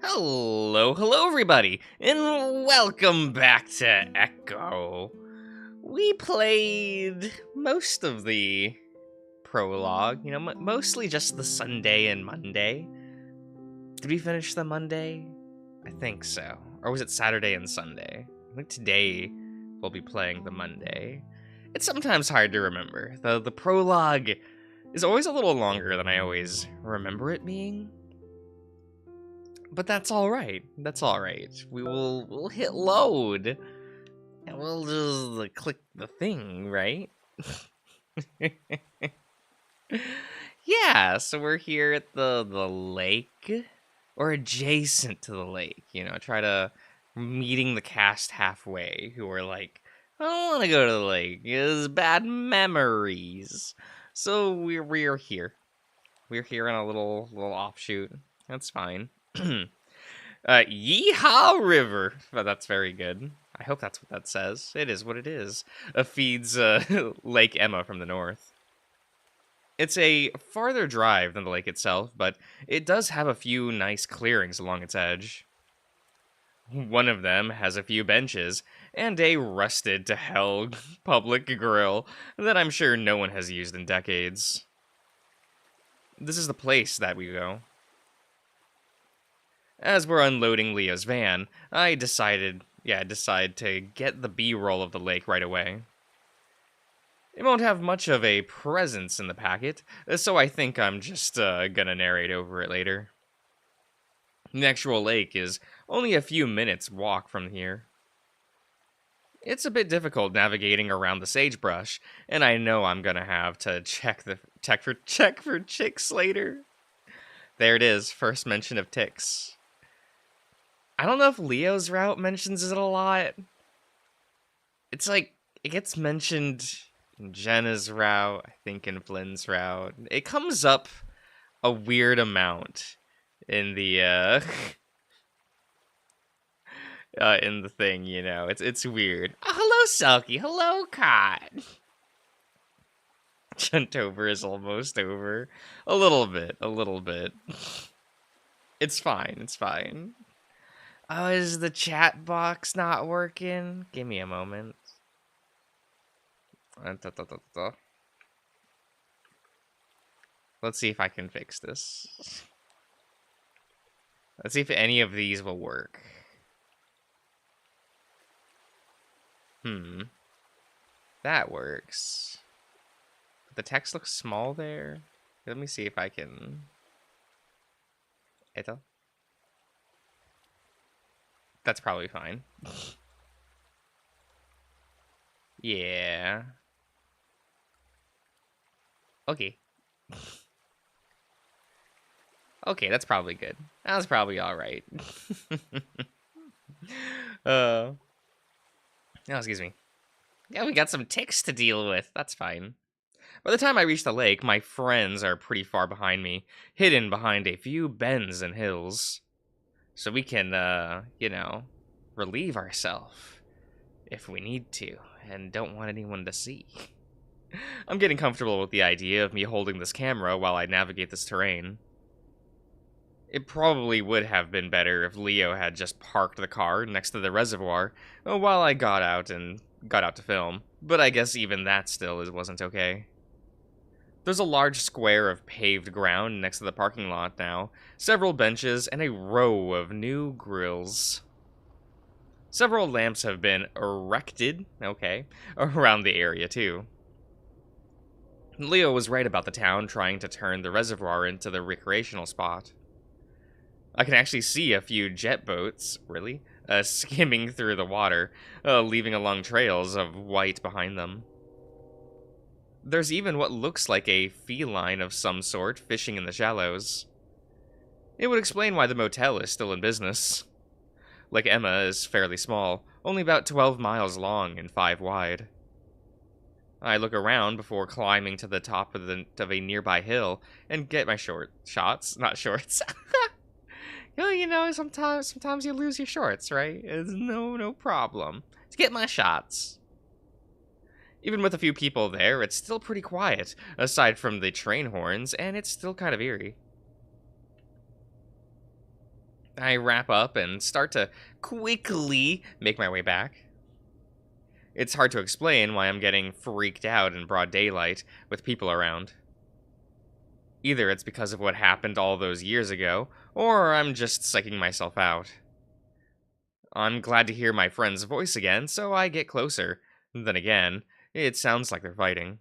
Hello everybody, and welcome back to Echo. We played most of the prologue, mostly just the Sunday and Monday. Did we finish the Monday? I think so. Or was it Saturday and Sunday? I think today we'll be playing the Monday. It's sometimes hard to remember. The prologue is always a little longer than I always remember it being. But that's all right. That's all right. We'll hit load, and we'll just click the thing, right? Yeah. So we're here at the lake, or adjacent to the lake. Try to meeting the cast halfway, who are like, I don't want to go to the lake. It's bad memories. So we're here. We're here in a little offshoot. That's fine. Yeehaw River. Well, that's very good. I hope that's what that says. It is what it is. Feeds Lake Emma from the north. It's a farther drive than the lake itself, but it does have a few nice clearings along its edge. One of them has a few benches and a rusted to hell public grill that I'm sure no one has used in decades. This is the place that we go. As we're unloading Leo's van, I decide to get the B-roll of the lake right away. It won't have much of a presence in the packet, so I think I'm just gonna narrate over it later. The actual lake is only a few minutes walk from here. It's a bit difficult navigating around the sagebrush, and I know I'm gonna have to check for ticks later. There it is, first mention of ticks. I don't know if Leo's route mentions it a lot. It's like, it gets mentioned in Jenna's route, I think in Flynn's route. It comes up a weird amount in the, in the thing, It's weird. Oh, hello, Selkie. Hello, Cot. Juntover is almost over. A little bit. It's fine. Oh, is the chat box not working? Give me a moment. Let's see if I can fix this. Let's see if any of these will work. That works. The text looks small there. Let me see if I can... That's probably fine. Yeah. Okay. Okay, that's probably good. That was probably alright. Oh, excuse me. Yeah, we got some ticks to deal with. That's fine. By the time I reach the lake, my friends are pretty far behind me, hidden behind a few bends and hills. So we can, relieve ourselves if we need to, and don't want anyone to see. I'm getting comfortable with the idea of me holding this camera while I navigate this terrain. It probably would have been better if Leo had just parked the car next to the reservoir while I got out to film, but I guess even that still wasn't okay. There's a large square of paved ground next to the parking lot now, several benches, and a row of new grills. Several lamps have been erected, around the area too. Leo was right about the town trying to turn the reservoir into the recreational spot. I can actually see a few jet boats, skimming through the water, leaving along trails of white behind them. There's even what looks like a feline of some sort fishing in the shallows. It would explain why the motel is still in business. Like Emma is fairly small, only about 12 miles long and 5 wide. I look around before climbing to the top of a nearby hill and get my shots, not shorts. Well, sometimes you lose your shorts, right? It's no problem. To get my shots. Even with a few people there, it's still pretty quiet, aside from the train horns, and it's still kind of eerie. I wrap up and start to quickly make my way back. It's hard to explain why I'm getting freaked out in broad daylight with people around. Either it's because of what happened all those years ago, or I'm just psyching myself out. I'm glad to hear my friend's voice again, so I get closer. Then again, it sounds like they're fighting.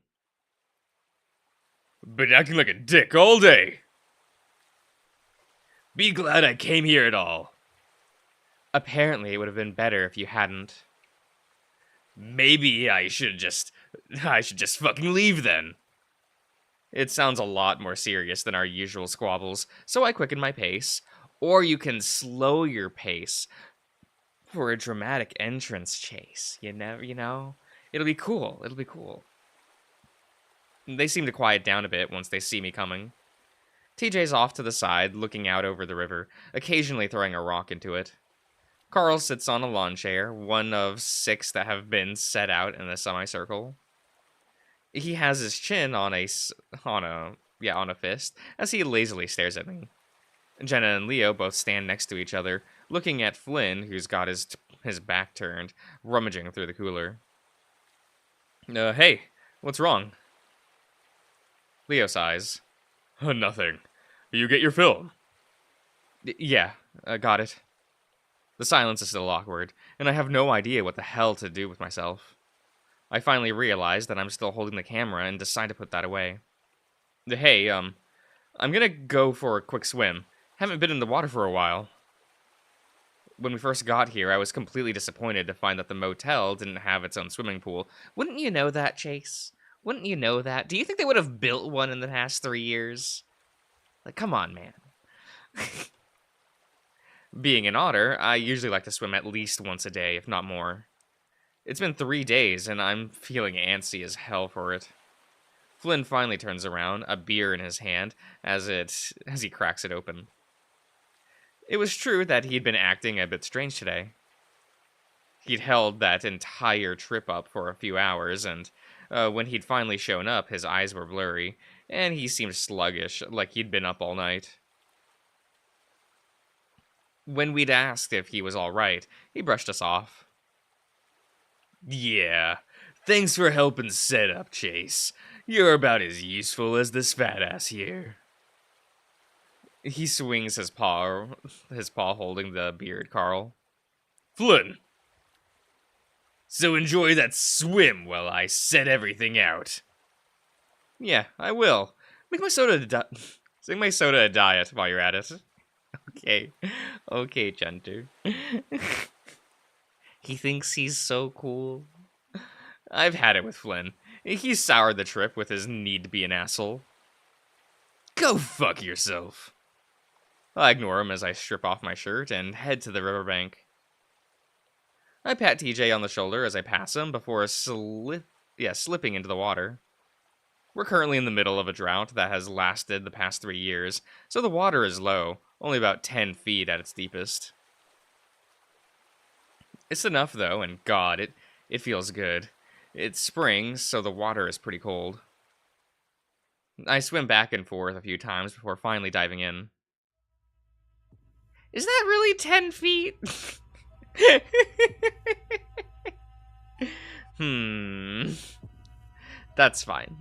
Been acting like a dick all day. Be glad I came here at all. Apparently, it would have been better if you hadn't. Maybe I should just fucking leave then. It sounds a lot more serious than our usual squabbles, so I quicken my pace. Or you can slow your pace for a dramatic entrance chase. You know? It'll be cool. It'll be cool. They seem to quiet down a bit once they see me coming. TJ's off to the side, looking out over the river, occasionally throwing a rock into it. Carl sits on a lawn chair, one of 6 that have been set out in a semicircle. He has his chin on a fist as he lazily stares at me. Jenna and Leo both stand next to each other, looking at Flynn, who's got his back turned, rummaging through the cooler. Hey, what's wrong? Leo sighs. Nothing. You get your film? Yeah, got it. The silence is still awkward, and I have no idea what the hell to do with myself. I finally realize that I'm still holding the camera and decide to put that away. Hey, I'm gonna go for a quick swim. Haven't been in the water for a while. When we first got here, I was completely disappointed to find that the motel didn't have its own swimming pool. Wouldn't you know that, Chase? Wouldn't you know that? Do you think they would have built one in the past 3 years? Like, come on, man. Being an otter, I usually like to swim at least once a day, if not more. It's been 3 days, and I'm feeling antsy as hell for it. Flynn finally turns around, a beer in his hand, as he cracks it open. It was true that he'd been acting a bit strange today. He'd held that entire trip up for a few hours, and when he'd finally shown up, his eyes were blurry, and he seemed sluggish, like he'd been up all night. When we'd asked if he was all right, he brushed us off. Yeah, thanks for helping set up, Chase. You're about as useful as this fat ass here. He swings his paw holding the beard, Carl. Flynn. So enjoy that swim while I set everything out. Yeah, I will. Make my soda a diet while you're at it. Okay, Junter. He thinks he's so cool. I've had it with Flynn. He soured the trip with his need to be an asshole. Go fuck yourself. I ignore him as I strip off my shirt and head to the riverbank. I pat TJ on the shoulder as I pass him before slipping into the water. We're currently in the middle of a drought that has lasted the past 3 years, so the water is low, only about 10 feet at its deepest. It's enough, though, and God, it feels good. It's spring, so the water is pretty cold. I swim back and forth a few times before finally diving in. Is that really 10 feet? That's fine.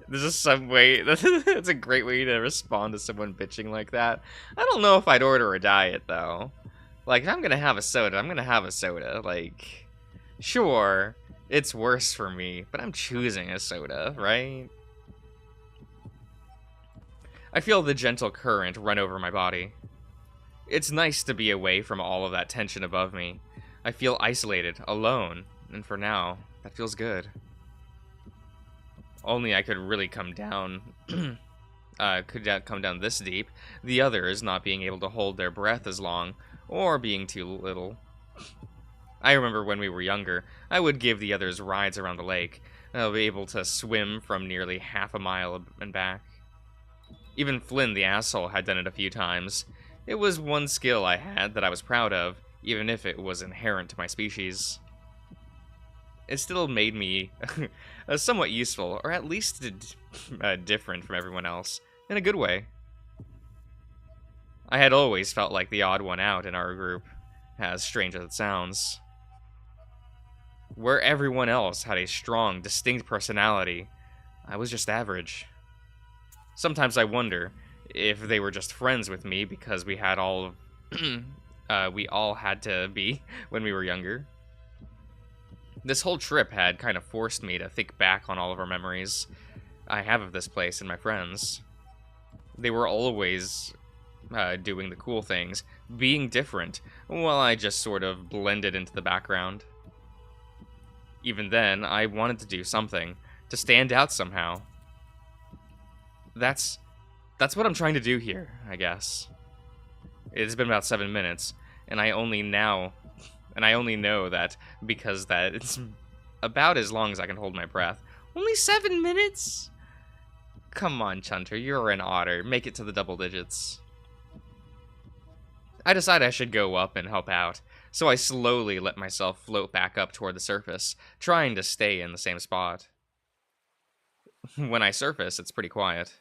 There's just some way. That's a great way to respond to someone bitching like that. I don't know if I'd order a diet, though. Like, if I'm gonna have a soda, I'm gonna have a soda. Like, sure, it's worse for me, but I'm choosing a soda, right? I feel the gentle current run over my body. It's nice to be away from all of that tension above me. I feel isolated, alone, and for now, that feels good. Only I could really come down, come down this deep. The others not being able to hold their breath as long, or being too little. I remember when we were younger, I would give the others rides around the lake. I'll be able to swim from nearly half a mile and back. Even Flynn the asshole had done it a few times. It was one skill I had that I was proud of, even if it was inherent to my species. It still made me somewhat useful, or at least different from everyone else, in a good way. I had always felt like the odd one out in our group, as strange as it sounds. Where everyone else had a strong, distinct personality, I was just average. Sometimes I wonder if they were just friends with me because we had all we all had to be when we were younger. This whole trip had kind of forced me to think back on all of our memories I have of this place and my friends. They were always doing the cool things, being different, while I just sort of blended into the background. Even then, I wanted to do something, to stand out somehow. That's what I'm trying to do here, I guess. It's been about 7 minutes, and I only know that because that it's about as long as I can hold my breath. Only 7 minutes? Come on, Chunter, you're an otter. Make it to the double digits. I decide I should go up and help out, so I slowly let myself float back up toward the surface, trying to stay in the same spot. When I surface, it's pretty quiet.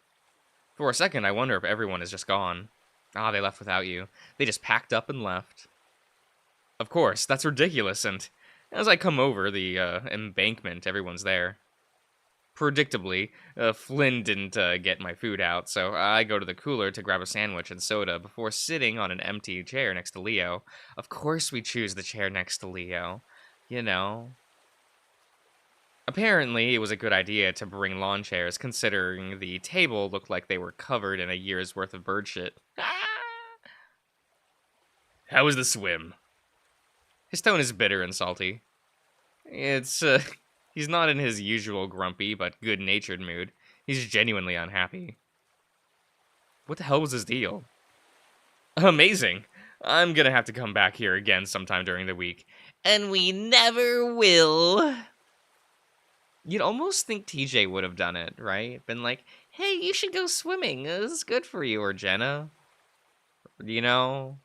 For a second, I wonder if everyone is just gone. Ah, they left without you. They just packed up and left. Of course, that's ridiculous, and as I come over the embankment, everyone's there. Predictably, Flynn didn't get my food out, so I go to the cooler to grab a sandwich and soda before sitting on an empty chair next to Leo. Of course we choose the chair next to Leo. You know. Apparently, it was a good idea to bring lawn chairs, considering the table looked like they were covered in a year's worth of bird shit. How was the swim? His tone is bitter and salty. It's, he's not in his usual grumpy but good-natured mood. He's genuinely unhappy. What the hell was his deal? Amazing. I'm gonna have to come back here again sometime during the week. And we never will. You'd almost think TJ would have done it, right? Been like, hey, you should go swimming. This is good for you, or Jenna. You know?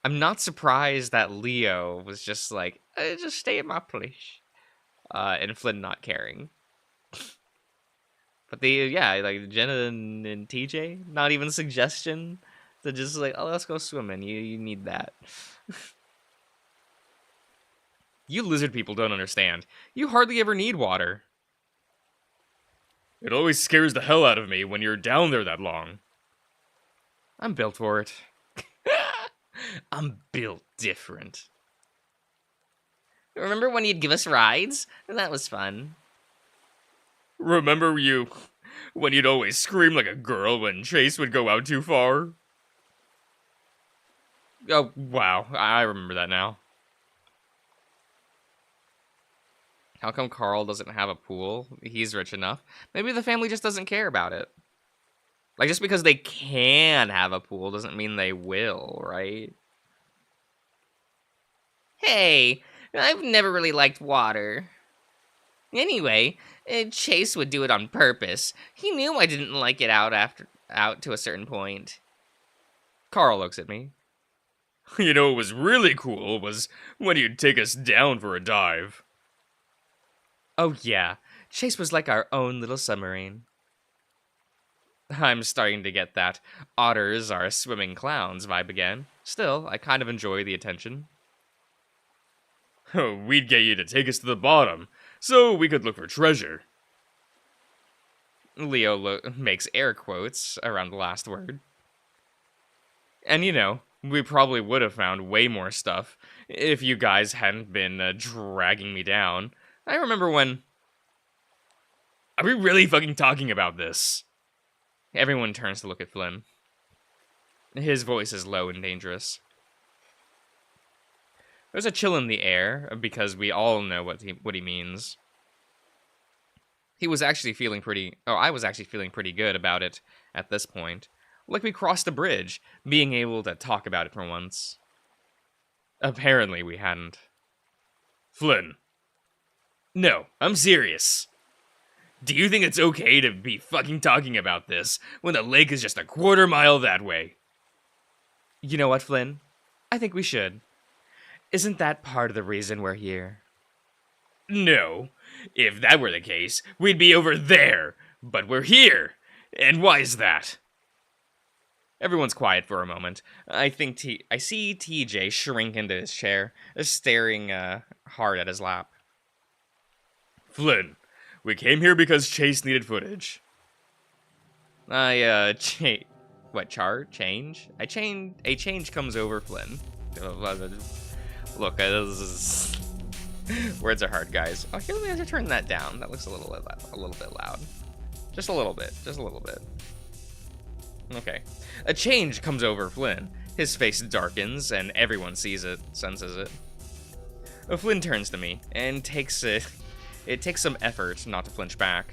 I'm not surprised that Leo was just like, just stay in my place. And Flynn not caring. But like Jenna and TJ, not even a suggestion. They're just like, oh, let's go swimming. You need that. You lizard people don't understand. You hardly ever need water. It always scares the hell out of me when you're down there that long. I'm built for it. I'm built different. Remember when you'd give us rides? That was fun. Remember when you'd always scream like a girl when Chase would go out too far? Oh, wow. I remember that now. How come Carl doesn't have a pool? He's rich enough. Maybe the family just doesn't care about it. Like, just because they can have a pool doesn't mean they will, right? Hey, I've never really liked water. Anyway, Chase would do it on purpose. He knew I didn't like it out to a certain point. Carl looks at me. You know what was really cool was when you'd take us down for a dive. Oh yeah, Chase was like our own little submarine. I'm starting to get that otters are swimming clowns vibe again. Still, I kind of enjoy the attention. Oh, we'd get you to take us to the bottom, so we could look for treasure. Leo makes air quotes around the last word. And you know, we probably would have found way more stuff if you guys hadn't been dragging me down. I remember when... Are we really fucking talking about this? Everyone turns to look at Flynn. His voice is low and dangerous. There's a chill in the air, because we all know what he means. I was actually feeling pretty good about it at this point. Like we crossed a bridge, being able to talk about it for once. Apparently we hadn't. Flynn. No, I'm serious. Do you think it's okay to be fucking talking about this when the lake is just a quarter-mile that way? You know what, Flynn? I think we should. Isn't that part of the reason we're here? No. If that were the case, we'd be over there. But we're here. And why is that? Everyone's quiet for a moment. I see TJ shrink into his chair, staring hard at his lap. Flynn, we came here because Chase needed footage. Change? A change comes over Flynn. Look, words are hard, guys. Oh, here, let me have to turn that down. That looks a little bit loud. Just a little bit. Okay. A change comes over Flynn. His face darkens, and everyone senses it. Flynn turns to me, and takes it. It takes some effort not to flinch back.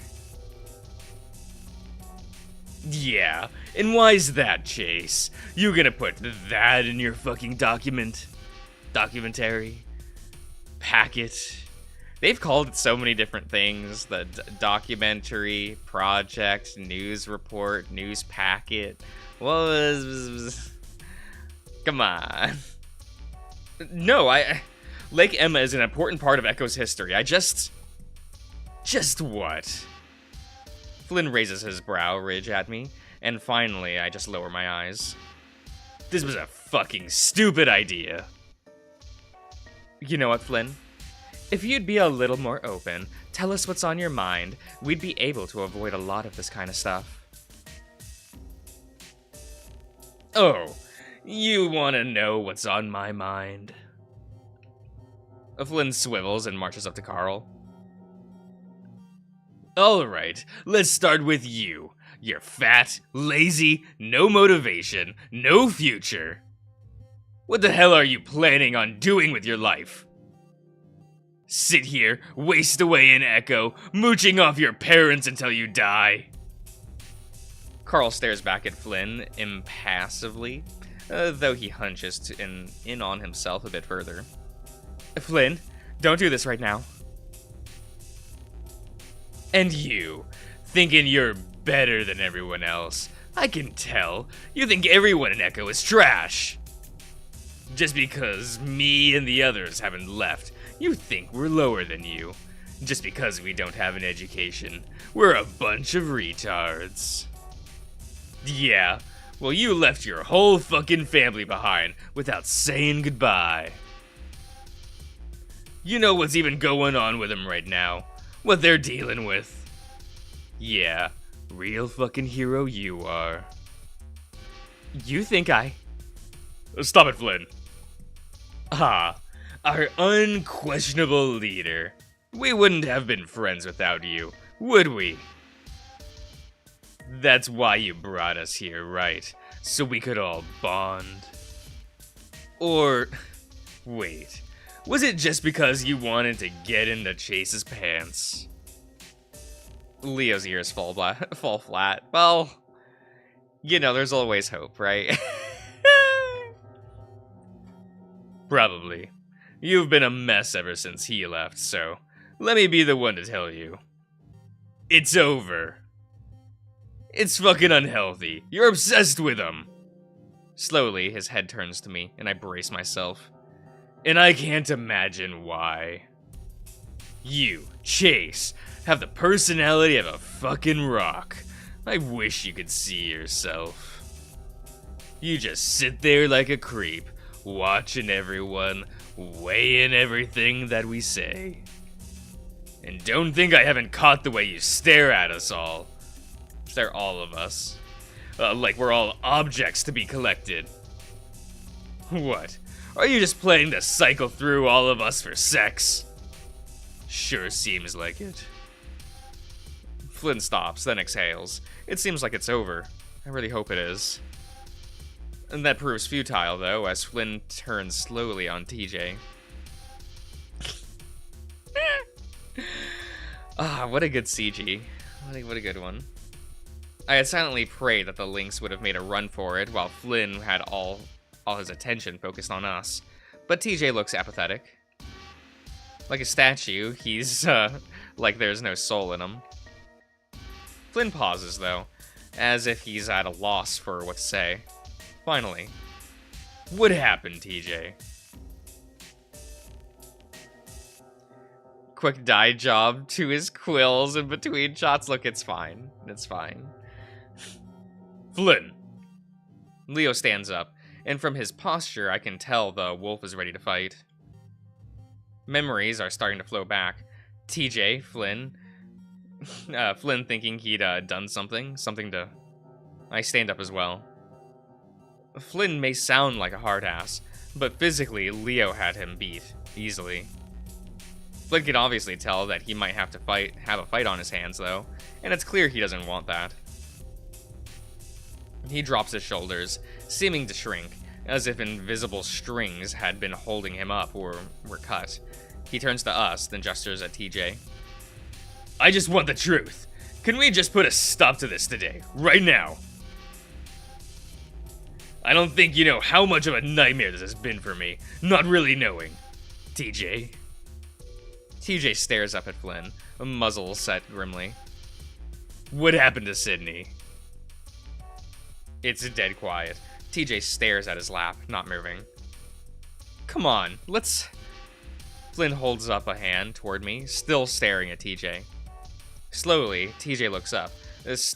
Yeah, and why's that, Chase? You gonna put that in your fucking documentary? Packet? They've called it so many different things. The documentary, project, news report, news packet. Come on. No, Lake Emma is an important part of Echo's history. Just what? Flynn raises his brow ridge at me, and finally I just lower my eyes. This was a fucking stupid idea. You know what, Flynn? If you'd be a little more open, tell us what's on your mind, we'd be able to avoid a lot of this kind of stuff. Oh, you want to know what's on my mind? Flynn swivels and marches up to Carl. Alright, let's start with you. You're fat, lazy, no motivation, no future. What the hell are you planning on doing with your life? Sit here, waste away in Echo, mooching off your parents until you die. Carl stares back at Flynn impassively, though he hunches in on himself a bit further. Flynn, don't do this right now. And you, thinking you're better than everyone else. I can tell. You think everyone in Echo is trash. Just because me and the others haven't left, you think we're lower than you. Just because we don't have an education, we're a bunch of retards. Yeah, well, you left your whole fucking family behind without saying goodbye. You know what's even going on with them right now? What they're dealing with? Yeah, real fucking hero you are. You think Stop it, Flynn. Ah, our unquestionable leader. We wouldn't have been friends without you, would we? That's why you brought us here, right? So we could all bond. Or, wait, was it just because you wanted to get into Chase's pants? Leo's ears fall flat. Well, you know, there's always hope, right? Probably. You've been a mess ever since he left, so let me be the one to tell you. It's over. It's fucking unhealthy. You're obsessed with him. Slowly, his head turns to me, and I brace myself. And I can't imagine why. You, Chase, have the personality of a fucking rock. I wish you could see yourself. You just sit there like a creep, watching everyone, weighing everything that we say. And don't think I haven't caught the way you stare at us all. Stare all of us. Like we're all objects to be collected. What? Are you just planning to cycle through all of us for sex? Sure seems like it. Flynn stops, then exhales. It seems like it's over. I really hope it is. And that proves futile, though, as Flynn turns slowly on TJ. Ah, what a good CG. What a good one. I had silently prayed that the Lynx would have made a run for it while Flynn had all his attention focused on us. But TJ looks apathetic. Like a statue, he's, like there's no soul in him. Flynn pauses, though, as if he's at a loss for what to say. Finally. What happened, TJ? Quick dye job to his quills in between shots. Look, it's fine. It's fine. Flynn. Leo stands up, and from his posture, I can tell the wolf is ready to fight. Memories are starting to flow back. TJ, Flynn. Flynn thinking he'd done something to... I stand up as well. Flynn may sound like a hard ass, but physically, Leo had him beat, easily. Flynn can obviously tell that he might have a fight on his hands, though, and it's clear he doesn't want that. He drops his shoulders, seeming to shrink, as if invisible strings had been holding him up or were cut. He turns to us, then gestures at TJ. I just want the truth. Can we just put a stop to this today, right now? I don't think you know how much of a nightmare this has been for me, not really knowing. TJ. TJ stares up at Flynn, a muzzle set grimly. What happened to Sydney? It's dead quiet. TJ stares at his lap, not moving. Come on, let's... Flynn holds up a hand toward me, still staring at TJ. Slowly, TJ looks up, his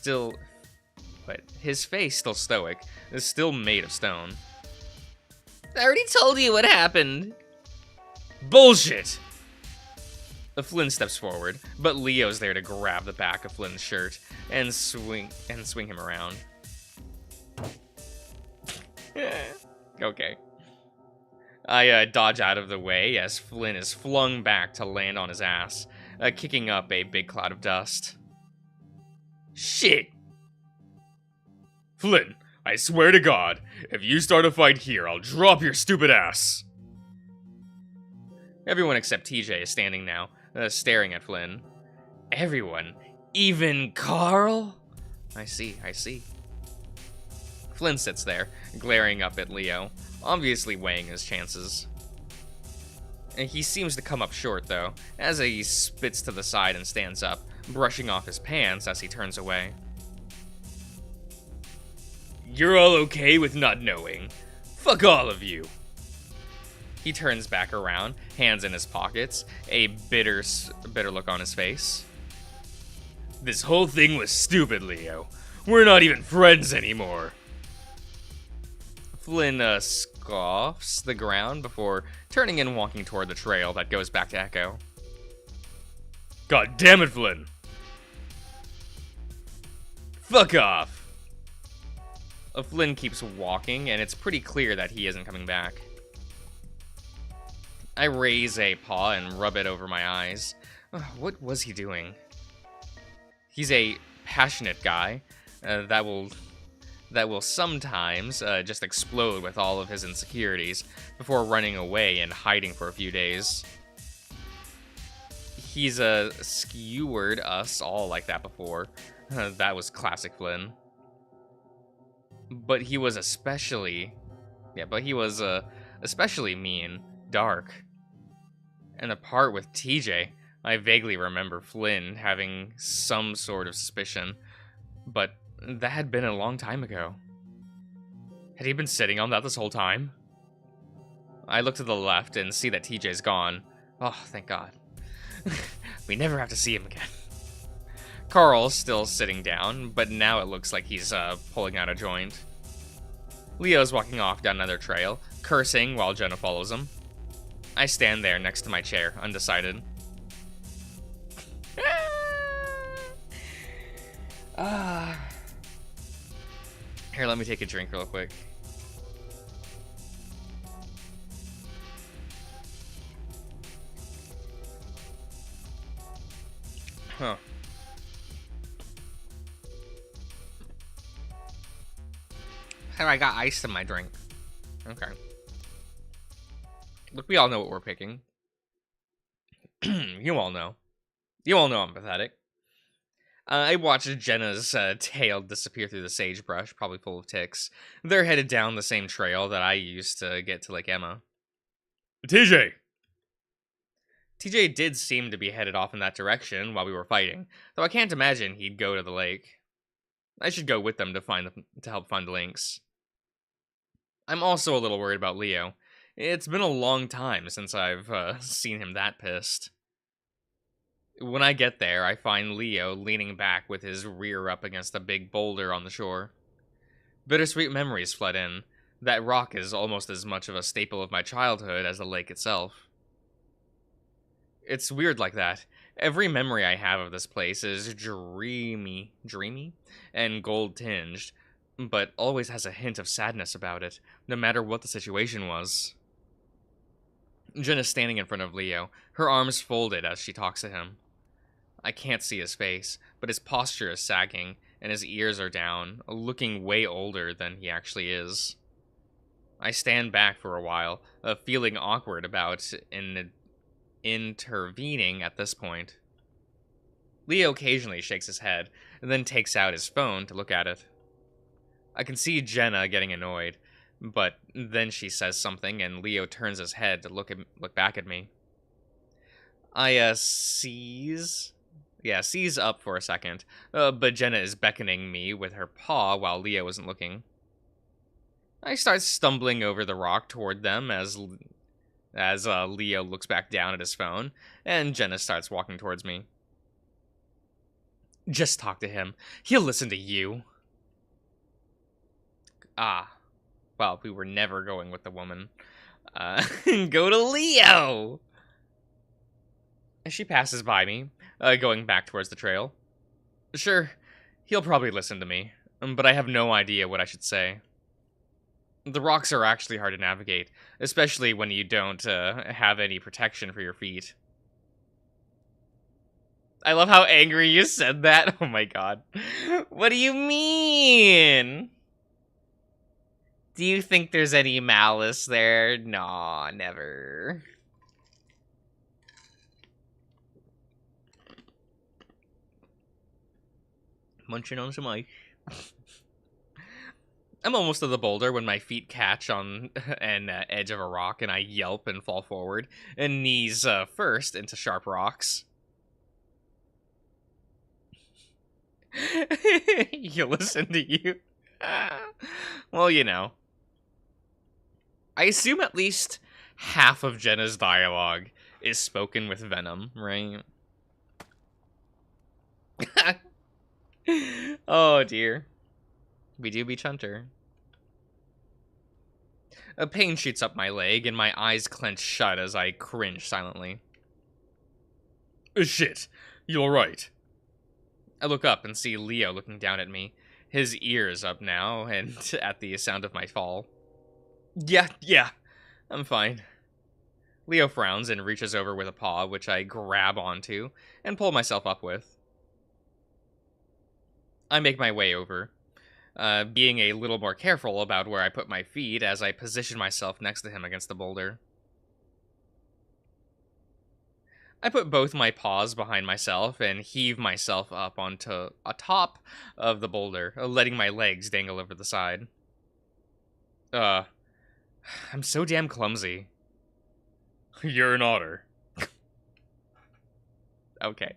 face still stoic, is still made of stone. I already told you what happened. Bullshit! Flynn steps forward, but Leo's there to grab the back of Flynn's shirt and swing him around. Okay. I dodge out of the way as Flynn is flung back to land on his ass, kicking up a big cloud of dust. Shit! Flynn, I swear to God, if you start a fight here, I'll drop your stupid ass! Everyone except TJ is standing now, staring at Flynn. Everyone? Even Carl? I see. Flynn sits there, glaring up at Leo, obviously weighing his chances. And he seems to come up short, though, as he spits to the side and stands up, brushing off his pants as he turns away. You're all okay with not knowing? Fuck all of you! He turns back around, hands in his pockets, a bitter look on his face. This whole thing was stupid, Leo. We're not even friends anymore. Flynn scoffs the ground before turning and walking toward the trail that goes back to Echo. God damn it, Flynn! Fuck off! Flynn keeps walking, and it's pretty clear that he isn't coming back. I raise a paw and rub it over my eyes. What was he doing? He's a passionate guy that will sometimes just explode with all of his insecurities before running away and hiding for a few days. He's skewered us all like that before. That was classic Flynn. But he was especially mean, dark. And the part with TJ, I vaguely remember Flynn having some sort of suspicion, but that had been a long time ago. Had he been sitting on that this whole time? I look to the left and see that TJ's gone. Oh, thank God. We never have to see him again. Carl's still sitting down, but now it looks like he's pulling out a joint. Leo's walking off down another trail, cursing while Jenna follows him. I stand there next to my chair, undecided. Here, let me take a drink real quick. Huh. How I got ice in my drink. Okay. Look, we all know what we're picking. You all know. You all know I'm pathetic. I watched Jenna's tail disappear through the sagebrush, probably full of ticks. They're headed down the same trail that I used to get to Lake Emma. TJ! TJ did seem to be headed off in that direction while we were fighting, though I can't imagine he'd go to the lake. I should go with them to help find the links. I'm also a little worried about Leo. It's been a long time since I've seen him that pissed. When I get there, I find Leo leaning back with his rear up against a big boulder on the shore. Bittersweet memories flood in. That rock is almost as much of a staple of my childhood as the lake itself. It's weird like that. Every memory I have of this place is dreamy, and gold-tinged, but always has a hint of sadness about it, no matter what the situation was. Jen is standing in front of Leo, her arms folded as she talks to him. I can't see his face, but his posture is sagging, and his ears are down, looking way older than he actually is. I stand back for a while, feeling awkward about intervening at this point. Leo occasionally shakes his head, and then takes out his phone to look at it. I can see Jenna getting annoyed, but then she says something, and Leo turns his head to look back at me. I seize up for a second, but Jenna is beckoning me with her paw while Leo isn't looking. I start stumbling over the rock toward them as Leo looks back down at his phone, and Jenna starts walking towards me. Just talk to him. He'll listen to you. Well, we were never going with the woman. Go to Leo! As she passes by me, going back towards the trail. Sure, he'll probably listen to me, but I have no idea what I should say. The rocks are actually hard to navigate, especially when you don't have any protection for your feet. I love how angry you said that. Oh my god. What do you mean? Do you think there's any malice there? Nah, never. Munching on some ice. I'm almost to the boulder when my feet catch on an edge of a rock and I yelp and fall forward, and knees first into sharp rocks. You listen to you. Well, you know. I assume at least half of Jenna's dialogue is spoken with venom, right? Oh dear. We do beach hunter. A pain shoots up my leg and my eyes clench shut as I cringe silently. Shit, you alright? I look up and see Leo looking down at me, his ears up now, and at the sound of my fall. Yeah, I'm fine. Leo frowns and reaches over with a paw, which I grab onto and pull myself up with. I make my way over, being a little more careful about where I put my feet as I position myself next to him against the boulder. I put both my paws behind myself and heave myself up onto atop of the boulder, letting my legs dangle over the side. I'm so damn clumsy. You're an otter. Okay.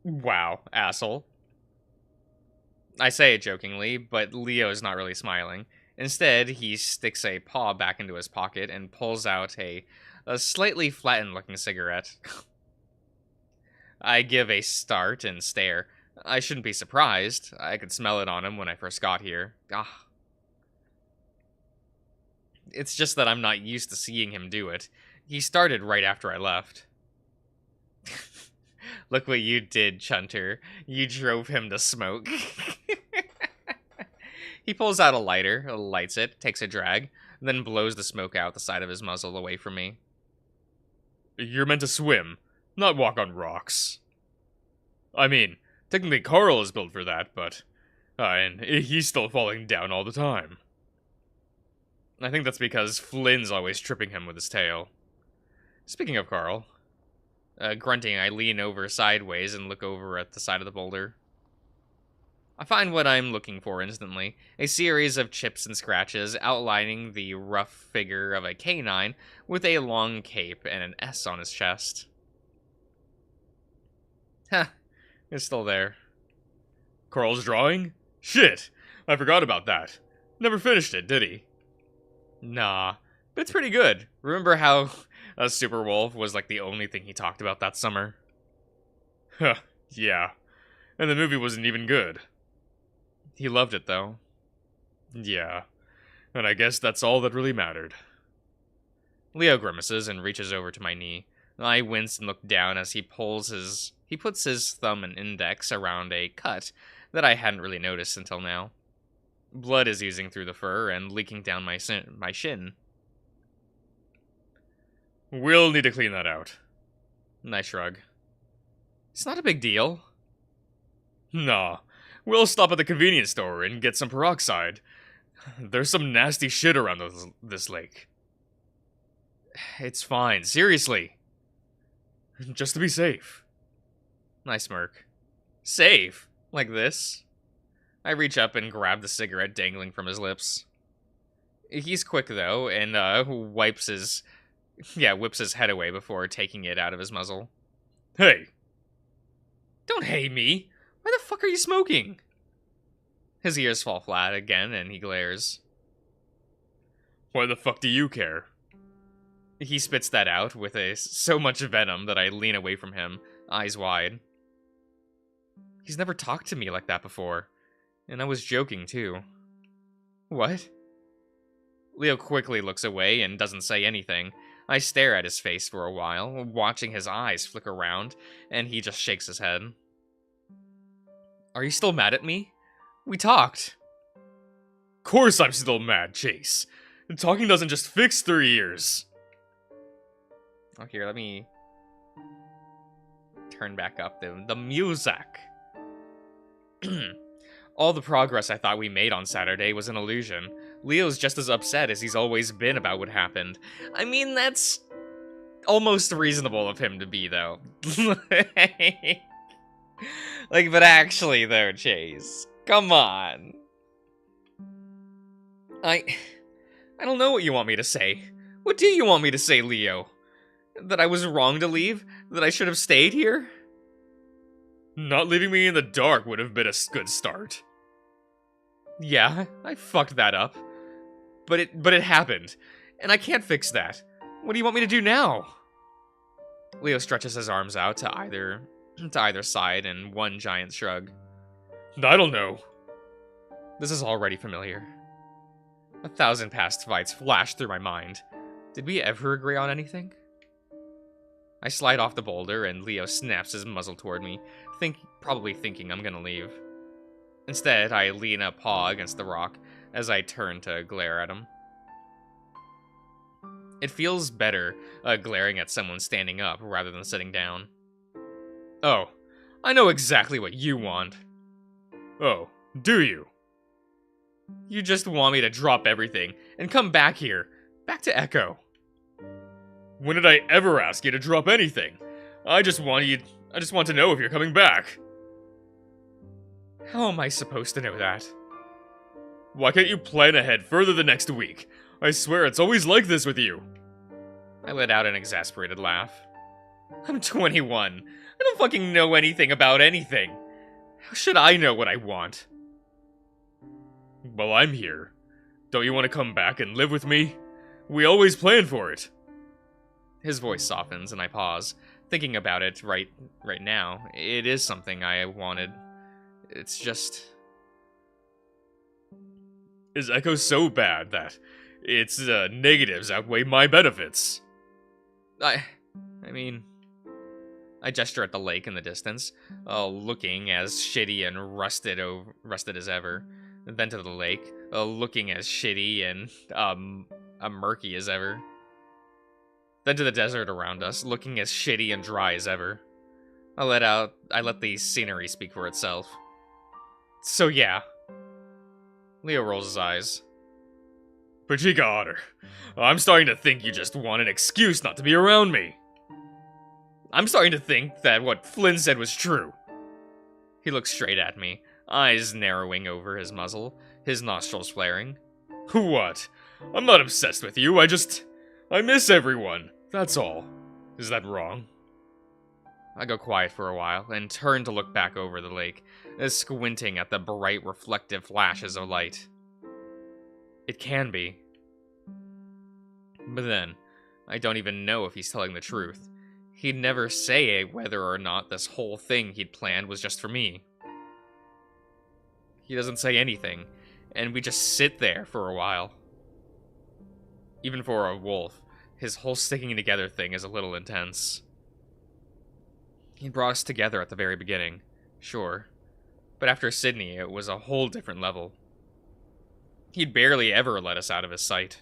Wow, asshole. I say it jokingly, but Leo's not really smiling. Instead, he sticks a paw back into his pocket and pulls out a slightly flattened-looking cigarette. I give a start and stare. I shouldn't be surprised. I could smell it on him when I first got here. It's just that I'm not used to seeing him do it. He started right after I left. Look what you did, Chunter. You drove him to smoke. He pulls out a lighter, lights it, takes a drag, then blows the smoke out the side of his muzzle away from me. You're meant to swim, not walk on rocks. I mean, technically Carl is built for that, but... and he's still falling down all the time. I think that's because Flynn's always tripping him with his tail. Speaking of Carl... Grunting, I lean over sideways and look over at the side of the boulder. I find what I'm looking for instantly. A series of chips and scratches outlining the rough figure of a canine with a long cape and an S on his chest. Huh, it's still there. Carl's drawing? Shit, I forgot about that. Never finished it, did he? Nah, but it's pretty good. Remember how a super wolf was like the only thing he talked about that summer? Huh, yeah. And the movie wasn't even good. He loved it, though. Yeah. And I guess that's all that really mattered. Leo grimaces and reaches over to my knee. I wince and look down as he puts his thumb and index around a cut that I hadn't really noticed until now. Blood is oozing through the fur and leaking down my shin. We'll need to clean that out. I shrug. It's not a big deal. Nah. We'll stop at the convenience store and get some peroxide. There's some nasty shit around this lake. It's fine, seriously. Just to be safe. I smirk. Safe? Like this? I reach up and grab the cigarette dangling from his lips. He's quick, though, and whips his head away before taking it out of his muzzle. Hey! Don't hey me! Why the fuck are you smoking? His ears fall flat again, and he glares. Why the fuck do you care? He spits that out with so much venom that I lean away from him, eyes wide. He's never talked to me like that before, and I was joking, too. What? Leo quickly looks away and doesn't say anything. I stare at his face for a while, watching his eyes flick around, and he just shakes his head. Are you still mad at me? We talked. Course I'm still mad, Chase. Talking doesn't just fix 3 years. Oh, here, let me turn back up the music. All the progress I thought we made on Saturday was an illusion. Leo's just as upset as he's always been about what happened. I mean, that's almost reasonable of him to be, though. Like, but actually, though, Chase. Come on. I don't know what you want me to say. What do you want me to say, Leo? That I was wrong to leave? That I should have stayed here? Not leaving me in the dark would have been a good start. Yeah, I fucked that up. But it happened. And I can't fix that. What do you want me to do now? Leo stretches his arms out to either side in one giant shrug. I don't know. This is already familiar. 1,000 past fights flashed through my mind. Did we ever agree on anything? I slide off the boulder and Leo snaps his muzzle toward me, probably thinking I'm gonna leave. Instead, I lean a paw against the rock as I turn to glare at him. It feels better glaring at someone standing up rather than sitting down. Oh, I know exactly what you want. Oh, do you? You just want me to drop everything and come back here, back to Echo. When did I ever ask you to drop anything? I just want to know if you're coming back. How am I supposed to know that? Why can't you plan ahead further the next week? I swear it's always like this with you. I let out an exasperated laugh. I'm 21. I don't fucking know anything about anything. How should I know what I want? Well, I'm here. Don't you want to come back and live with me? We always planned for it. His voice softens and I pause, thinking about it right now. It is something I wanted. It's just... Is Echo so bad that its negatives outweigh my benefits? I mean... I gesture at the lake in the distance, looking as shitty and rusted as ever. Then to the lake, looking as shitty and murky as ever. Then to the desert around us, looking as shitty and dry as ever. I let the scenery speak for itself. So yeah. Leo rolls his eyes. Pachika Otter, I'm starting to think you just want an excuse not to be around me. I'm starting to think that what Flynn said was true. He looks straight at me, eyes narrowing over his muzzle, his nostrils flaring. What? I'm not obsessed with you, I miss everyone, that's all. Is that wrong? I go quiet for a while and turn to look back over the lake, squinting at the bright reflective flashes of light. It can be. But then, I don't even know if he's telling the truth. He'd never say whether or not this whole thing he'd planned was just for me. He doesn't say anything, and we just sit there for a while. Even for a wolf, his whole sticking together thing is a little intense. He brought us together at the very beginning, sure. But after Sydney, it was a whole different level. He'd barely ever let us out of his sight.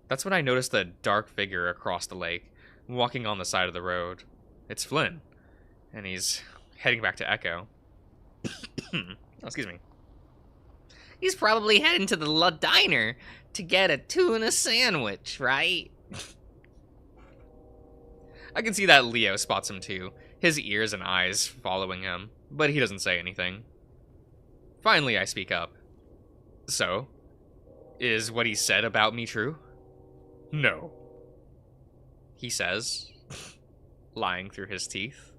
That's when I noticed a dark figure across the lake, walking on the side of the road. It's Flynn, and he's heading back to Echo. Excuse me. He's probably heading to the diner to get a tuna sandwich, right? I can see that Leo spots him too, his ears and eyes following him, but he doesn't say anything. Finally, I speak up. So, is what he said about me true? No. He says, lying through his teeth.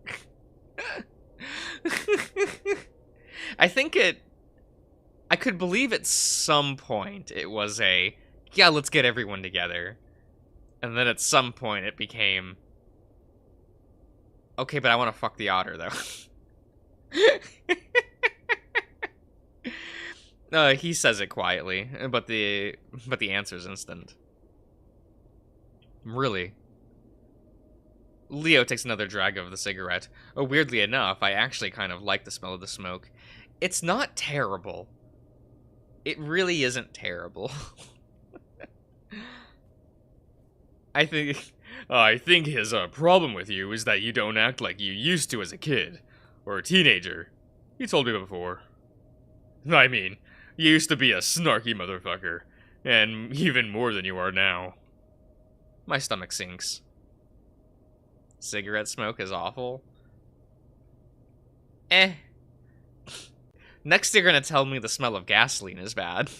I could believe at some point it was yeah, let's get everyone together. And then at some point it became, okay, but I want to fuck the otter, though. He says it quietly, but the answer's instant. Really? Leo takes another drag of the cigarette. Weirdly enough, I actually kind of like the smell of the smoke. It's not terrible. It really isn't terrible. I think his problem with you is that you don't act like you used to as a kid, or a teenager. He told me before. I mean, you used to be a snarky motherfucker, and even more than you are now. My stomach sinks. Cigarette smoke is awful. Next you're gonna tell me the smell of gasoline is bad.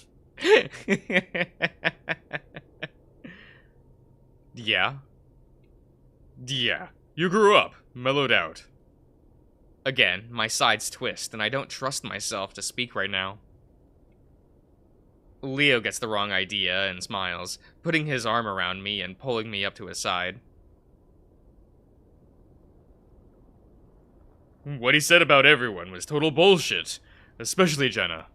Yeah? Yeah. You grew up, mellowed out. Again, my sides twist, and I don't trust myself to speak right now. Leo gets the wrong idea and smiles, putting his arm around me and pulling me up to his side. What he said about everyone was total bullshit, especially Jenna.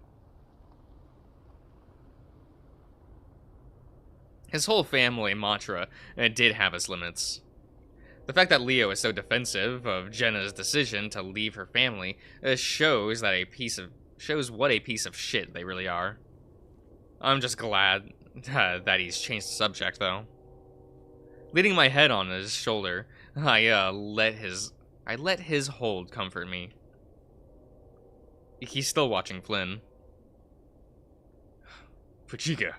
His whole family mantra did have its limits. The fact that Leo is so defensive of Jenna's decision to leave her family shows what a piece of shit they really are. I'm just glad that he's changed the subject, though. Leaning my head on his shoulder, I let his hold comfort me. He's still watching Flynn. Pachika,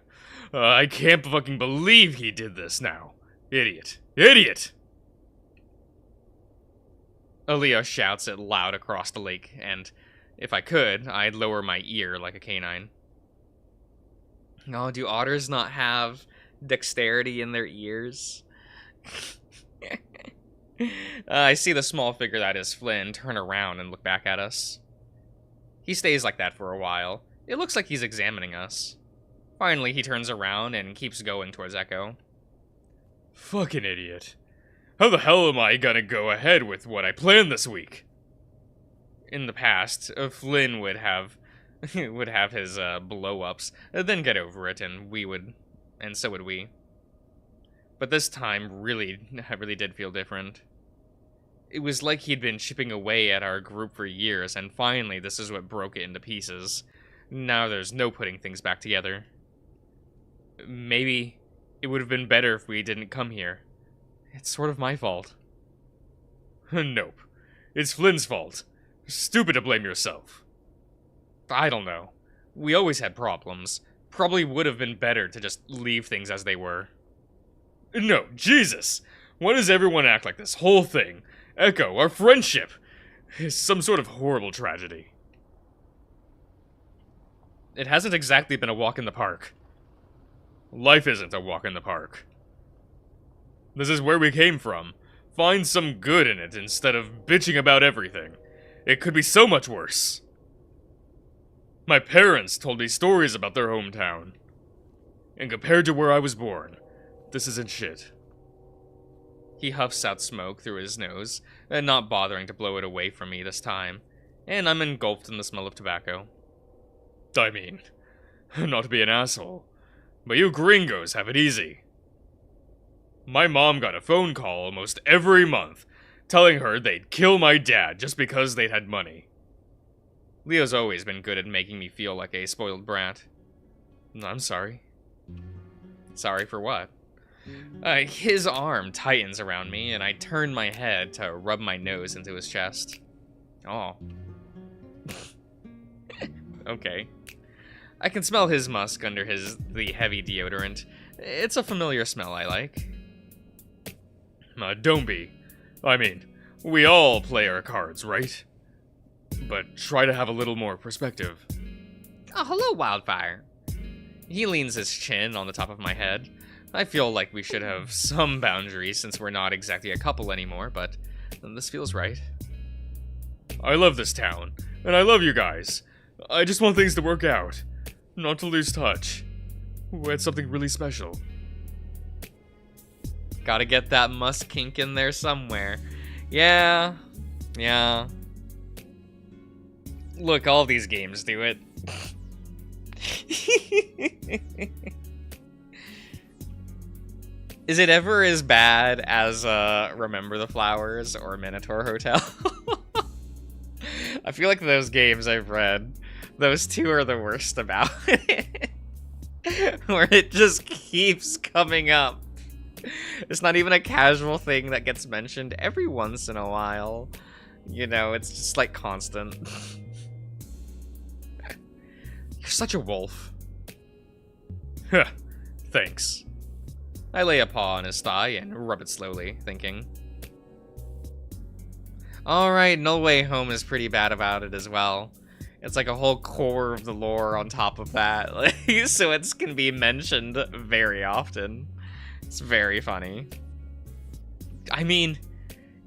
I can't fucking believe he did this now. Idiot. Idiot! Leo shouts it loud across the lake, and if I could, I'd lower my ear like a canine. Oh, do otters not have dexterity in their ears? I see the small figure that is Flynn turn around and look back at us. He stays like that for a while. It looks like he's examining us. Finally, he turns around and keeps going towards Echo. Fucking idiot. How the hell am I gonna go ahead with what I planned this week? In the past, Flynn would have his blow-ups, then get over it, and so would we. But this time I really did feel different. It was like he'd been chipping away at our group for years, and finally this is what broke it into pieces. Now there's no putting things back together. Maybe it would have been better if we didn't come here. It's sort of my fault. Nope. It's Flynn's fault. Stupid to blame yourself. I don't know. We always had problems. Probably would have been better to just leave things as they were. No, Jesus! Why does everyone act like this whole thing, Echo, our friendship, is some sort of horrible tragedy? It hasn't exactly been a walk in the park. Life isn't a walk in the park. This is where we came from. Find some good in it instead of bitching about everything. It could be so much worse. My parents told me stories about their hometown. And compared to where I was born, this isn't shit. He huffs out smoke through his nose, not bothering to blow it away from me this time, and I'm engulfed in the smell of tobacco. I mean, not to be an asshole, but you gringos have it easy. My mom got a phone call almost every month, telling her they'd kill my dad just because they'd had money. Leo's always been good at making me feel like a spoiled brat. I'm sorry. Sorry for what? His arm tightens around me, and I turn my head to rub my nose into his chest. Oh. Okay. I can smell his musk under the heavy deodorant. It's a familiar smell I like. Don't be. I mean, we all play our cards, right? But try to have a little more perspective. Oh, hello, Wildfire. He leans his chin on the top of my head. I feel like we should have some boundaries since we're not exactly a couple anymore, but this feels right. I love this town, and I love you guys. I just want things to work out, not to lose touch. We had something really special. Gotta get that musk kink in there somewhere. Yeah. Look, all these games do it. Is it ever as bad as Remember the Flowers or Minotaur Hotel? I feel like those games I've read, those two are the worst about it. Where it just keeps coming up. It's not even a casual thing that gets mentioned every once in a while. You know, it's just like constant. You're such a wolf. Huh. Thanks. I lay a paw on his thigh and rub it slowly, thinking. Alright, No Way Home is pretty bad about it as well. It's like a whole core of the lore on top of that, so it can be mentioned very often. It's very funny. I mean,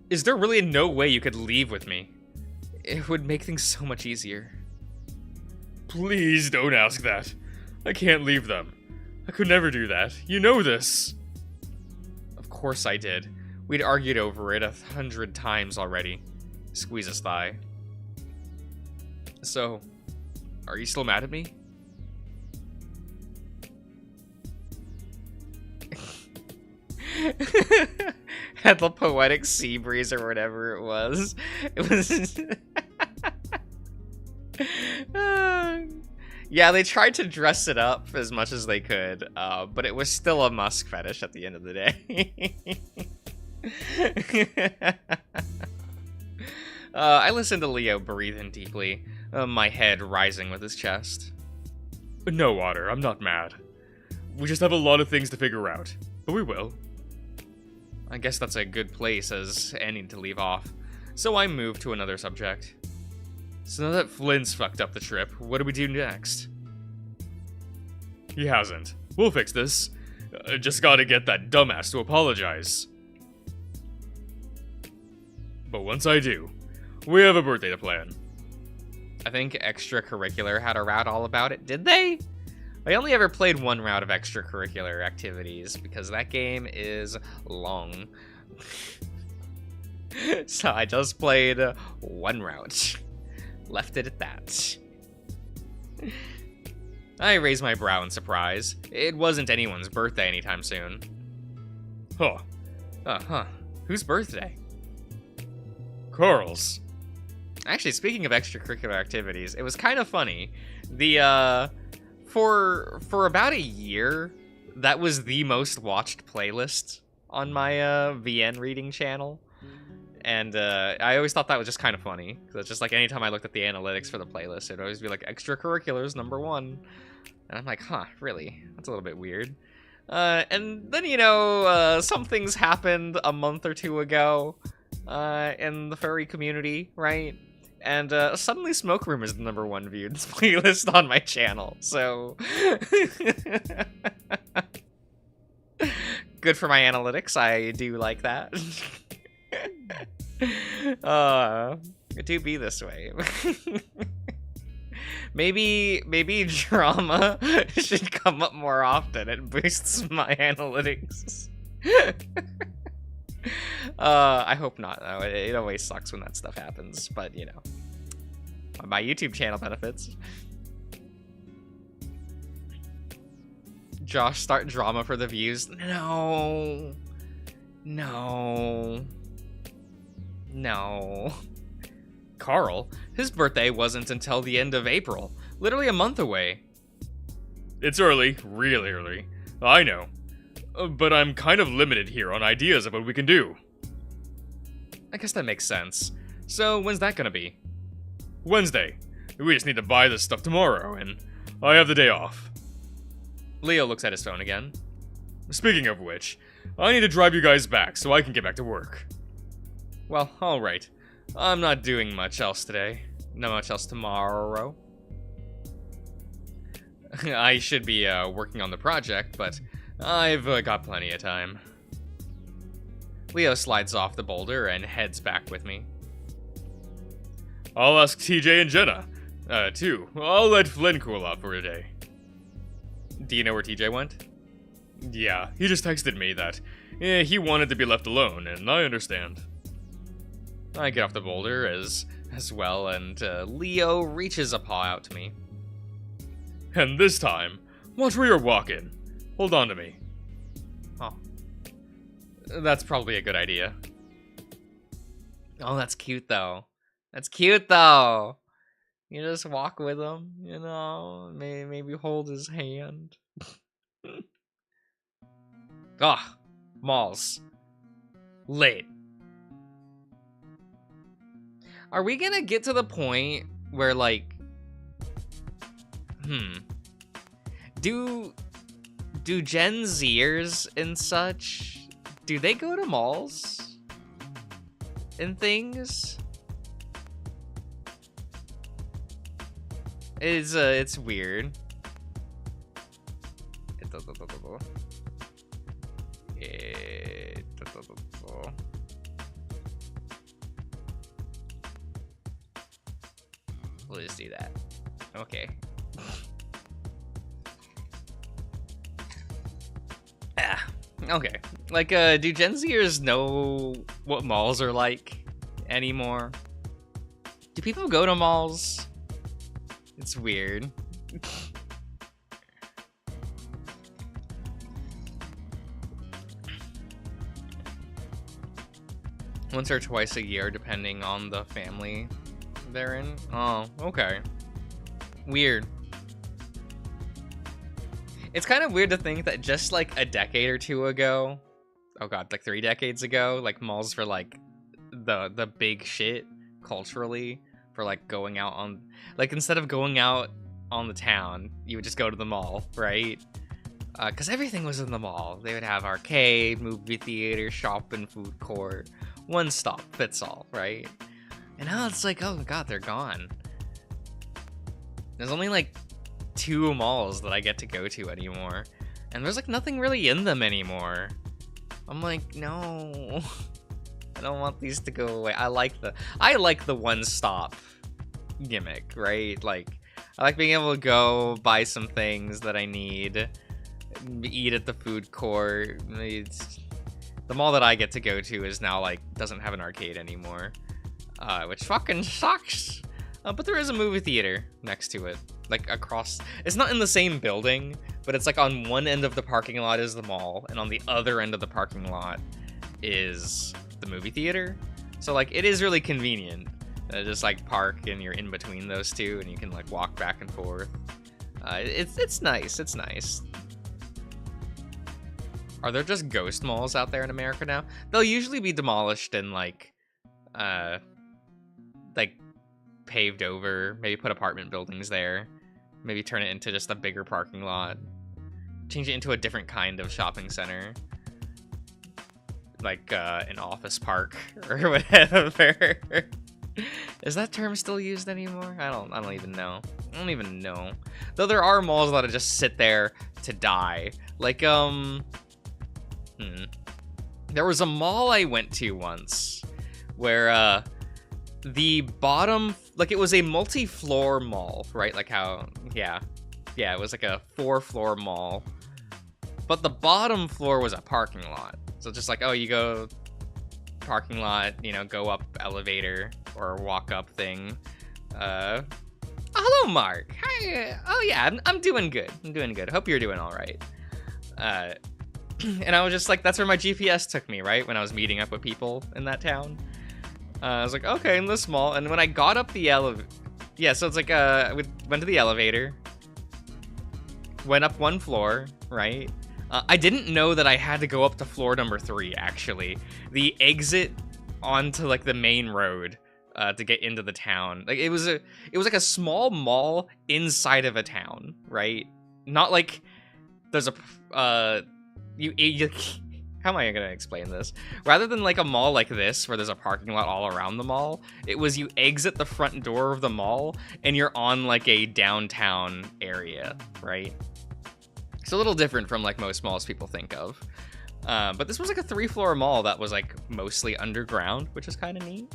is there really no way you could leave with me? It would make things so much easier. Please don't ask that. I can't leave them. I could never do that. You know this. Of course I did. We'd argued over it 100 times already. Squeeze his thigh. So, are you still mad at me? Had the poetic sea breeze or whatever it was. It was... Yeah, they tried to dress it up as much as they could, but it was still a musk fetish at the end of the day. I listened to Leo breathing deeply, my head rising with his chest. No, Otter, I'm not mad. We just have a lot of things to figure out, but we will. I guess that's a good place as any to leave off, so I moved to another subject. So now that Flynn's fucked up the trip, what do we do next? He hasn't. We'll fix this. Just gotta get that dumbass to apologize. But once I do, we have a birthday to plan. I think Extracurricular had a route all about it, did they? I only ever played one route of extracurricular activities, because that game is long. So I just played one route. Left it at that. I raised my brow in surprise. It wasn't anyone's birthday anytime soon. Huh. Whose birthday? Carl's. Actually, speaking of extracurricular activities, it was kind of funny. The, for about a year, that was the most watched playlist on my, VN reading channel. And I always thought that was just kind of funny. Because it's just like anytime I looked at the analytics for the playlist, it'd always be like extracurriculars #1. And I'm like, huh, really? That's a little bit weird. And then, some things happened a month or two ago in the furry community, right? And suddenly Smoke Room is the #1 viewed playlist on my channel, so... Good for my analytics, I do like that. It do be this way. Maybe drama should come up more often. It boosts my analytics. I hope not, though. It always sucks when that stuff happens, but my YouTube channel benefits. Josh, start drama for the views. No. Carl, his birthday wasn't until the end of April, literally a month away. It's early, really early. I know. But I'm kind of limited here on ideas of what we can do. I guess that makes sense. So, when's that gonna be? Wednesday. We just need to buy this stuff tomorrow, and I have the day off. Leo looks at his phone again. Speaking of which, I need to drive you guys back so I can get back to work. Well, alright. I'm not doing much else today. Not much else tomorrow. I should be working on the project, but I've got plenty of time. Leo slides off the boulder and heads back with me. I'll ask TJ and Jenna, too. I'll let Flynn cool out for a day. Do you know where TJ went? Yeah, he just texted me that he wanted to be left alone, and I understand. I get off the boulder as well, and Leo reaches a paw out to me. And this time, watch where you're walking. Hold on to me. Oh. That's probably a good idea. Oh, that's cute, though. That's cute, though. You just walk with him, maybe hold his hand. Malls. Lit. Are we gonna get to the point where, like... Do Gen Zers and such... Do they go to malls? And things? It's weird. We'll just do that. Okay. Okay. Like, do Gen Zers know what malls are like anymore? Do people go to malls? It's weird. Once or twice a year, depending on the family they're in. Oh, okay. Weird. It's kind of weird to think that just like a decade or two ago, oh god, like 3 decades ago, like malls were like the big shit culturally for like going out on, like instead of going out on the town, you would just go to the mall, right? Because everything was in the mall. They would have arcade, movie theater, shopping, food court, one stop fits all, right? And now it's like, oh god, they're gone. There's only like 2 malls that I get to go to anymore, and there's like nothing really in them anymore. I'm like, no, I don't want these to go away. I like the one-stop gimmick, right? Like, I like being able to go buy some things that I need, eat at the food court. The mall that I get to go to is now like doesn't have an arcade anymore, which fucking sucks. But there is a movie theater next to it, like across. It's not in the same building, but it's like on one end of the parking lot is the mall, and on the other end of the parking lot is the movie theater. So like it is really convenient. Just like park and you're in between those two, and you can like walk back and forth. It's nice. It's nice. Are there just ghost malls out there in America now? They'll usually be demolished and like paved over, maybe put apartment buildings there, maybe turn it into just a bigger parking lot. change it into a different kind of shopping center. Like, an office park or whatever. Is that term still used anymore? I don't even know. I don't even know. Though there are malls that just sit there to die. Like, there was a mall I went to once where, the bottom, like, it was a multi-floor mall, right? Like how, yeah, it was like a 4-floor mall. But the bottom floor was a parking lot. So just like, oh, you go parking lot, you know, go up elevator or walk up thing. Hello, Mark. Hi. Oh yeah, I'm doing good. I'm doing good. Hope you're doing all right. And I was just like, that's where my GPS took me, right? When I was meeting up with people in that town. I was like, okay, in this mall. And when I got up the elevator, yeah, so it's like, we went to the elevator, went up 1 floor, right? I didn't know that I had to go up to floor number 3, actually. The exit onto, like, the main road to get into the town. Like, it was like a small mall inside of a town, right? Not like there's a, how am I gonna explain this? Rather than like a mall like this, where there's a parking lot all around the mall, it was you exit the front door of the mall, and you're on like a downtown area, right? It's a little different from like most malls people think of. But this was like a 3-floor mall that was like mostly underground, which is kind of neat,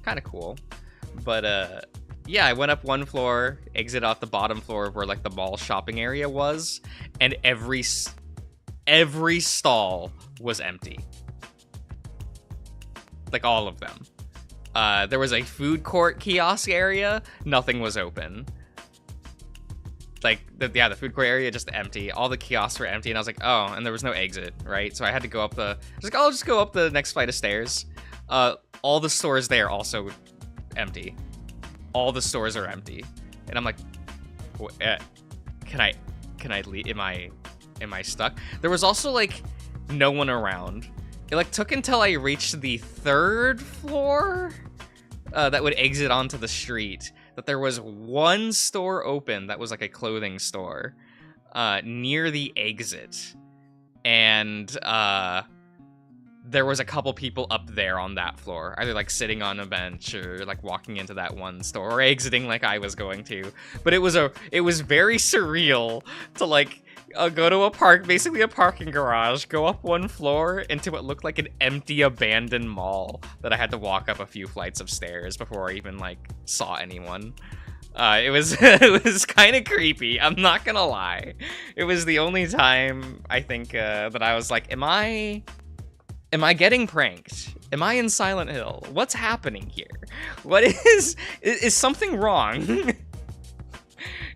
kind of cool. But yeah, I went up 1 floor, exit off the bottom floor where like the mall shopping area was, and every stall was empty. Like all of them. There was a food court kiosk area, nothing was open. Like, the food court area just empty. All the kiosks were empty, and I was like, oh, and there was no exit, right? So I had to go up I'll just go up the next flight of stairs. All the stores there also empty. All the stores are empty. And I'm like, can I leave? Am I stuck? There was also, like, no one around. It, like, took until I reached the 3rd floor that would exit onto the street that there was 1 store open that was, like, a clothing store near the exit. And there was a couple people up there on that floor, either, like, sitting on a bench or, like, walking into that one store or exiting like I was going to. But it was very surreal to, like, go to a basically a parking garage, go up 1 floor into what looked like an empty, abandoned mall that I had to walk up a few flights of stairs before I even, like, saw anyone. It was it was kind of creepy, I'm not gonna lie. It was the only time, I think, that I was like, am I getting pranked? Am I in Silent Hill? What's happening here? What is something wrong?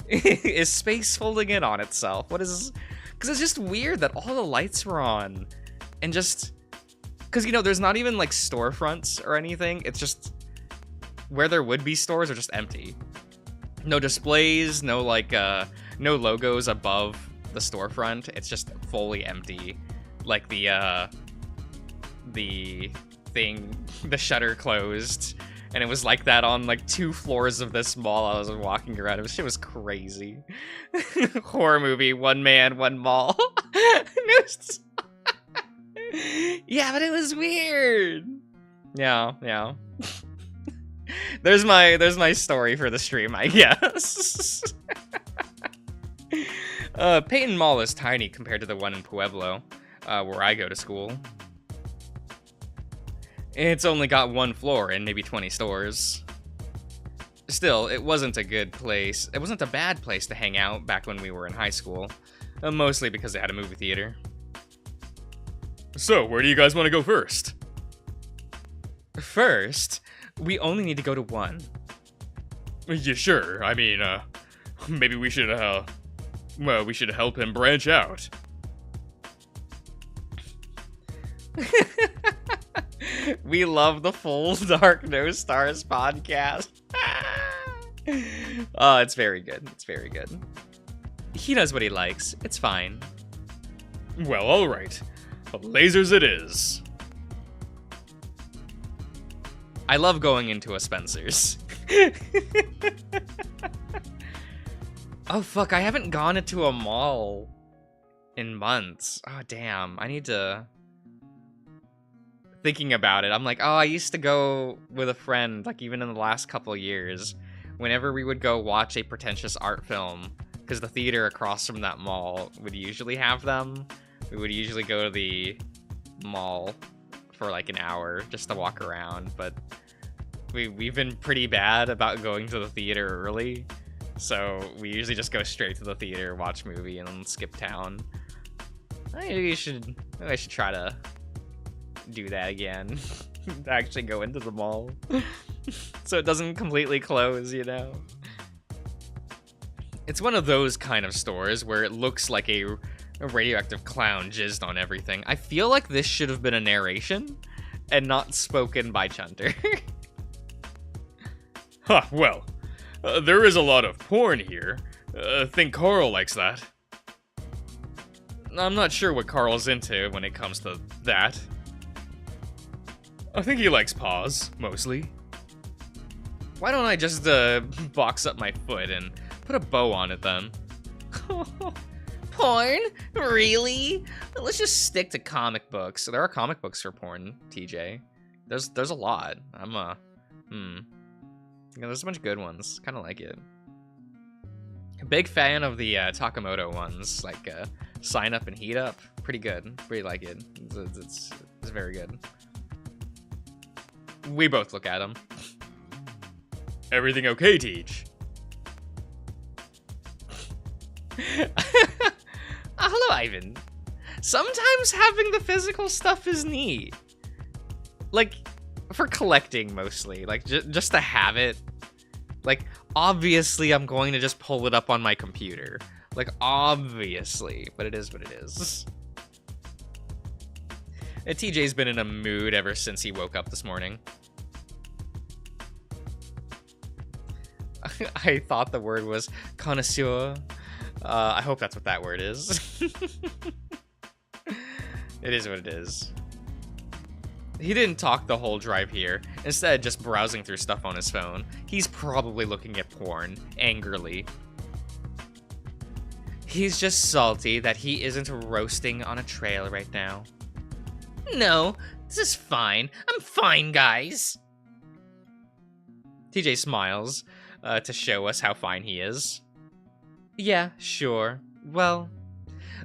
Is space folding in on itself? What is... Because it's just weird that all the lights were on. And just... Because, you know, there's not even, like, storefronts or anything. It's just... Where there would be stores are just empty. No displays, no, like, no logos above the storefront. It's just fully empty. Like, the shutter closed. And it was like that on, like, 2 floors of this mall I was walking around. Shit was crazy. Horror movie, 1 man, 1 mall. Yeah, but it was weird. Yeah. There's my story for the stream, I guess. Peyton Mall is tiny compared to the one in Pueblo, where I go to school. It's only got 1 floor and maybe 20 stores. Still, it wasn't a good place. It wasn't a bad place to hang out back when we were in high school. Mostly because it had a movie theater. So, where do you guys want to go first? First, we only need to go to 1. Yeah, sure. I mean, maybe we should, we should help him branch out. We love the Full Dark No Stars podcast. Oh, it's very good. It's very good. He knows what he likes. It's fine. Well, alright. Lasers it is. I love going into a Spencer's. Oh, fuck. I haven't gone into a mall in months. Oh, damn. I need to... Thinking about it, I'm like, oh, I used to go with a friend, like, even in the last couple years, whenever we would go watch a pretentious art film, because the theater across from that mall would usually have them. We would usually go to the mall for, like, an hour just to walk around, but we've been pretty bad about going to the theater early, so we usually just go straight to the theater, watch movie, and then skip town. I should try to do that again. Actually go into the mall. So it doesn't completely close, you know? It's one of those kind of stores where it looks like a radioactive clown jizzed on everything. I feel like this should have been a narration and not spoken by Chunter. Huh, well, there is a lot of porn here. Think Carl likes that. I'm not sure what Carl's into when it comes to that. I think he likes paws, mostly. Why don't I just box up my foot and put a bow on it then? Porn? Really? Let's just stick to comic books. So there are comic books for porn, TJ. There's a lot. You know, there's a bunch of good ones. Kind of like it. Big fan of the Takamoto ones, like Sign Up and Heat Up. Pretty good. Pretty like it. It's very good. We both look at them. Everything okay, Teach? Hello, Ivan. Sometimes having the physical stuff is neat. Like, for collecting mostly. Like, just to have it. Like, obviously I'm going to just pull it up on my computer. Like, obviously. But it is what it is. And TJ's been in a mood ever since he woke up this morning. I thought the word was connoisseur. I hope that's what that word is. It is what it is. He didn't talk the whole drive here, instead just browsing through stuff on his phone. He's probably looking at porn, angrily. He's just salty that he isn't roasting on a trail right now. No, this is fine. I'm fine, guys. TJ smiles to show us how fine he is. Yeah, sure. Well,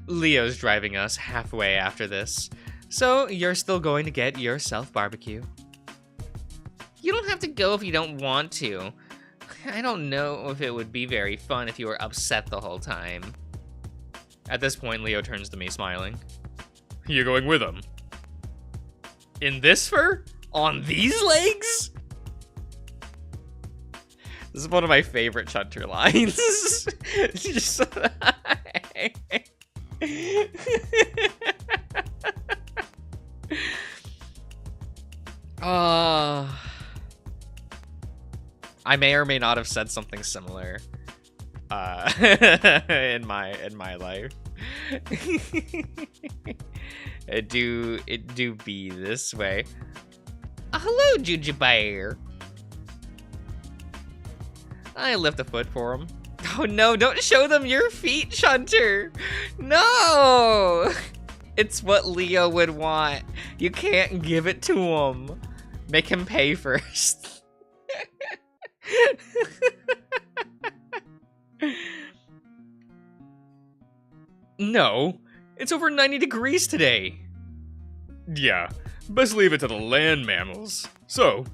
Leo's driving us halfway after this, so you're still going to get yourself barbecue. You don't have to go if you don't want to. I don't know if it would be very fun if you were upset the whole time. At this point, Leo turns to me, smiling. You going with him? In this fur? On these legs? This is one of my favorite Chunter lines. Just... I may or may not have said something similar in my life. It do be this way. Hello, Juju Bear. I lift a foot for him. Oh no, don't show them your feet, Chunter. No! It's what Leo would want. You can't give it to him. Make him pay first. No, it's over 90 degrees today. Yeah, best leave it to the land mammals. So,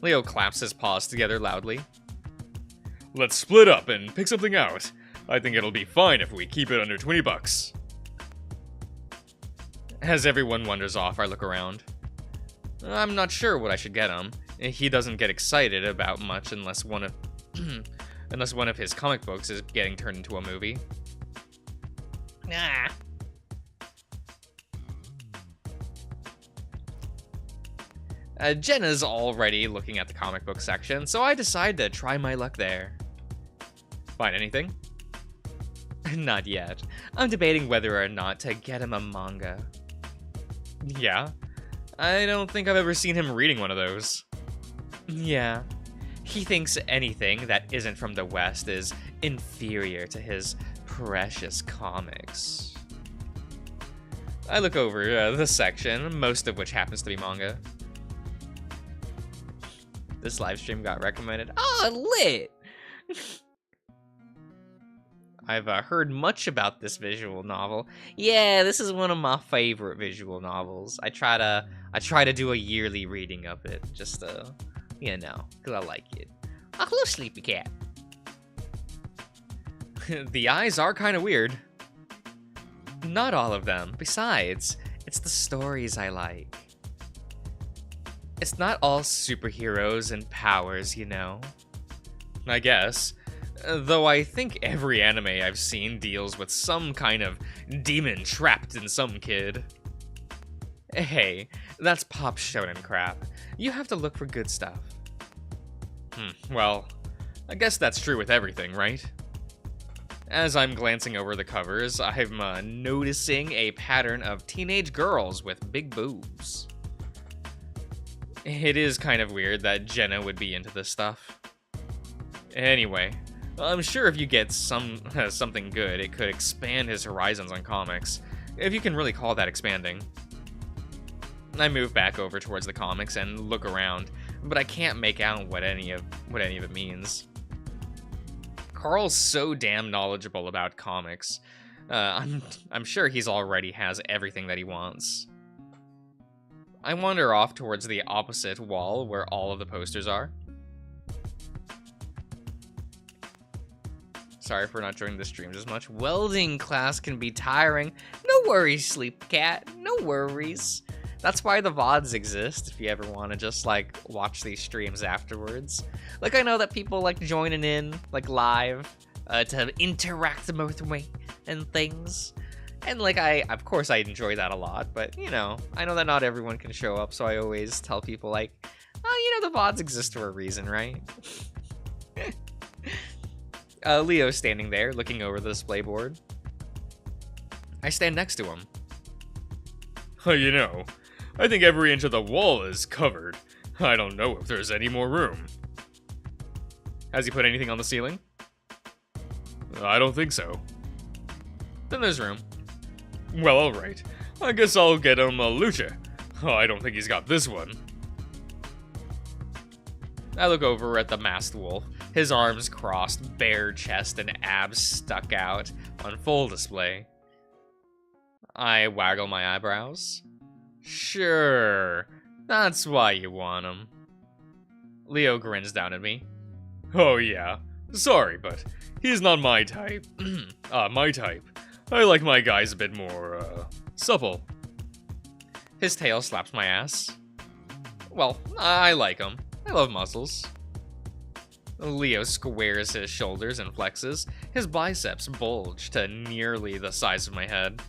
Leo claps his paws together loudly. Let's split up and pick something out. I think it'll be fine if we keep it under $20. As everyone wanders off, I look around. I'm not sure what I should get him. He doesn't get excited about much unless one of his comic books is getting turned into a movie. Ah. Jenna's already looking at the comic book section, so I decide to try my luck there. Find anything? Not yet. I'm debating whether or not to get him a manga. Yeah? I don't think I've ever seen him reading one of those. Yeah. He thinks anything that isn't from the West is inferior to his precious comics. I look over this section, most of which happens to be manga. This live stream got recommended. Oh, lit! I've heard much about this visual novel. Yeah, this is one of my favorite visual novels. I try to do a yearly reading of it, just you know, cause I like it. Oh, hello, sleepy cat. The eyes are kind of weird. Not all of them. Besides, it's the stories I like. It's not all superheroes and powers, you know. I guess. Though I think every anime I've seen deals with some kind of demon trapped in some kid. Hey, that's pop shonen crap. You have to look for good stuff. Well, I guess that's true with everything, right? As I'm glancing over the covers, I'm noticing a pattern of teenage girls with big boobs. It is kind of weird that Jenna would be into this stuff. Anyway, I'm sure if you get something good, it could expand his horizons on comics, if you can really call that expanding. I move back over towards the comics and look around, but I can't make out what any of it means. Carl's so damn knowledgeable about comics. I'm sure he's already has everything that he wants. I wander off towards the opposite wall where all of the posters are. Sorry for not joining the streams as much. Welding class can be tiring. No worries, sleep cat. No worries. That's why the VODs exist, if you ever want to just, like, watch these streams afterwards. Like, I know that people like joining in, like, live, to interact with me and things. And, like, of course I enjoy that a lot, but, you know, I know that not everyone can show up, so I always tell people, like, oh, you know, the VODs exist for a reason, right? Leo's standing there, looking over the display board. I stand next to him. You know, I think every inch of the wall is covered. I don't know if there's any more room. Has he put anything on the ceiling? I don't think so. Then there's room. Well, alright. I guess I'll get him a lucha. I don't think he's got this one. I look over at the masked wolf, his arms crossed, bare chest and abs stuck out on full display. I waggle my eyebrows. Sure, that's why you want him. Leo grins down at me. Oh yeah, sorry, but he's not my type. My type. I like my guys a bit more, supple. His tail slaps my ass. Well, I like him. I love muscles. Leo squares his shoulders and flexes. His biceps bulge to nearly the size of my head.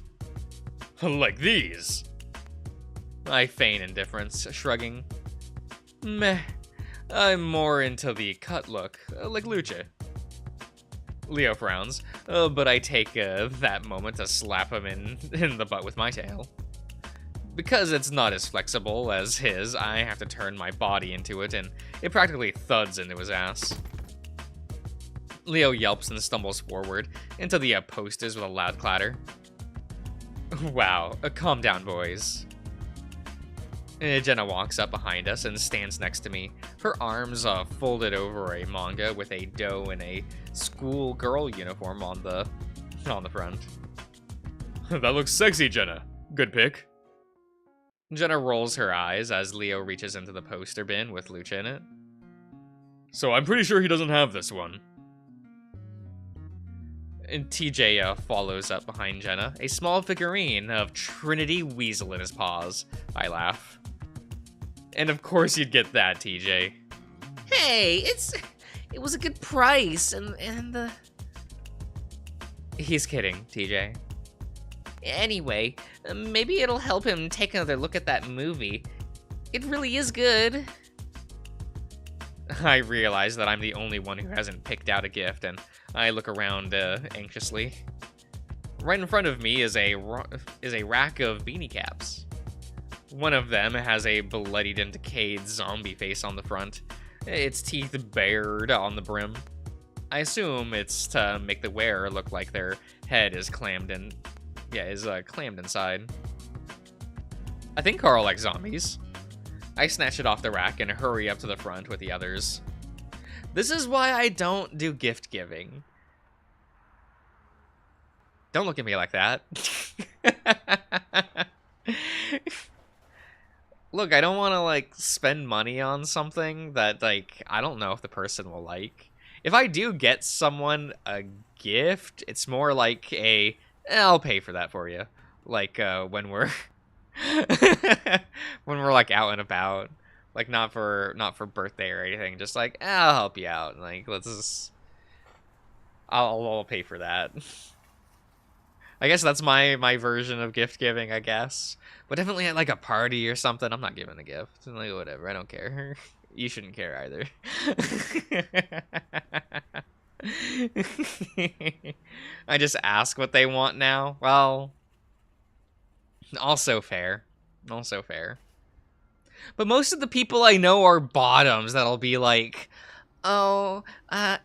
Like these. I feign indifference, shrugging. Meh. I'm more into the cut look, like Lucha. Leo frowns, but I take that moment to slap him in the butt with my tail. Because it's not as flexible as his, I have to turn my body into it, and it practically thuds into his ass. Leo yelps and stumbles forward into the posters with a loud clatter. Wow, calm down, boys. Jenna walks up behind us and stands next to me, her arms folded over a manga with a doe in a school girl uniform on the front. That looks sexy, Jenna. Good pick. Jenna rolls her eyes as Leo reaches into the poster bin with Lucha in it. So I'm pretty sure he doesn't have this one. And TJ follows up behind Jenna, a small figurine of Trinity Weasel in his paws. I laugh. And of course you'd get that, TJ. Hey, it was a good price, and the... He's kidding, TJ. Anyway, maybe it'll help him take another look at that movie. It really is good. I realize that I'm the only one who hasn't picked out a gift, and I look around anxiously. Right in front of me is a rack of beanie caps. One of them has a bloodied and decayed zombie face on the front, its teeth bared on the brim. I assume it's to make the wearer look like their head is clammed inside. I think Carl likes zombies. I snatch it off the rack and hurry up to the front with the others. This is why I don't do gift giving. Don't look at me like that. Look, I don't want to, like, spend money on something that, like, I don't know if the person will like. If I do get someone a gift, it's more like I'll pay for that for you. Like, when we're... when we're, like, out and about. Like, not for birthday or anything. Just like, I'll help you out. Like, let's just... I'll pay for that. I guess that's my version of gift giving, I guess. But definitely at like a party or something, I'm not giving a gift. Like, whatever, I don't care. You shouldn't care either. I just ask what they want now. Well, also fair. Also fair. But most of the people I know are bottoms that'll be like, oh,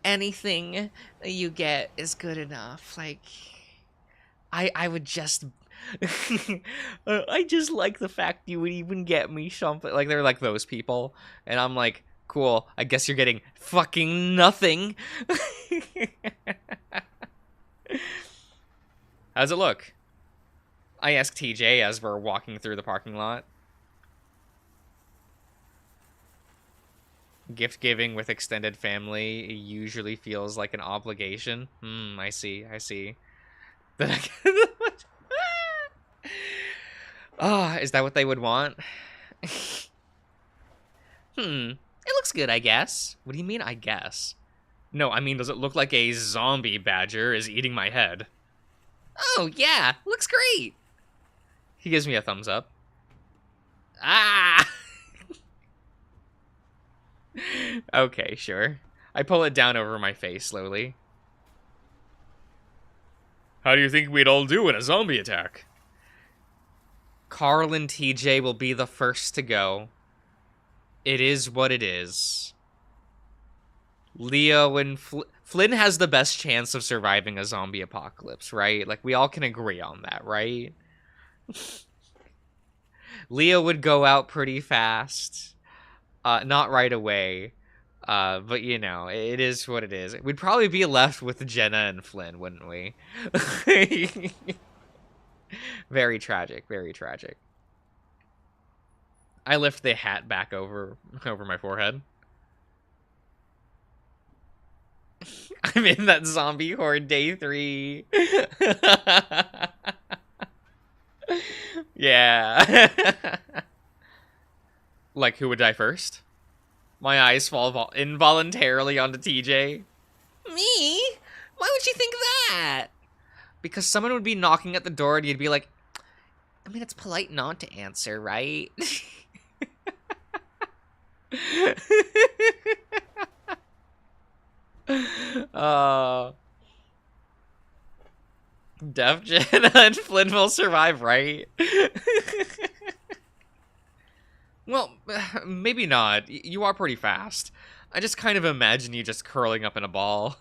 anything you get is good enough. Like, I would just... I just like the fact you would even get me something. Like, they're like those people. And I'm like, cool, I guess you're getting fucking nothing. How's it look? I ask TJ as we're walking through the parking lot. Gift giving with extended family usually feels like an obligation. I see. Is that what they would want? It looks good, I guess. What do you mean, I guess? No, I mean, does it look like a zombie badger is eating my head? Oh, yeah, looks great. He gives me a thumbs up. Ah! Okay, sure. I pull it down over my face slowly. How do you think we'd all do in a zombie attack? Carl and TJ will be the first to go. It is what it is. Leo and Flynn has the best chance of surviving a zombie apocalypse, right? Like, we all can agree on that, right? Leo would go out pretty fast. Not right away. But, you know, it is what it is. We'd probably be left with Jenna and Flynn, wouldn't we? Very tragic, very tragic. I lift the hat back over my forehead. I'm in that zombie horde day 3. Yeah. Like, who would die first? My eyes fall involuntarily onto TJ. Me? Why would you think that? Because someone would be knocking at the door and you'd be like, I mean, it's polite not to answer, right? Def Jenna and Flynn will survive, right? Well, maybe not. You are pretty fast. I just kind of imagine you just curling up in a ball.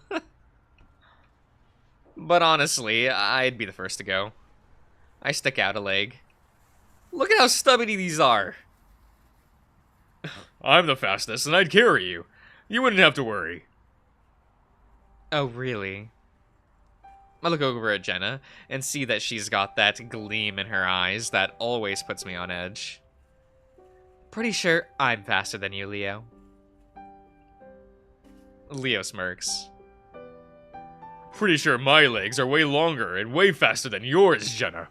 But honestly, I'd be the first to go. I stick out a leg. Look at how stubby these are. I'm the fastest, and I'd carry you. You wouldn't have to worry. Oh, really? I look over at Jenna and see that she's got that gleam in her eyes that always puts me on edge. Pretty sure I'm faster than you, Leo. Leo smirks. Pretty sure my legs are way longer and way faster than yours, Jenna.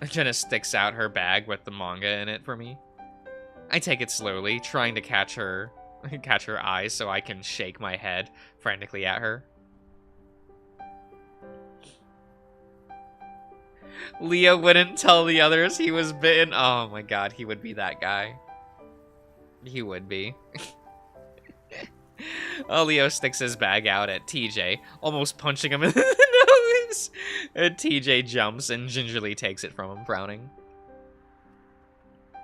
Jenna sticks out her bag with the manga in it for me. I take it slowly, trying to catch her eyes so I can shake my head frantically at her. Leo wouldn't tell the others he was bitten. Oh my god, he would be that guy. He would be. Oh, Leo sticks his bag out at TJ, almost punching him in the nose. And TJ jumps and gingerly takes it from him, frowning.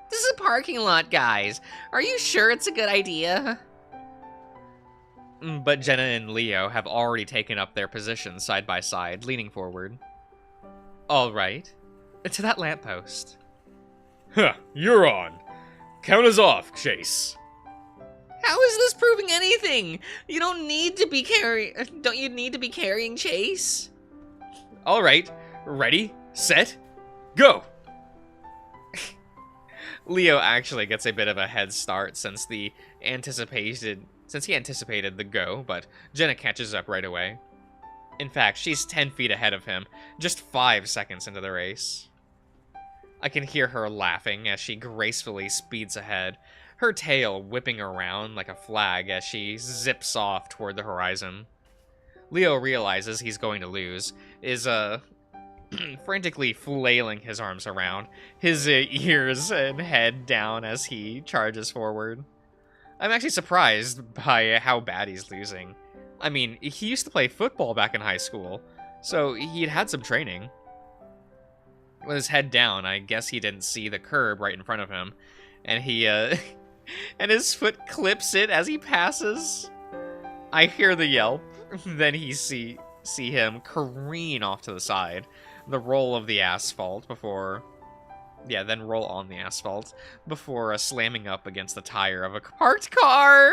This is a parking lot, guys. Are you sure it's a good idea? But Jenna and Leo have already taken up their positions side by side, leaning forward. All right. To that lamppost. Huh, you're on. Count us off, Chase. How is this proving anything? You don't need to be carrying. Don't you need to be carrying Chase? All right, ready, set, go. Leo actually gets a bit of a head start since he anticipated the go, but Jenna catches up right away. In fact, she's 10 feet ahead of him, just 5 seconds into the race. I can hear her laughing as she gracefully speeds ahead, her tail whipping around like a flag as she zips off toward the horizon. Leo realizes he's going to lose, is frantically flailing his arms around, his ears and head down as he charges forward. I'm actually surprised by how bad he's losing. I mean, he used to play football back in high school, so he'd had some training. With his head down, I guess he didn't see the curb right in front of him, and he, and his foot clips it as he passes. I hear the yelp, then he see him careen off to the side, the roll of the asphalt before... Yeah, then roll on the asphalt before slamming up against the tire of a parked car.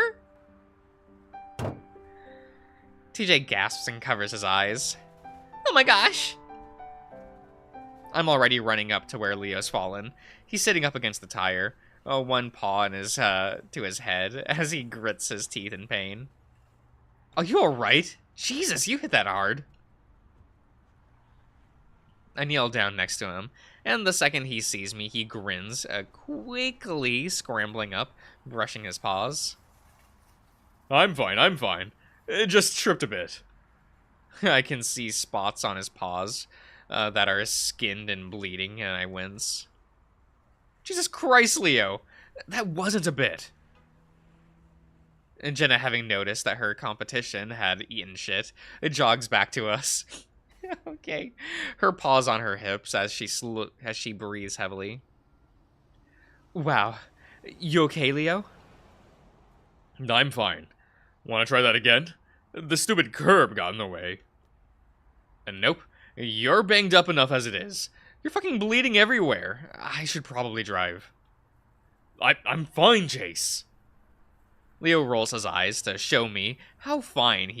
TJ gasps and covers his eyes. Oh my gosh! I'm already running up to where Leo's fallen. He's sitting up against the tire, one paw in his, to his head as he grits his teeth in pain. Are you alright? Jesus, you hit that hard. I kneel down next to him, and the second he sees me, he grins, quickly scrambling up, brushing his paws. I'm fine. It just tripped a bit. I can see spots on his paws that are skinned and bleeding, and I wince. Jesus Christ, Leo! That wasn't a bit. And Jenna, having noticed that her competition had eaten shit, jogs back to us. Okay. Her paws on her hips as she breathes heavily. Wow. You okay, Leo? I'm fine. Want to try that again? The stupid curb got in the way. And nope. You're banged up enough as it is. You're fucking bleeding everywhere. I should probably drive. I'm fine, Chase. Leo rolls his eyes to show me how fine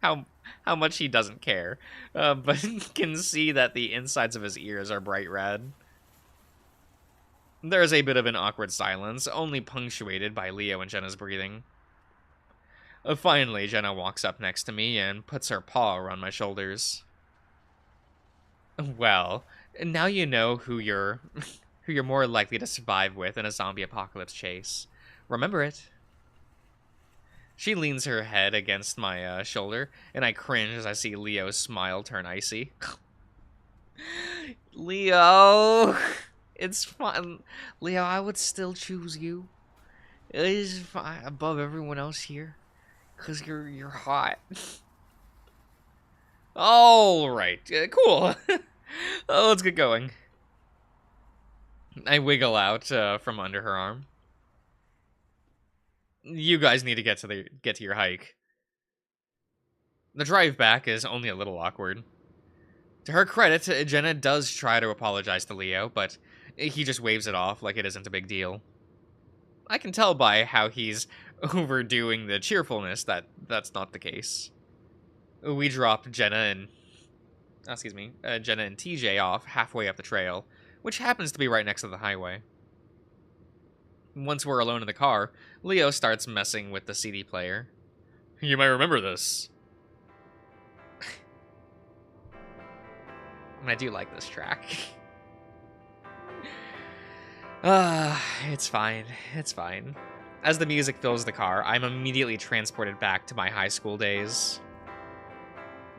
how much he doesn't care, but can see that the insides of his ears are bright red. There is a bit of an awkward silence, only punctuated by Leo and Jenna's breathing. Finally, Jenna walks up next to me and puts her paw around my shoulders. Well, now you know who you're more likely to survive with in a zombie apocalypse, Chase. Remember it. She leans her head against my shoulder, and I cringe as I see Leo's smile turn icy. Leo! It's fine. Leo, I would still choose you. It is fine above everyone else here. Because you're hot. Alright, cool. Let's get going. I wiggle out from under her arm. You guys need to get to your hike. The drive back is only a little awkward. To her credit, Jenna does try to apologize to Leo, but he just waves it off like it isn't a big deal. I can tell by how he's overdoing the cheerfulness that that's not the case. We drop Jenna and TJ off halfway up the trail, which happens to be right next to the highway. Once we're alone in the car, Leo starts messing with the CD player. You might remember this. I do like this track. It's fine. It's fine. As the music fills the car, I'm immediately transported back to my high school days.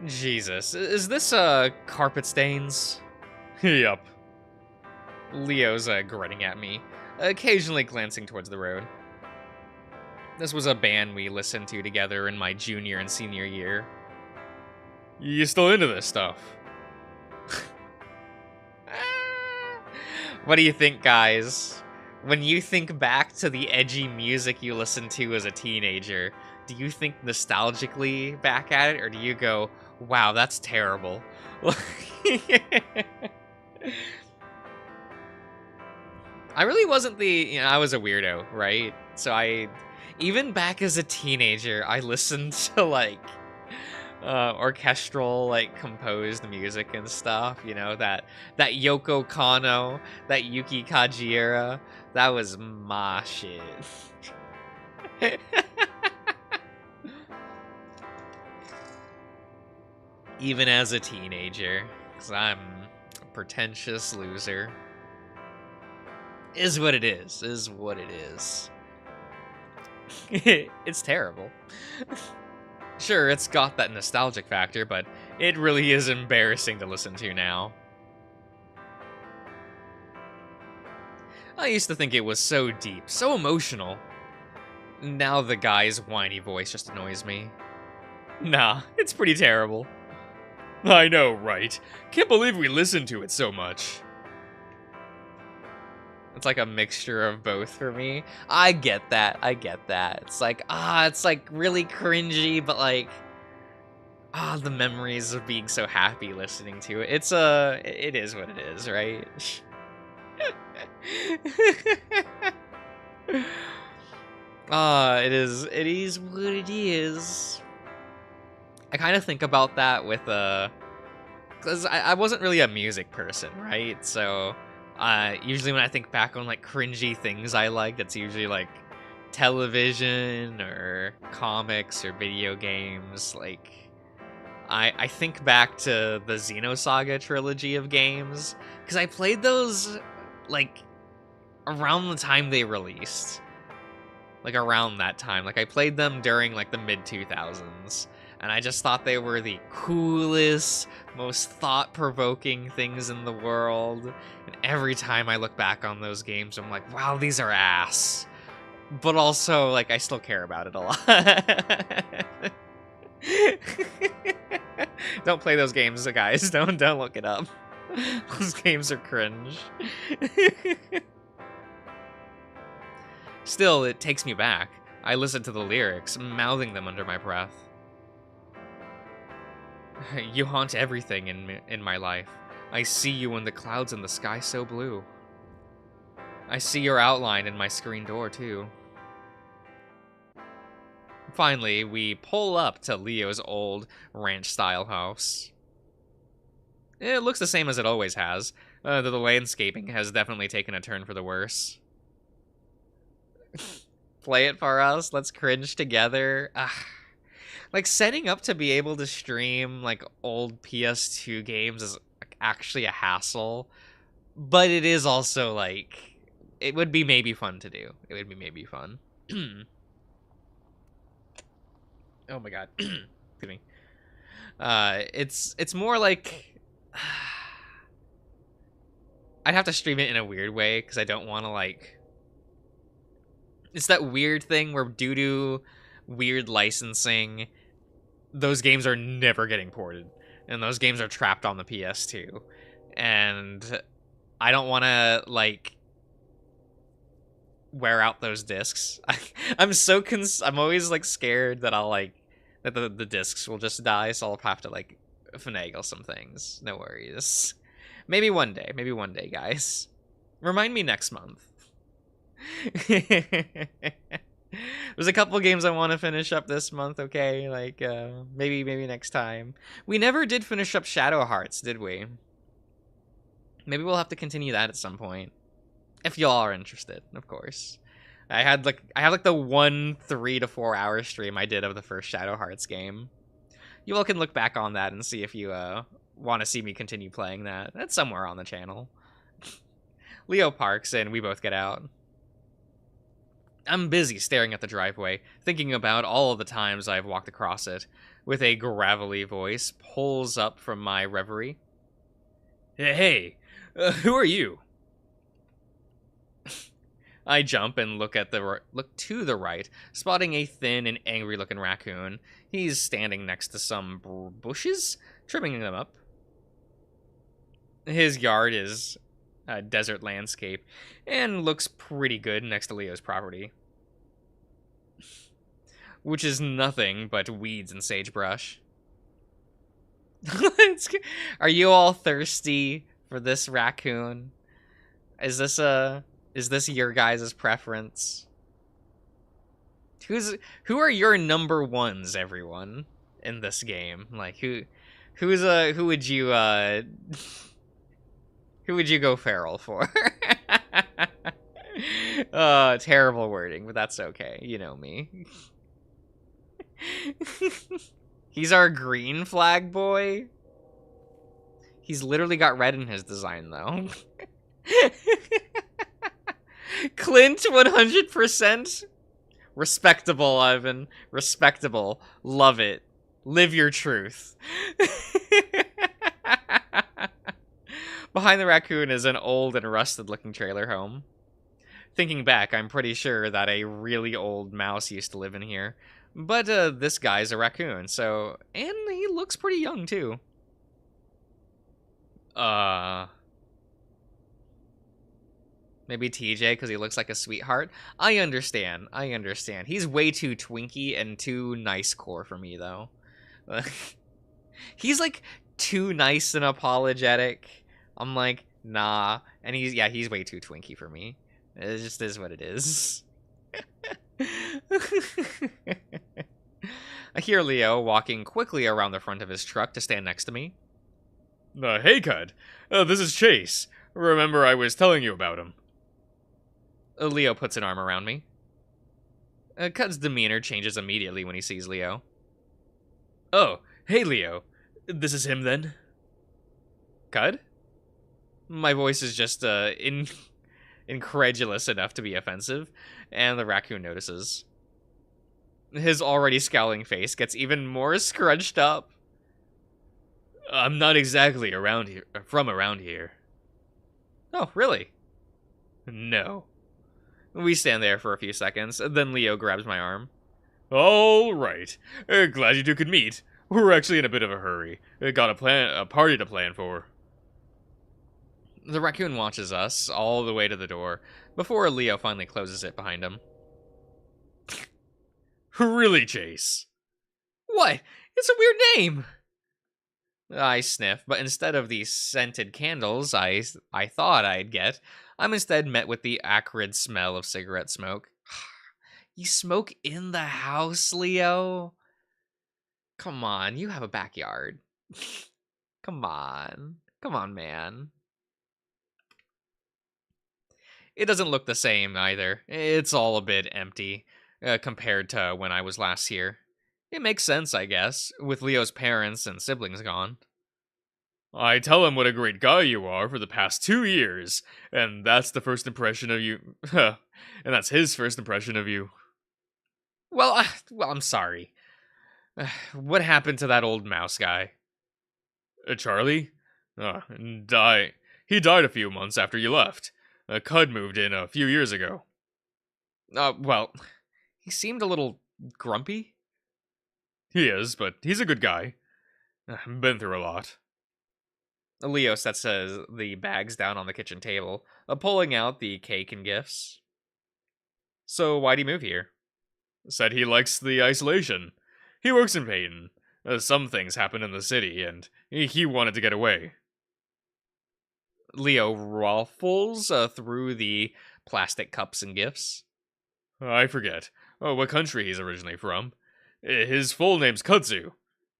Jesus, is this, carpet stains? Yup. Leo's, grinning at me, occasionally glancing towards the road. This was a band we listened to together in my junior and senior year. You still into this stuff? What do you think, guys? When you think back to the edgy music you listened to as a teenager, do you think nostalgically back at it, or do you go, wow, that's terrible? I really wasn't I was a weirdo, right? So even back as a teenager, I listened to, like, orchestral, like, composed music and stuff, that Yoko Kanno, that Yuki Kajiura, that was my shit. Even as a teenager, because I'm a pretentious loser. Is what it is what it is. It's terrible. Sure, it's got that nostalgic factor, but it really is embarrassing to listen to now. I used to think it was so deep, so emotional. Now the guy's whiny voice just annoys me. Nah, it's pretty terrible. I know, right? Can't believe we listened to it so much. It's like a mixture of both for me. I get that. It's like, it's like really cringy, but like, the memories of being so happy listening to it. It is what it is, right? It is what it is. I kind of think about that with, because I wasn't really a music person, right? So, usually when I think back on, like, cringy things I liked, it's usually, like, television or comics or video games. Like, I think back to the Xenosaga trilogy of games, because I played those, like, around the time they released. Like, around that time. Like, I played them during, like, the mid-2000s. And I just thought they were the coolest, most thought-provoking things in the world. And every time I look back on those games, I'm like, wow, these are ass. But also, like, I still care about it a lot. Don't play those games, guys. Don't look it up. Those games are cringe. Still, it takes me back. I listen to the lyrics, mouthing them under my breath. You haunt everything in my life. I see you in the clouds in the sky so blue. I see your outline in my screen door, too. Finally, we pull up to Leo's old ranch-style house. It looks the same as it always has, though the landscaping has definitely taken a turn for the worse. Play it for us, let's cringe together. Like, setting up to be able to stream, like, old PS2 games is actually a hassle. But it is also, like, it would be maybe fun to do. It would be maybe fun. Oh my god. Excuse me. It's more like... I'd have to stream it in a weird way, because I don't want to, like... It's that weird thing where due to weird licensing, those games are never getting ported, and those games are trapped on the PS2, and I don't want to, like, wear out those discs. I'm always, like, scared that I'll, like, that the discs will just die, so I'll have to, like, finagle some things. No worries. Maybe one day, guys. Remind me next month. There's a couple games I want to finish up this month, okay? Like, maybe next time. We never did finish up Shadow Hearts, did we? Maybe we'll have to continue that at some point. If y'all are interested, of course. I have like the 1 3 to 4 hour stream I did of the first Shadow Hearts game. You all can look back on that and see if you want to see me continue playing that. That's somewhere on the channel. Leo parks and we both get out. I'm busy staring at the driveway, thinking about all of the times I've walked across it, with a gravelly voice pulls up from my reverie. Hey, who are you? I jump and look to the right, spotting a thin and angry-looking raccoon. He's standing next to some bushes, trimming them up. His yard is a desert landscape, and looks pretty good next to Leo's property, which is nothing but weeds and sagebrush. Are you all thirsty for this raccoon? Is Is this your guys' preference? Who are your number ones, everyone, in this game? Like who would you who would you go feral for? Terrible wording, but that's okay. You know me. He's our green flag boy. He's literally got red in his design, though. Clint, 100%. Respectable, Ivan. Respectable. Love it. Live your truth. Behind the raccoon is an old and rusted-looking trailer home. Thinking back, I'm pretty sure that a really old mouse used to live in here. But this guy's a raccoon, so... And he looks pretty young, too. Maybe TJ, because he looks like a sweetheart? I understand. He's way too twinky and too nice core for me, though. He's, like, too nice and apologetic. I'm like, nah. And he's way too twinky for me. It just is what it is. I hear Leo walking quickly around the front of his truck to stand next to me. Hey, Cud. This is Chase. Remember I was telling you about him. Leo puts an arm around me. Cud's demeanor changes immediately when he sees Leo. Oh, hey, Leo. This is him, then? Cud? My voice is just, incredulous enough to be offensive, and the raccoon notices. His already scowling face gets even more scrunched up. I'm not exactly from around here. Oh, really? No. We stand there for a few seconds, then Leo grabs my arm. All right. Glad you two could meet. We're actually in a bit of a hurry. Got a party to plan for. The raccoon watches us all the way to the door, before Leo finally closes it behind him. Really, Chase? What? It's a weird name! I sniff, but instead of the scented candles I thought I'd get, I'm instead met with the acrid smell of cigarette smoke. You smoke in the house, Leo? Come on, you have a backyard. Come on, man. It doesn't look the same either. It's all a bit empty compared to when I was last here. It makes sense, I guess, with Leo's parents and siblings gone. I tell him what a great guy you are for the past 2 years, and that's the first impression of you. And that's his first impression of you. Well, I'm sorry. What happened to that old mouse guy? Charlie? He died a few months after you left. Cud moved in a few years ago. Well, he seemed a little grumpy. He is, but he's a good guy. Been through a lot. Leo sets the bags down on the kitchen table, pulling out the cake and gifts. So why'd he move here? Said he likes the isolation. He works in Peyton. Some things happen in the city, and he wanted to get away. Leo ruffles through the plastic cups and gifts. I forget what country he's originally from. His full name's Kudzu.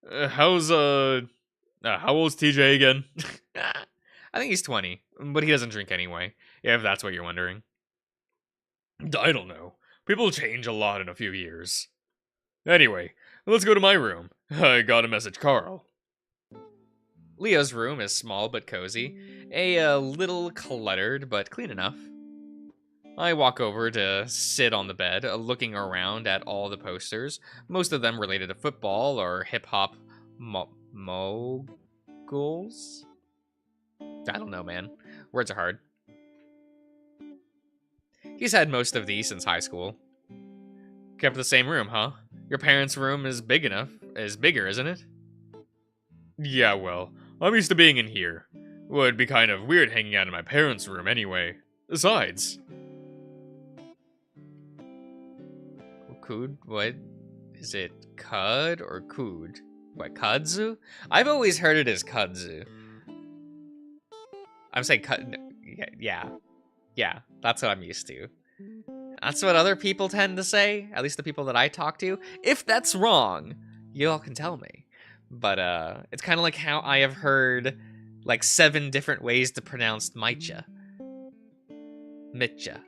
How old's TJ again? I think he's 20, but he doesn't drink anyway, if that's what you're wondering. I don't know. People change a lot in a few years. Anyway, let's go to my room. I gotta message Carl. Leo's room is small but cozy, a little cluttered but clean enough. I walk over to sit on the bed, looking around at all the posters, most of them related to football or hip-hop moguls? I don't know, man. Words are hard. He's had most of these since high school. Kept the same room, huh? Your parents' room is bigger, isn't it? Yeah, well, I'm used to being in here. Would be kind of weird hanging out in my parents' room anyway. Besides... What? Is it Cud or Kud? What, Kudzu? I've always heard it as Kudzu. I'm saying Cud... Yeah. Yeah, that's what I'm used to. That's what other people tend to say, at least the people that I talk to. If that's wrong, you all can tell me. But it's kind of like how I have heard like 7 different ways to pronounce Mitcha. Mitcha.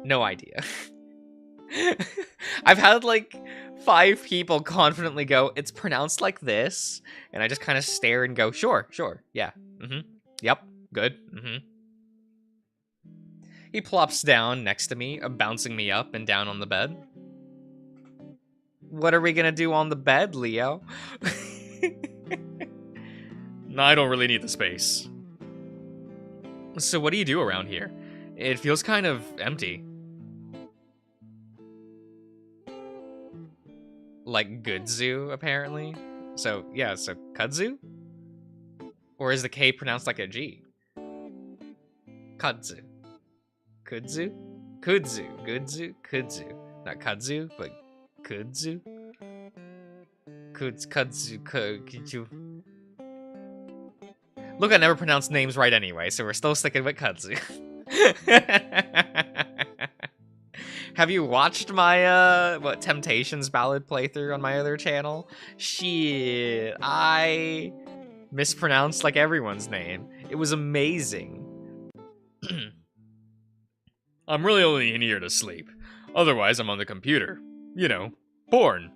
No idea. I've had like 5 people confidently go, it's pronounced like this, and I just kind of stare and go, sure, yeah, yep, good, He plops down next to me, bouncing me up and down on the bed. What are we gonna do on the bed, Leo? No, I don't really need the space. So what do you do around here? It feels kind of empty. Like Goodzu, apparently. So, yeah, so Kudzu? Or is the K pronounced like a G? Kudzu. Kudzu? Kudzu. Goodzu? Kudzu. Not Kudzu, but Kudzu? Kudzu. Kudzu. Look, I never pronounced names right anyway, so we're still sticking with Kudzu. Have you watched my, Temptations Ballad playthrough on my other channel? Shit, I mispronounced, like, everyone's name. It was amazing. I'm really only in here to sleep. Otherwise, I'm on the computer. You know, porn.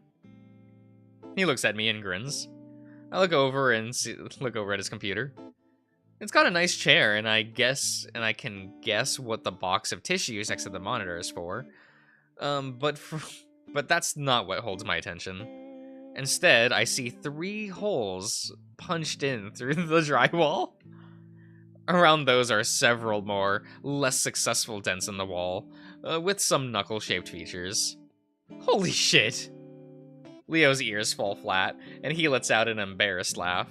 He looks at me and grins. I look over and look over at his computer. It's got a nice chair, and I can guess what the box of tissues next to the monitor is for. But that's not what holds my attention. Instead, I see 3 holes punched in through the drywall. Around those are several more, less successful dents in the wall, with some knuckle-shaped features. Holy shit! Leo's ears fall flat, and he lets out an embarrassed laugh.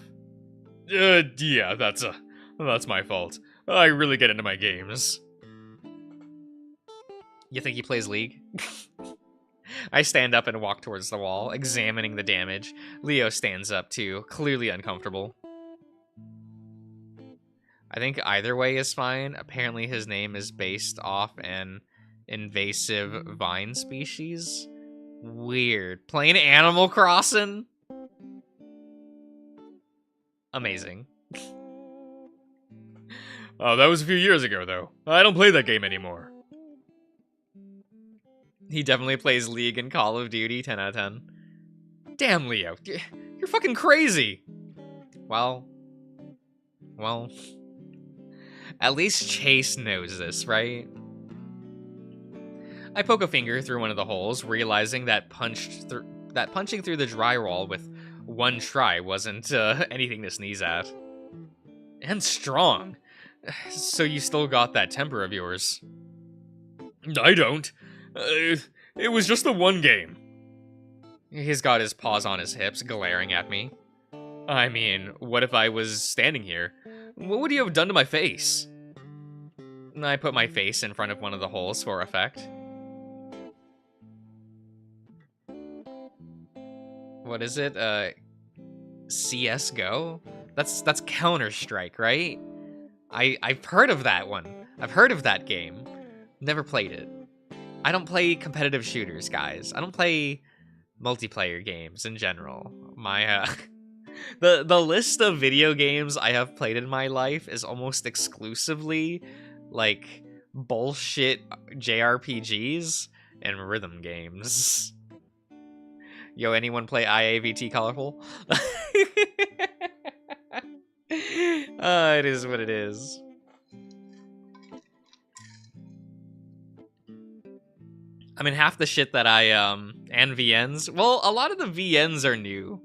Yeah, that's my fault. I really get into my games. You think he plays League? I stand up and walk towards the wall, examining the damage. Leo stands up too, clearly uncomfortable. I think either way is fine. Apparently his name is based off an invasive vine species. Weird. Playing Animal Crossing? Amazing. Oh, that was a few years ago, though. I don't play that game anymore. He definitely plays League and Call of Duty, 10 out of 10. Damn, Leo. You're fucking crazy. Well, at least Chase knows this, right? I poke a finger through one of the holes, realizing that punching through the drywall with one try wasn't anything to sneeze at. And strong. So you still got that temper of yours. I don't. It was just the one game. He's got his paws on his hips, glaring at me. I mean, what if I was standing here? What would you have done to my face? I put my face in front of one of the holes for effect. What is it? CS:GO? That's Counter-Strike, right? I've heard of that one. I've heard of that game. Never played it. I don't play competitive shooters, guys. I don't play multiplayer games in general. My the list of video games I have played in my life is almost exclusively like bullshit JRPGs and rhythm games. Yo, anyone play IAVT Colorful? It is what it is. I mean, half the shit that and VNs, well, a lot of the VNs are new.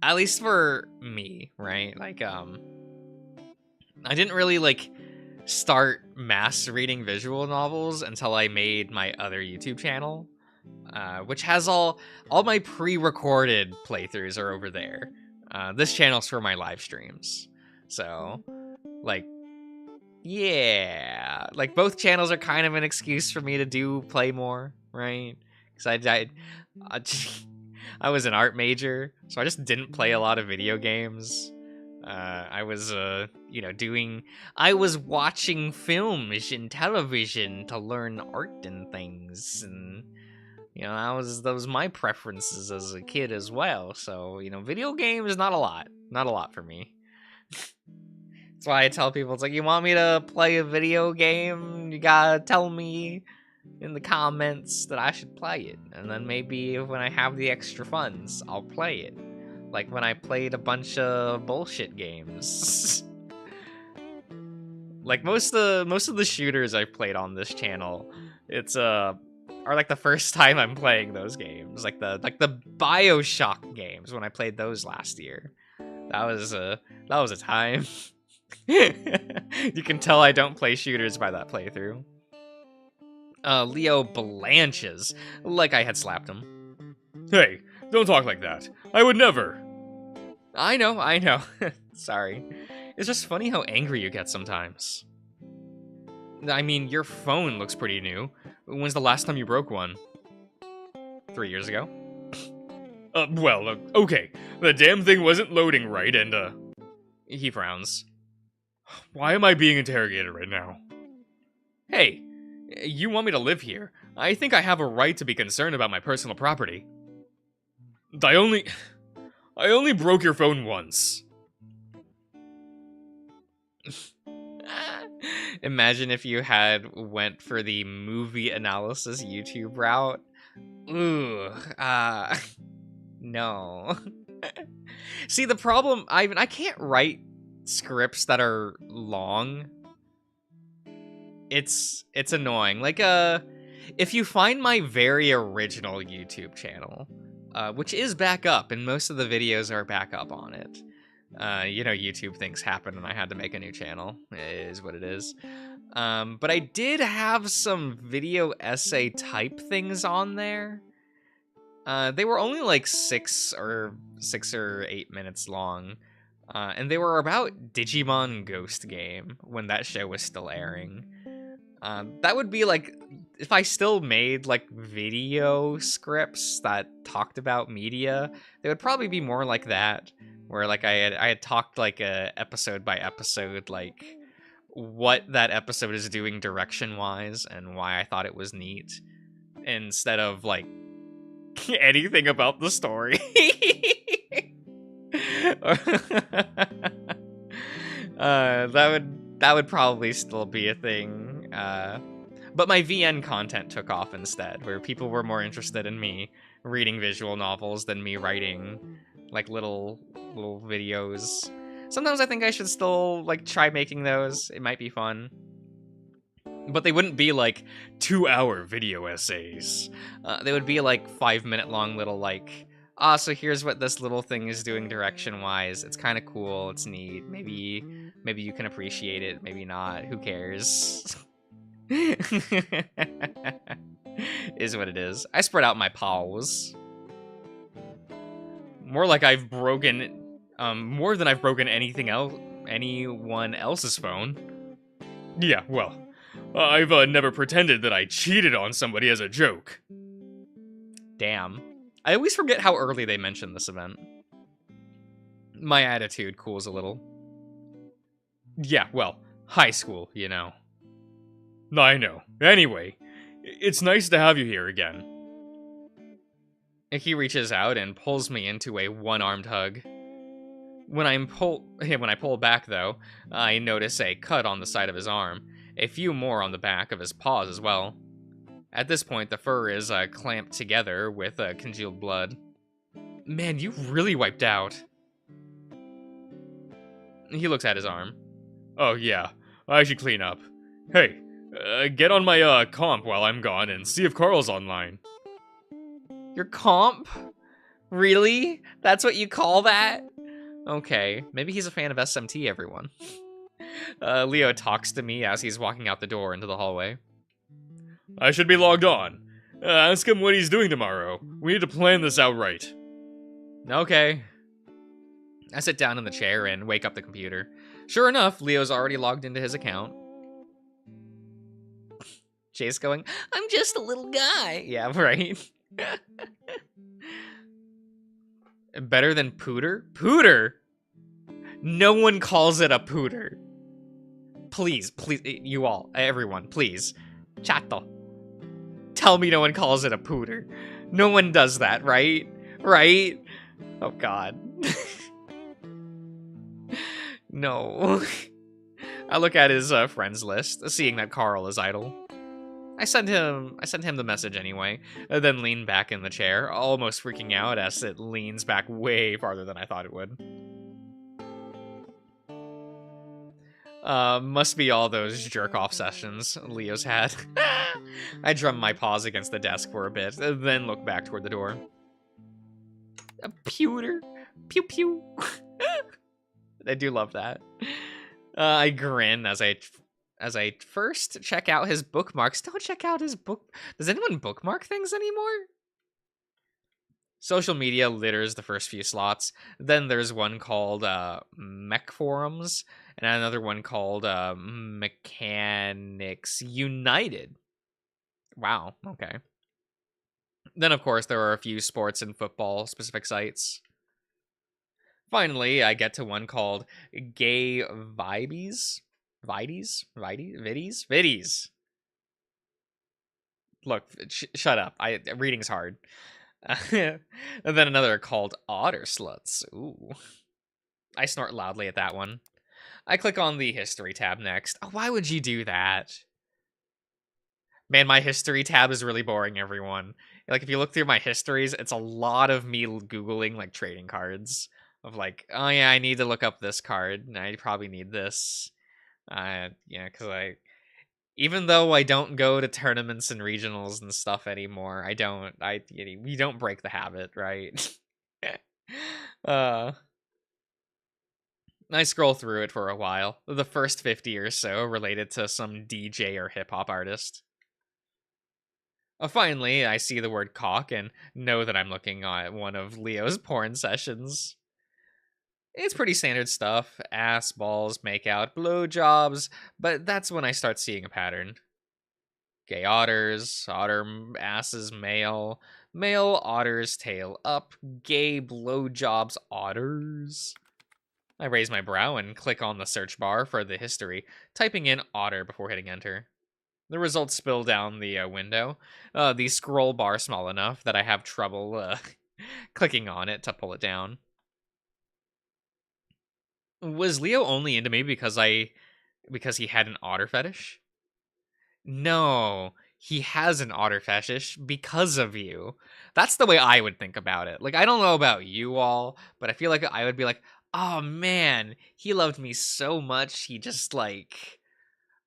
At least for me, right? Like, I didn't really, like, start mass reading visual novels until I made my other YouTube channel, which has all my pre-recorded playthroughs are over there. This channel's for my live streams. So, like, yeah, like both channels are kind of an excuse for me to play more, right? Because I was an art major, so I just didn't play a lot of video games. I was, I was watching films and television to learn art and things, and that was my preferences as a kid as well. So video games, not a lot for me. That's why I tell people, it's like, you want me to play a video game, you gotta tell me in the comments that I should play it, and then maybe when I have the extra funds, I'll play it. Like when I played a bunch of bullshit games. Like most of the shooters I've played on this channel, it's are like the first time I'm playing those games. Like the BioShock games when I played those last year. That was a time. You can tell I don't play shooters by that playthrough. Leo blanches, like I had slapped him. Hey, don't talk like that. I would never. I know. Sorry. It's just funny how angry you get sometimes. I mean, your phone looks pretty new. When's the last time you broke one? 3 years ago? Well, okay. The damn thing wasn't loading right, and, He frowns. Why am I being interrogated right now? Hey, you want me to live here? I think I have a right to be concerned about my personal property. I only broke your phone once. Imagine if you had went for the movie analysis YouTube route. Ooh, no. See, the problem, I can't write scripts that are long. It's annoying. Like, if you find my very original YouTube channel, which is back up, and most of the videos are back up on it. YouTube things happen, and I had to make a new channel. It is what it is. But I did have some video essay type things on there. They were only like 6 or 8 minutes long. And they were about Digimon Ghost Game when that show was still airing. That would be like, if I still made like video scripts that talked about media, they would probably be more like that, where like I had talked like episode by episode, like what that episode is doing direction wise and why I thought it was neat, instead of like anything about the story. That would probably still be a thing. But my VN content took off instead, where people were more interested in me reading visual novels than me writing like little videos. Sometimes I think I should still like try making those. It might be fun. But they wouldn't be like 2-hour video essays. They would be like 5-minute long little like, so here's what this little thing is doing direction-wise. It's kind of cool. It's neat. Maybe you can appreciate it. Maybe not. Who cares? Is what it is. I spread out my paws. More like I've broken, more than I've broken anyone else's phone. Yeah, well, I've never pretended that I cheated on somebody as a joke. Damn. I always forget how early they mentioned this event. My attitude cools a little. Yeah, well, high school, you know. I know. Anyway, it's nice to have you here again. He reaches out and pulls me into a one-armed hug. When I pull back, though, I notice a cut on the side of his arm, a few more on the back of his paws as well. At this point, the fur is clamped together with congealed blood. Man, you really wiped out. He looks at his arm. Oh yeah, I should clean up. Hey, get on my comp while I'm gone and see if Carl's online. Your comp? Really? That's what you call that? Okay, maybe he's a fan of SMT, everyone. Leo talks to me as he's walking out the door into the hallway. I should be logged on. Ask him what he's doing tomorrow. We need to plan this out right. Okay. I sit down in the chair and wake up the computer. Sure enough, Leo's already logged into his account. Chase going, I'm just a little guy. Yeah, right. Better than Pooter? Pooter? No one calls it a pooter. Please, you all, everyone, please. Chato. Tell me no one calls it a pooter. No one does that, right? Right? Oh god. No. I look at his friends list, seeing that Carl is idle. I sent him the message anyway, then lean back in the chair, almost freaking out as it leans back way farther than I thought it would. Must be all those jerk-off sessions Leo's had. I drum my paws against the desk for a bit, then look back toward the door. A pewter. Pew pew. I do love that. I grin as I first check out his bookmarks. Don't check out his book. Does anyone bookmark things anymore? Social media litters the first few slots. Then there's one called Mech Forums, and another one called Mechanics United. Wow, okay. Then, of course, there are a few sports and football specific sites. Finally, I get to one called Gay Vibes. Viddies. Look, shut up. Reading's hard. And then another called Otter Sluts. Ooh. I snort loudly at that one. I click on the history tab next. Oh, why would you do that? Man, my history tab is really boring, everyone. Like, if you look through my histories, it's a lot of me Googling, like, trading cards. Of like, oh yeah, I need to look up this card, and I probably need this. Yeah, because even though I don't go to tournaments and regionals and stuff anymore, we don't break the habit, right? I scroll through it for a while. The first 50 or so related to some DJ or hip-hop artist. Finally, I see the word cock and know that I'm looking at one of Leo's porn sessions. It's pretty standard stuff. Ass, balls, makeout, blowjobs, but that's when I start seeing a pattern. Gay otters, otter asses male, male otters tail up, gay blowjobs otters. I raise my brow and click on the search bar for the history, typing in otter before hitting enter. The results spill down the window, the scroll bar small enough that I have trouble clicking on it to pull it down. Was Leo only into me because he had an otter fetish? No, he has an otter fetish because of you. That's the way I would think about it. Like, I don't know about you all, but I feel like I would be like, oh man, he loved me so much, he just like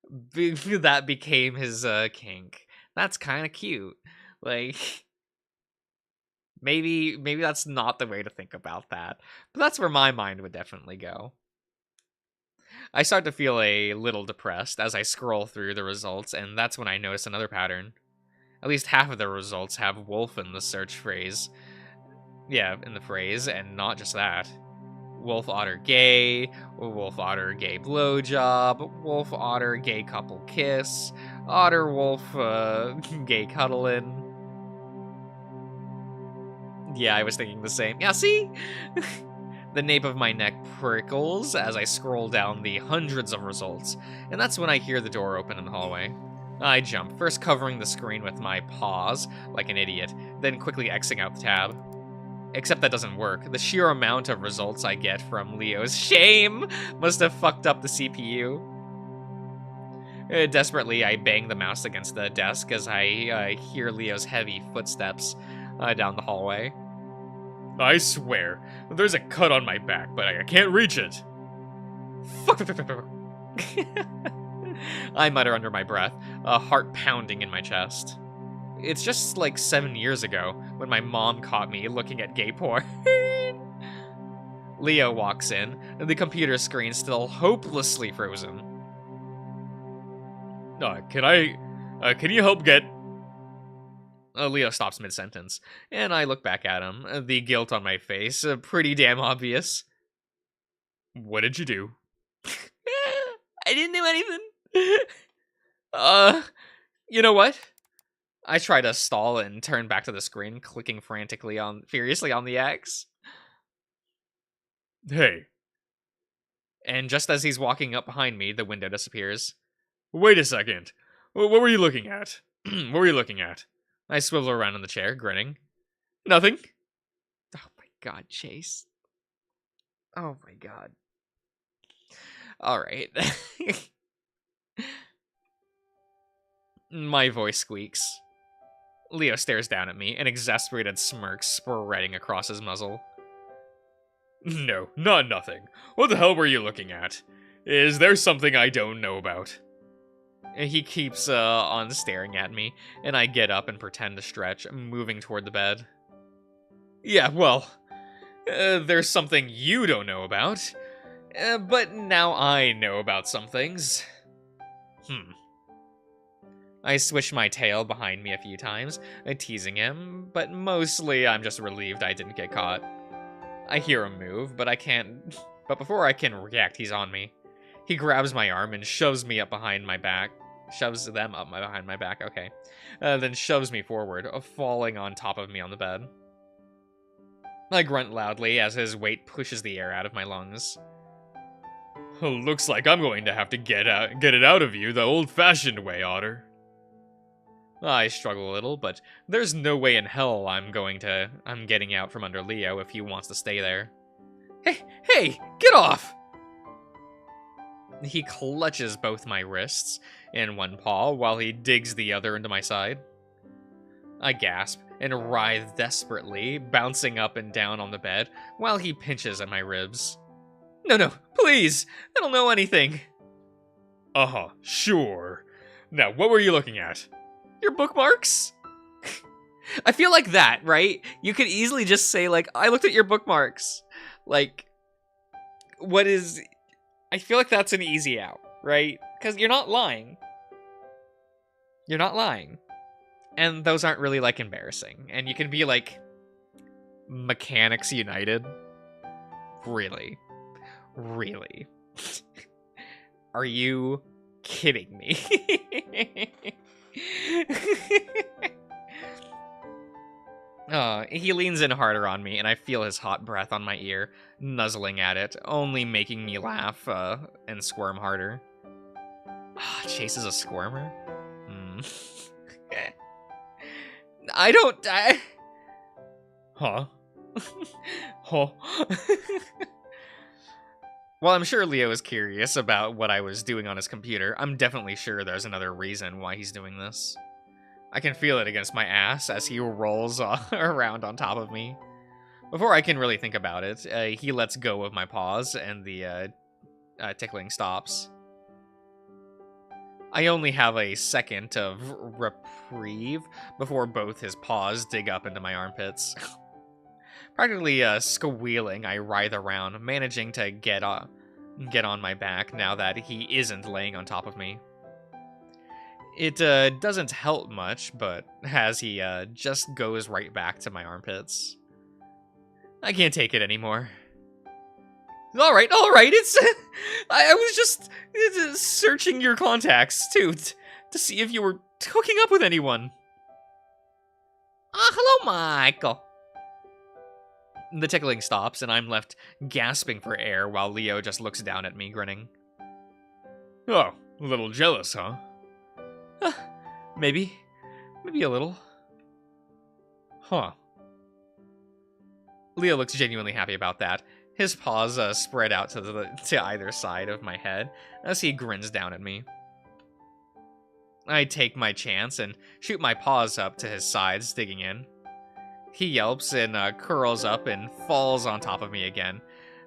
that became his kink. That's kind of cute. Like, maybe that's not the way to think about that, but that's where my mind would definitely go. I start to feel a little depressed as I scroll through the results, and that's when I notice another pattern. At least half of the results have wolf in the search phrase. Yeah, in the phrase, and not just that. Wolf otter gay, wolf otter gay blowjob, wolf otter gay couple kiss, otter wolf gay cuddling. Yeah, I was thinking the same. Yeah, see? The nape of my neck prickles as I scroll down the hundreds of results, and that's when I hear the door open in the hallway. I jump, first covering the screen with my paws, like an idiot, then quickly Xing out the tab. Except that doesn't work. The sheer amount of results I get from Leo's shame must have fucked up the CPU. Desperately, I bang the mouse against the desk as I hear Leo's heavy footsteps down the hallway. I swear, there's a cut on my back, but I can't reach it. Fuck. I mutter under my breath, a heart pounding in my chest. It's just like 7 years ago when my mom caught me looking at gay porn. Leo walks in, the computer screen still hopelessly frozen. Can you help get... Leo stops mid-sentence, and I look back at him, the guilt on my face, pretty damn obvious. What did you do? I didn't do anything. You know what? I try to stall and turn back to the screen, clicking furiously on the X. Hey, And just as he's walking up behind me, the window disappears. Wait a second. What were you looking at? What were you looking at? I swivel around in the chair, grinning. Nothing. Oh my god, Chase. Oh my god. Alright. My voice squeaks. Leo stares down at me, an exasperated smirk spreading across his muzzle. No, not nothing. What the hell were you looking at? Is there something I don't know about? He keeps on staring at me, and I get up and pretend to stretch, moving toward the bed. Yeah, well, there's something you don't know about, but now I know about some things. I swish my tail behind me a few times, teasing him, but mostly I'm just relieved I didn't get caught. I hear him move, but before I can react, he's on me. He grabs my arm and shoves me up behind my back. Shoves them up behind my back, okay. Then shoves me forward, falling on top of me on the bed. I grunt loudly as his weight pushes the air out of my lungs. Looks like I'm going to have to get it out of you the old-fashioned way, Otter. I struggle a little, but there's no way in hell I'm getting out from under Leo if he wants to stay there. Hey, get off! He clutches both my wrists in one paw while he digs the other into my side. I gasp and writhe desperately, bouncing up and down on the bed while he pinches at my ribs. No, please! I don't know anything! Sure. Now, what were you looking at? Your bookmarks? I feel like that, right? You could easily just say, like, I looked at your bookmarks. Like, I feel like that's an easy out, right? Because you're not lying. You're not lying. And those aren't really, like, embarrassing. And you can be, like, Mechanics United. Really? Really? Are you kidding me? He leans in harder on me, and I feel his hot breath on my ear, nuzzling at it, only making me laugh and squirm harder. Chase is a squirmer? Huh? While I'm sure Leo is curious about what I was doing on his computer, I'm definitely sure there's another reason why he's doing this. I can feel it against my ass as he rolls around on top of me. Before I can really think about it, he lets go of my paws and the tickling stops. I only have a second of reprieve before both his paws dig up into my armpits. Practically squealing, I writhe around, managing to get on my back now that he isn't laying on top of me. It doesn't help much, but as he just goes right back to my armpits. I can't take it anymore. All right, it's... I was just searching your contacts, too, to see if you were hooking up with anyone. Hello, Michael. The tickling stops, and I'm left gasping for air while Leo just looks down at me, grinning. Oh, a little jealous, huh? Maybe a little. Huh. Leo looks genuinely happy about that. His paws spread out to either side of my head as he grins down at me. I take my chance and shoot my paws up to his sides, digging in. He yelps and curls up and falls on top of me again.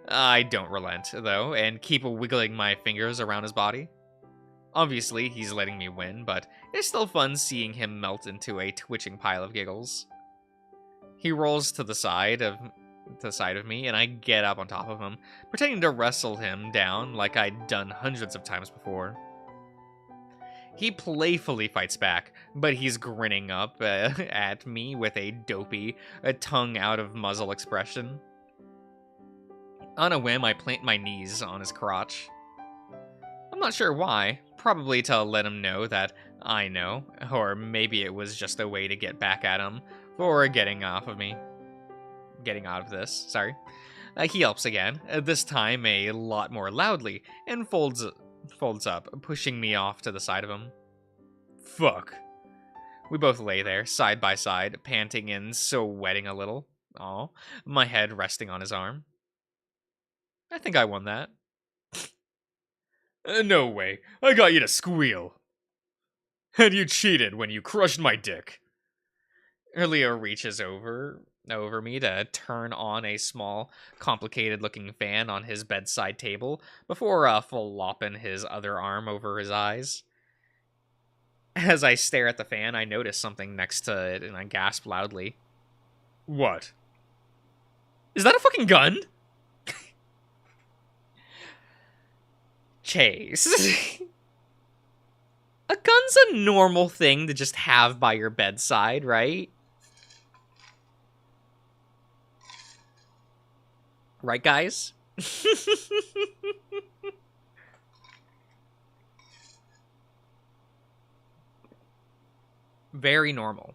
I don't relent, though, and keep wiggling my fingers around his body. Obviously, he's letting me win, but it's still fun seeing him melt into a twitching pile of giggles. He rolls to the side of me, and I get up on top of him, pretending to wrestle him down like I'd done hundreds of times before. He playfully fights back, but he's grinning up at me with a dopey, tongue out of muzzle expression. On a whim, I plant my knees on his crotch. I'm not sure why, probably to let him know that I know, or maybe it was just a way to get back at him for getting out of this, sorry. He yelps again, this time a lot more loudly, and folds up, pushing me off to the side of him. Fuck. We both lay there, side by side, panting and sweating a little. Aw, my head resting on his arm. I think I won that. No way. I got you to squeal. And you cheated when you crushed my dick. Leo reaches over me to turn on a small, complicated-looking fan on his bedside table before flopping his other arm over his eyes. As I stare at the fan, I notice something next to it, and I gasp loudly. What? Is that a fucking gun? Chase. A gun's a normal thing to just have by your bedside, right? Right, guys? Very normal.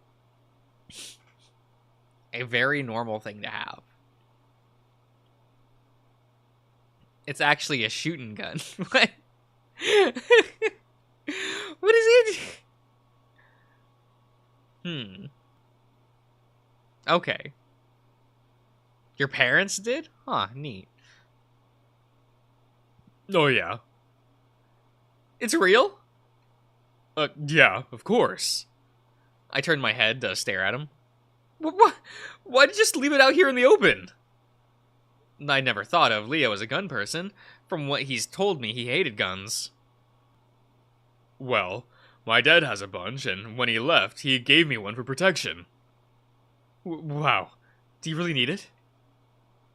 A very normal thing to have. It's actually a shooting gun. What? What is it? Okay. Your parents did? Huh, neat. Oh, yeah. It's real? Yeah, of course. I turned my head to stare at him. What? Why'd you just leave it out here in the open? I never thought of Leo as a gun person. From what he's told me, he hated guns. Well, my dad has a bunch, and when he left, he gave me one for protection. Wow. Do you really need it?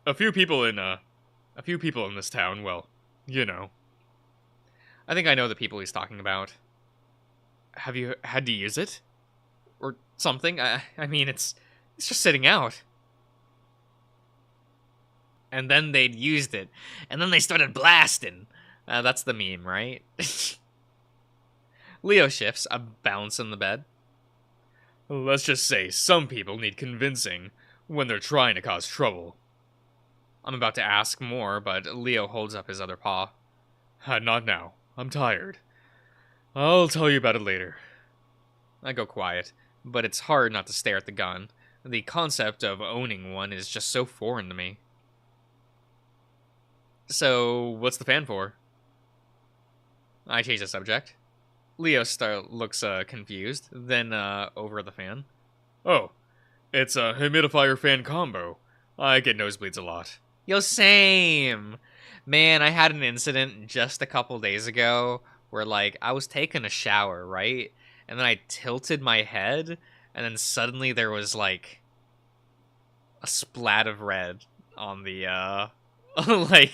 A few people in this town, well, you know. I think I know the people he's talking about. Have you had to use it? Or something? I mean, it's just sitting out. And then they'd used it. And then they started blasting. That's the meme, right? Leo shifts, a bounce in the bed. Let's just say some people need convincing when they're trying to cause trouble. I'm about to ask more, but Leo holds up his other paw. Not now. I'm tired. I'll tell you about it later. I go quiet, but it's hard not to stare at the gun. The concept of owning one is just so foreign to me. So, what's the fan for? I change the subject. Leo looks confused, then over the fan. Oh, it's a humidifier fan combo. I get nosebleeds a lot. Yo, same! Man, I had an incident just a couple days ago where, like, I was taking a shower, right? And then I tilted my head, and then suddenly there was, like, a splat of red on the, like...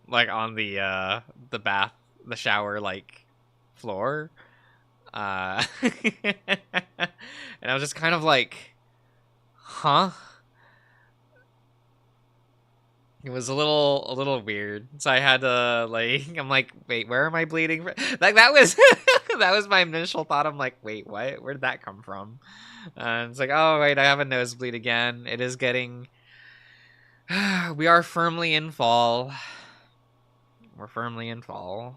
like on the shower, like, floor. And I was just kind of like, huh? It was a little weird. So I had to, like, I'm like, wait, where am I bleeding from? Like, that was that was my initial thought. I'm like, wait, what? Where did that come from? And it's like, oh wait, I have a nosebleed again. It is getting we are firmly in fall. We're firmly in fall.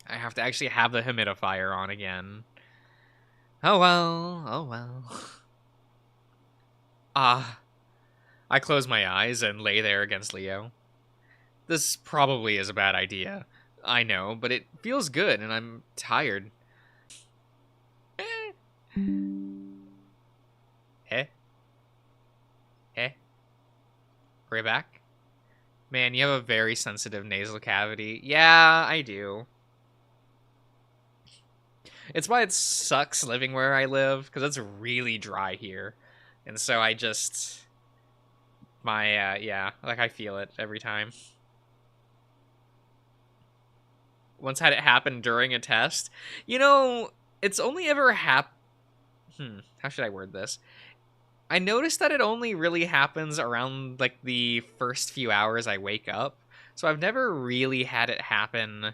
I have to actually have the humidifier on again. Oh well, oh well. I close my eyes and lay there against Leo. This probably is a bad idea. I know, but it feels good and I'm tired. Hey? Hey? Are you back? Man, you have a very sensitive nasal cavity. Yeah, I do. It's why it sucks living where I live, because it's really dry here. And so I just... yeah, like I feel it every time. Once had it happen during a test. You know, it's only ever how should I word this? I noticed that it only really happens around, like, the first few hours I wake up. So I've never really had it happen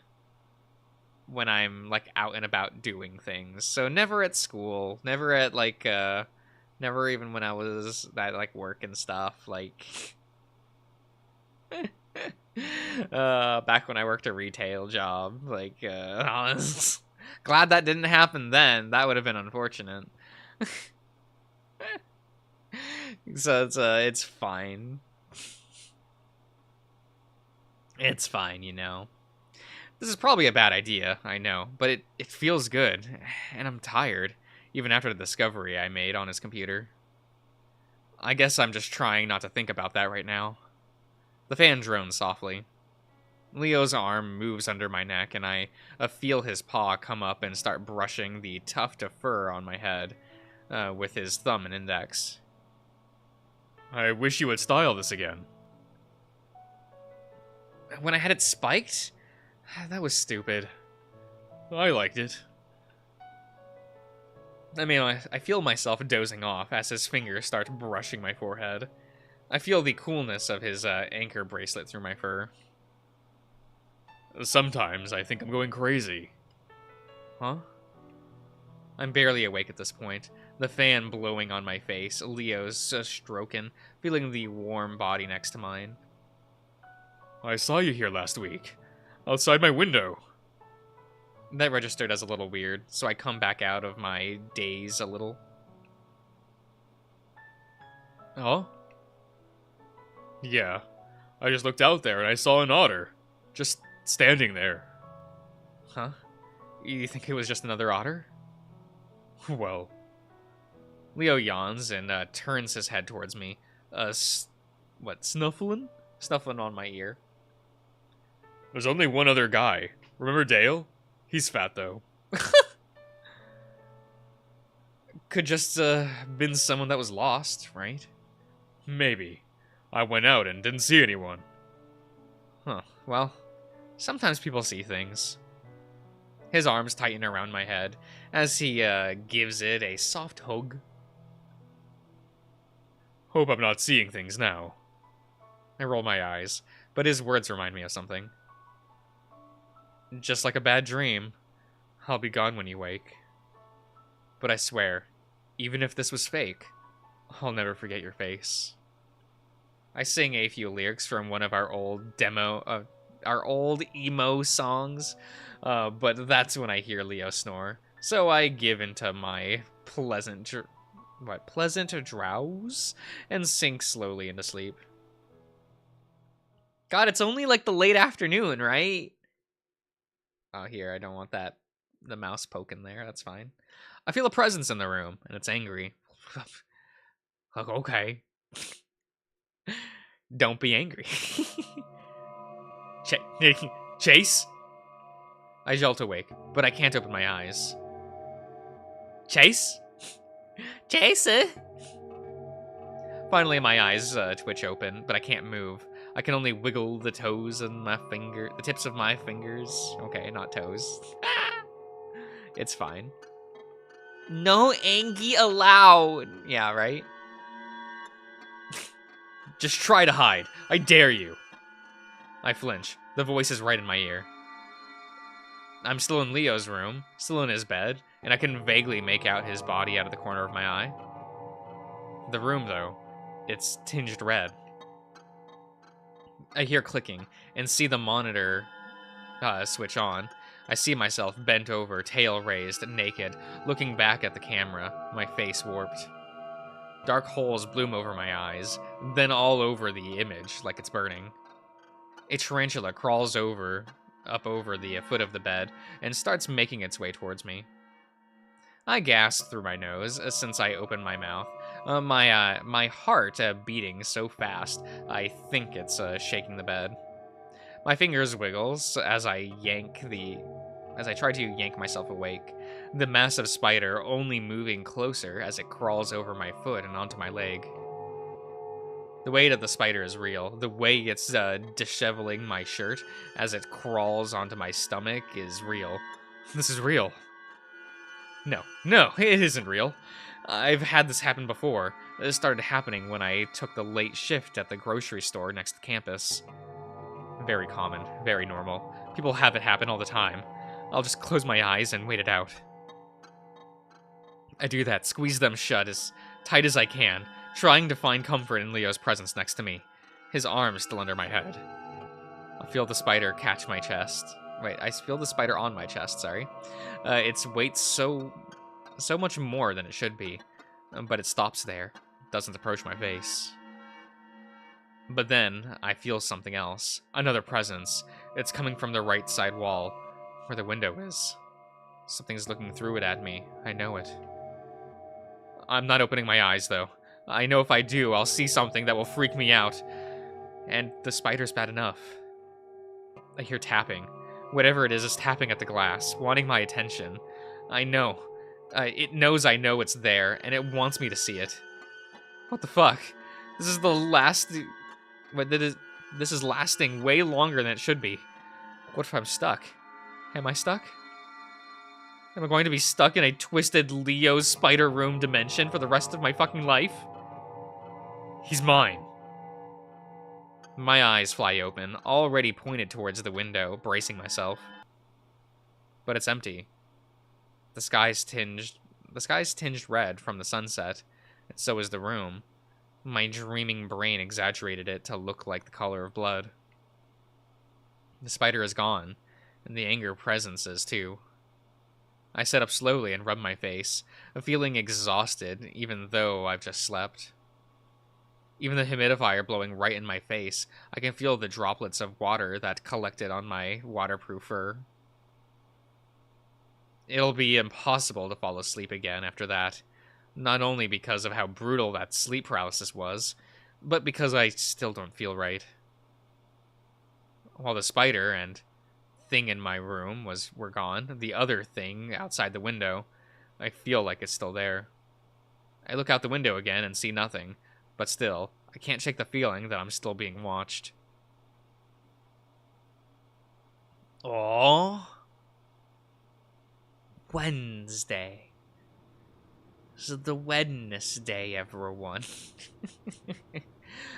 when I'm like out and about doing things. So never at school, never at like never even when I was at like work and stuff. Like back when I worked a retail job. Like I was glad that didn't happen then. That would have been unfortunate. So it's fine. It's fine, you know. This is probably a bad idea, I know, but it feels good, and I'm tired, even after the discovery I made on his computer. I guess I'm just trying not to think about that right now. The fan drones softly. Leo's arm moves under my neck, and I feel his paw come up and start brushing the tuft of fur on my head with his thumb and index. I wish you would style this again. When I had it spiked? That was stupid. I liked it. I mean, I feel myself dozing off as his fingers start brushing my forehead. I feel the coolness of his anchor bracelet through my fur. Sometimes I think I'm going crazy. Huh? I'm barely awake at this point. The fan blowing on my face, Leo's stroking, feeling the warm body next to mine. I saw you here last week. Outside my window. That registered as a little weird, so I come back out of my daze a little. Oh? Yeah. I just looked out there and I saw an otter. Just standing there. Huh? You think it was just another otter? Well. Leo yawns and turns his head towards me. Snuffling? Snuffling on my ear. There's only one other guy. Remember Dale? He's fat, though. Could just been someone that was lost, right? Maybe. I went out and didn't see anyone. Huh. Well, sometimes people see things. His arms tighten around my head as he gives it a soft hug. Hope I'm not seeing things now. I roll my eyes, but his words remind me of something. Just like a bad dream, I'll be gone when you wake. But I swear, even if this was fake, I'll never forget your face. I sing a few lyrics from one of our old our old emo songs, but that's when I hear Leo snore. So I give into my pleasant drowse and sink slowly into sleep. God, it's only like the late afternoon, right? Oh, here, I don't want the mouse poking there. That's fine. I feel a presence in the room, and it's angry. Okay. Don't be angry. Chase? I jolt awake, but I can't open my eyes. Chase? Chase? Finally, my eyes twitch open, but I can't move. I can only wiggle the toes and the tips of my fingers. Okay, not toes. It's fine. No Angie allowed. Yeah, right? Just try to hide. I dare you. I flinch. The voice is right in my ear. I'm still in Leo's room, still in his bed, and I can vaguely make out his body out of the corner of my eye. The room, though, it's tinged red. I hear clicking and see the monitor switch on. I see myself bent over, tail raised, naked, looking back at the camera, my face warped. Dark holes bloom over my eyes, then all over the image like it's burning. A tarantula crawls up over the foot of the bed and starts making its way towards me. I gasp through my nose since I open my mouth. My heart beating so fast, I think it's shaking the bed. My fingers wiggles as I try to yank myself awake. The massive spider only moving closer as it crawls over my foot and onto my leg. The weight of the spider is real. The way it's disheveling my shirt as it crawls onto my stomach is real. This is real. No, it isn't real. I've had this happen before. This started happening when I took the late shift at the grocery store next to campus. Very common, very normal. People have it happen all the time. I'll just close my eyes and wait it out. I do that, squeeze them shut as tight as I can, trying to find comfort in Leo's presence next to me, his arm still under my head. I feel the spider catch my chest. Wait, I feel the spider on my chest, sorry. Its weight so much more than it should be, but it stops there, doesn't approach my face. But then, I feel something else, another presence. It's coming from the right side wall, where the window is. Something's looking through it at me, I know it. I'm not opening my eyes, though. I know if I do, I'll see something that will freak me out. And the spider's bad enough. I hear tapping. Whatever it is tapping at the glass, wanting my attention. I know. It knows I know it's there, and it wants me to see it. What the fuck? This is the last... This is lasting way longer than it should be. What if I'm stuck? Am I stuck? Am I going to be stuck in a twisted Leo's spider room dimension for the rest of my fucking life? He's mine. My eyes fly open, already pointed towards the window, bracing myself. But it's empty. The sky's tinged red from the sunset, and so is the room. My dreaming brain exaggerated it to look like the color of blood. The spider is gone, and the anger presence is too. I sit up slowly and rub my face, feeling exhausted even though I've just slept. Even the humidifier blowing right in my face, I can feel the droplets of water that collected on my waterproof fur. It'll be impossible to fall asleep again after that, not only because of how brutal that sleep paralysis was, but because I still don't feel right. While the spider and thing in my room were gone, the other thing outside the window, I feel like it's still there. I look out the window again and see nothing, but still, I can't shake the feeling that I'm still being watched. Aww. Wednesday. This is the Wednesday, everyone.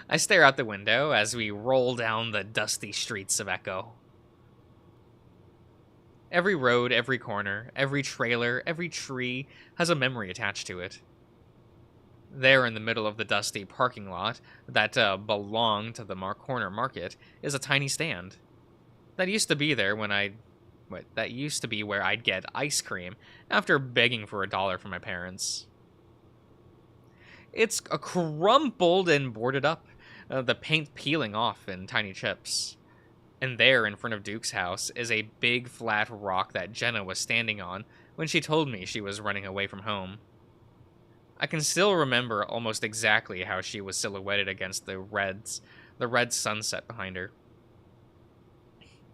I stare out the window as we roll down the dusty streets of Echo. Every road, every corner, every trailer, every tree has a memory attached to it. There in the middle of the dusty parking lot that belonged to the corner market is a tiny stand. That used to be there when that used to be where I'd get ice cream after begging for $1 from my parents. It's crumpled and boarded up, the paint peeling off in tiny chips. And there, in front of Duke's house, is a big flat rock that Jenna was standing on when she told me she was running away from home. I can still remember almost exactly how she was silhouetted against the red sunset behind her.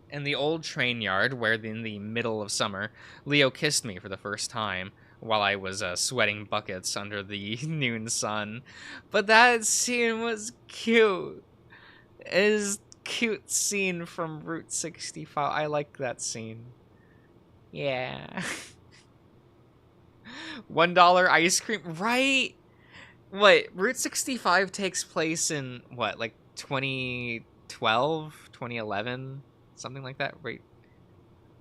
In the old train yard, where in the middle of summer, Leo kissed me for the first time, while I was sweating buckets under the noon sun. But that scene was cute. It is cute scene from Route 65. I like that scene. Yeah. $1 ice cream, right? What, Route 65 takes place in, what, like 2012, 2011? Something like that, right?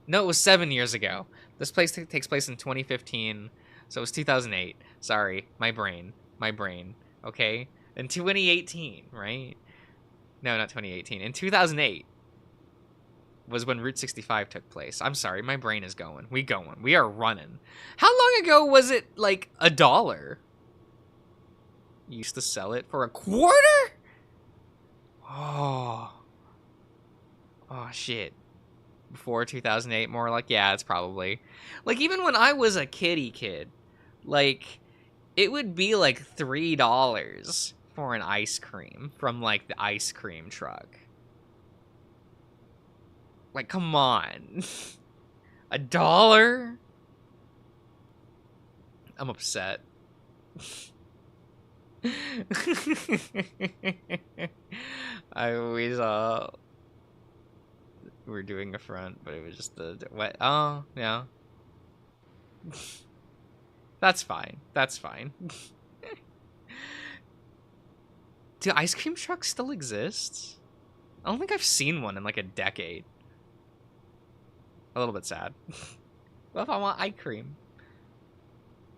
No, it was 7 years ago. This place takes place in 2015, so it was 2008. Sorry, my brain, okay? In 2018, right? No, not 2018. In 2008 was when Route 65 took place. I'm sorry, my brain is going. We are running. How long ago was it, like, $1? You used to sell it for $0.25? Oh, shit. Before 2008, more like, yeah, it's probably. Like, even when I was a kid, like, it would be like $3 for an ice cream from, like, the ice cream truck. Like, come on. $1? I'm upset. I always, we were doing a front, but it was just the what? Oh, yeah. That's fine. Do ice cream trucks still exist? I don't think I've seen one in like a decade. A little bit sad. What if I want ice cream?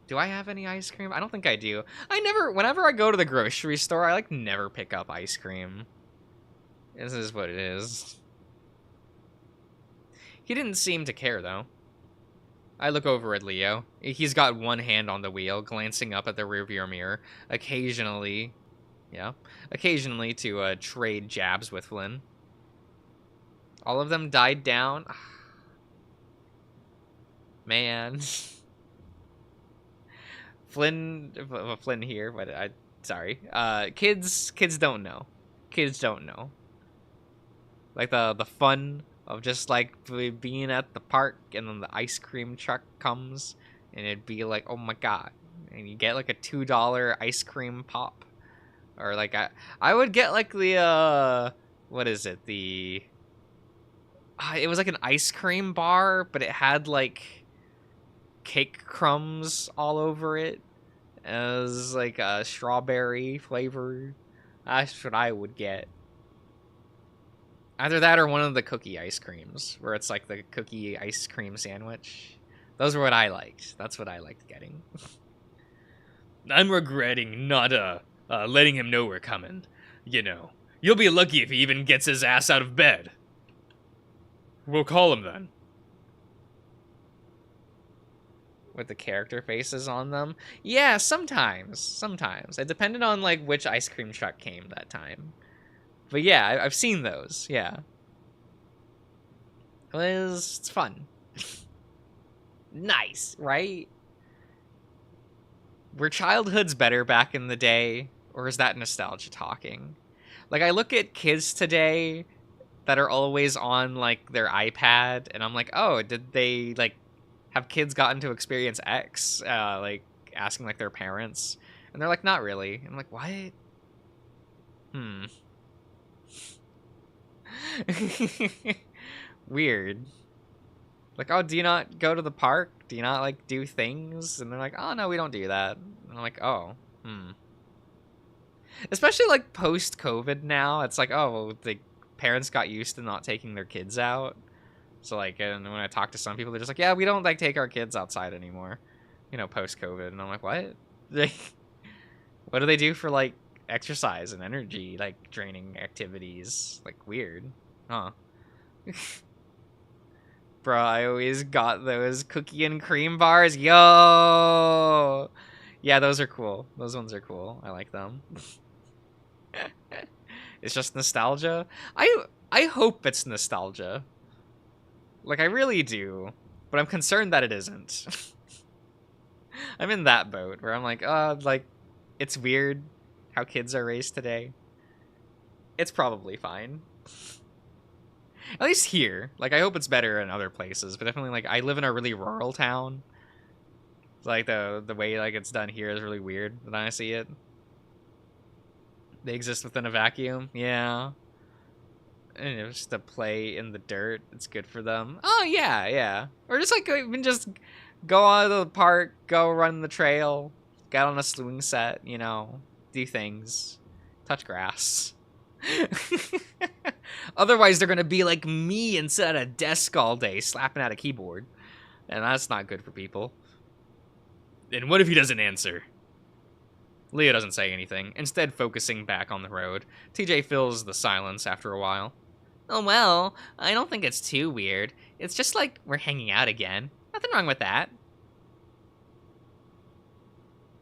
Do I have any ice cream? I don't think I do. Whenever I go to the grocery store, I like never pick up ice cream. This is what it is. He didn't seem to care though. I look over at Leo. He's got one hand on the wheel, glancing up at the rearview mirror, occasionally to trade jabs with Flynn. All of them died down. Man. Flynn here, but sorry. Kids don't know. Kids don't know. Like the fun of just like being at the park and then the ice cream truck comes and it'd be like, oh my god. And you get like a $2 ice cream pop. Or like I would get like the what is it? It was like an ice cream bar, but it had like cake crumbs all over it. As like a strawberry flavor. That's what I would get. Either that or one of the cookie ice creams, where it's like the cookie ice cream sandwich. Those were what I liked. That's what I liked getting. I'm regretting not letting him know we're coming. You know, you'll be lucky if he even gets his ass out of bed. We'll call him then. With the character faces on them? Yeah, sometimes. It depended on like which ice cream truck came that time. But yeah, I've seen those, yeah. It's fun. Nice, right? Were childhoods better back in the day? Or is that nostalgia talking? Like, I look at kids today that are always on, like, their iPad, and I'm like, oh, did they, like, have kids gotten to experience X? Like, asking, like, their parents. And they're like, not really. I'm like, what? Weird. Like, oh, do you not go to the park? Do you not, like, do things? And they're like, oh, no, we don't do that. And I'm like, oh, Especially, like, post-COVID now, it's like, oh, the parents got used to not taking their kids out. So, like, and when I talk to some people, they're just like, yeah, we don't, like, take our kids outside anymore. You know, post-COVID. And I'm like, what? What do they do for, like, exercise and energy, like, draining activities? Like, weird. Huh. Bro, I always got those cookie and cream bars. Yo! Yeah, those are cool. Those ones are cool. I like them. It's just nostalgia. I hope it's nostalgia. Like, I really do. But I'm concerned that it isn't. I'm in that boat where I'm like, like, it's weird how kids are raised today. It's probably fine. At least here. Like, I hope it's better in other places, but definitely, like, I live in a really rural town. Like, the way, like, it's done here is really weird when I see it. They exist within a vacuum. Yeah. And just to play in the dirt, it's good for them. Oh, yeah, yeah. Or just, like, even just go out of the park, go run the trail, get on a swing set, you know, do things, touch grass. Otherwise, they're gonna be like me and sit at a desk all day, slapping at a keyboard. And that's not good for people. And what if he doesn't answer? Leo doesn't say anything, instead focusing back on the road. TJ fills the silence after a while. Oh, well, I don't think it's too weird. It's just like we're hanging out again. Nothing wrong with that.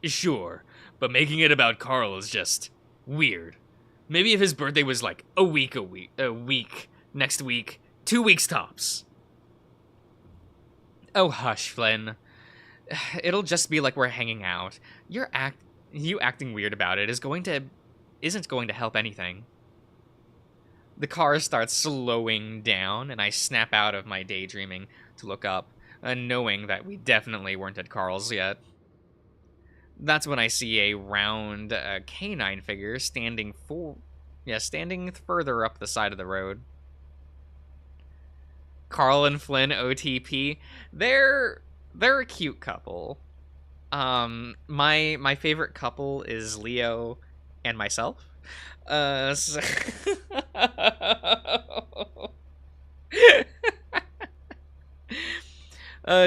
Sure, but making it about Carl is just weird. Maybe if his birthday was like a week, next week, 2 weeks tops. Oh, hush, Flynn. It'll just be like we're hanging out. You acting weird about it isn't going to help anything. The car starts slowing down, and I snap out of my daydreaming to look up, knowing that we definitely weren't at Carl's yet. That's when I see a round canine figure standing further up the side of the road. Carl and Flynn OTP. They're a cute couple. My favorite couple is Leo and myself. So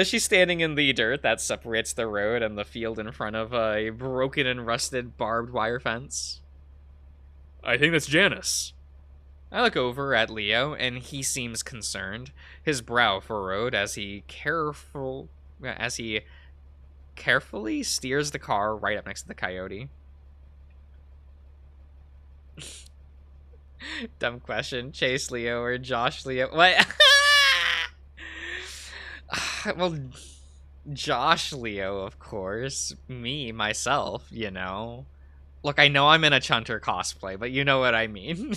She's standing in the dirt that separates the road and the field in front of a broken and rusted barbed wire fence. I think that's Janice. I look over at Leo, and he seems concerned, his brow furrowed as he carefully steers the car right up next to the coyote. Dumb question. Chase Leo or Josh Leo? What? Well, Josh Leo, of course. Me, myself, you know. Look, I know I'm in a Chunter cosplay, but you know what I mean.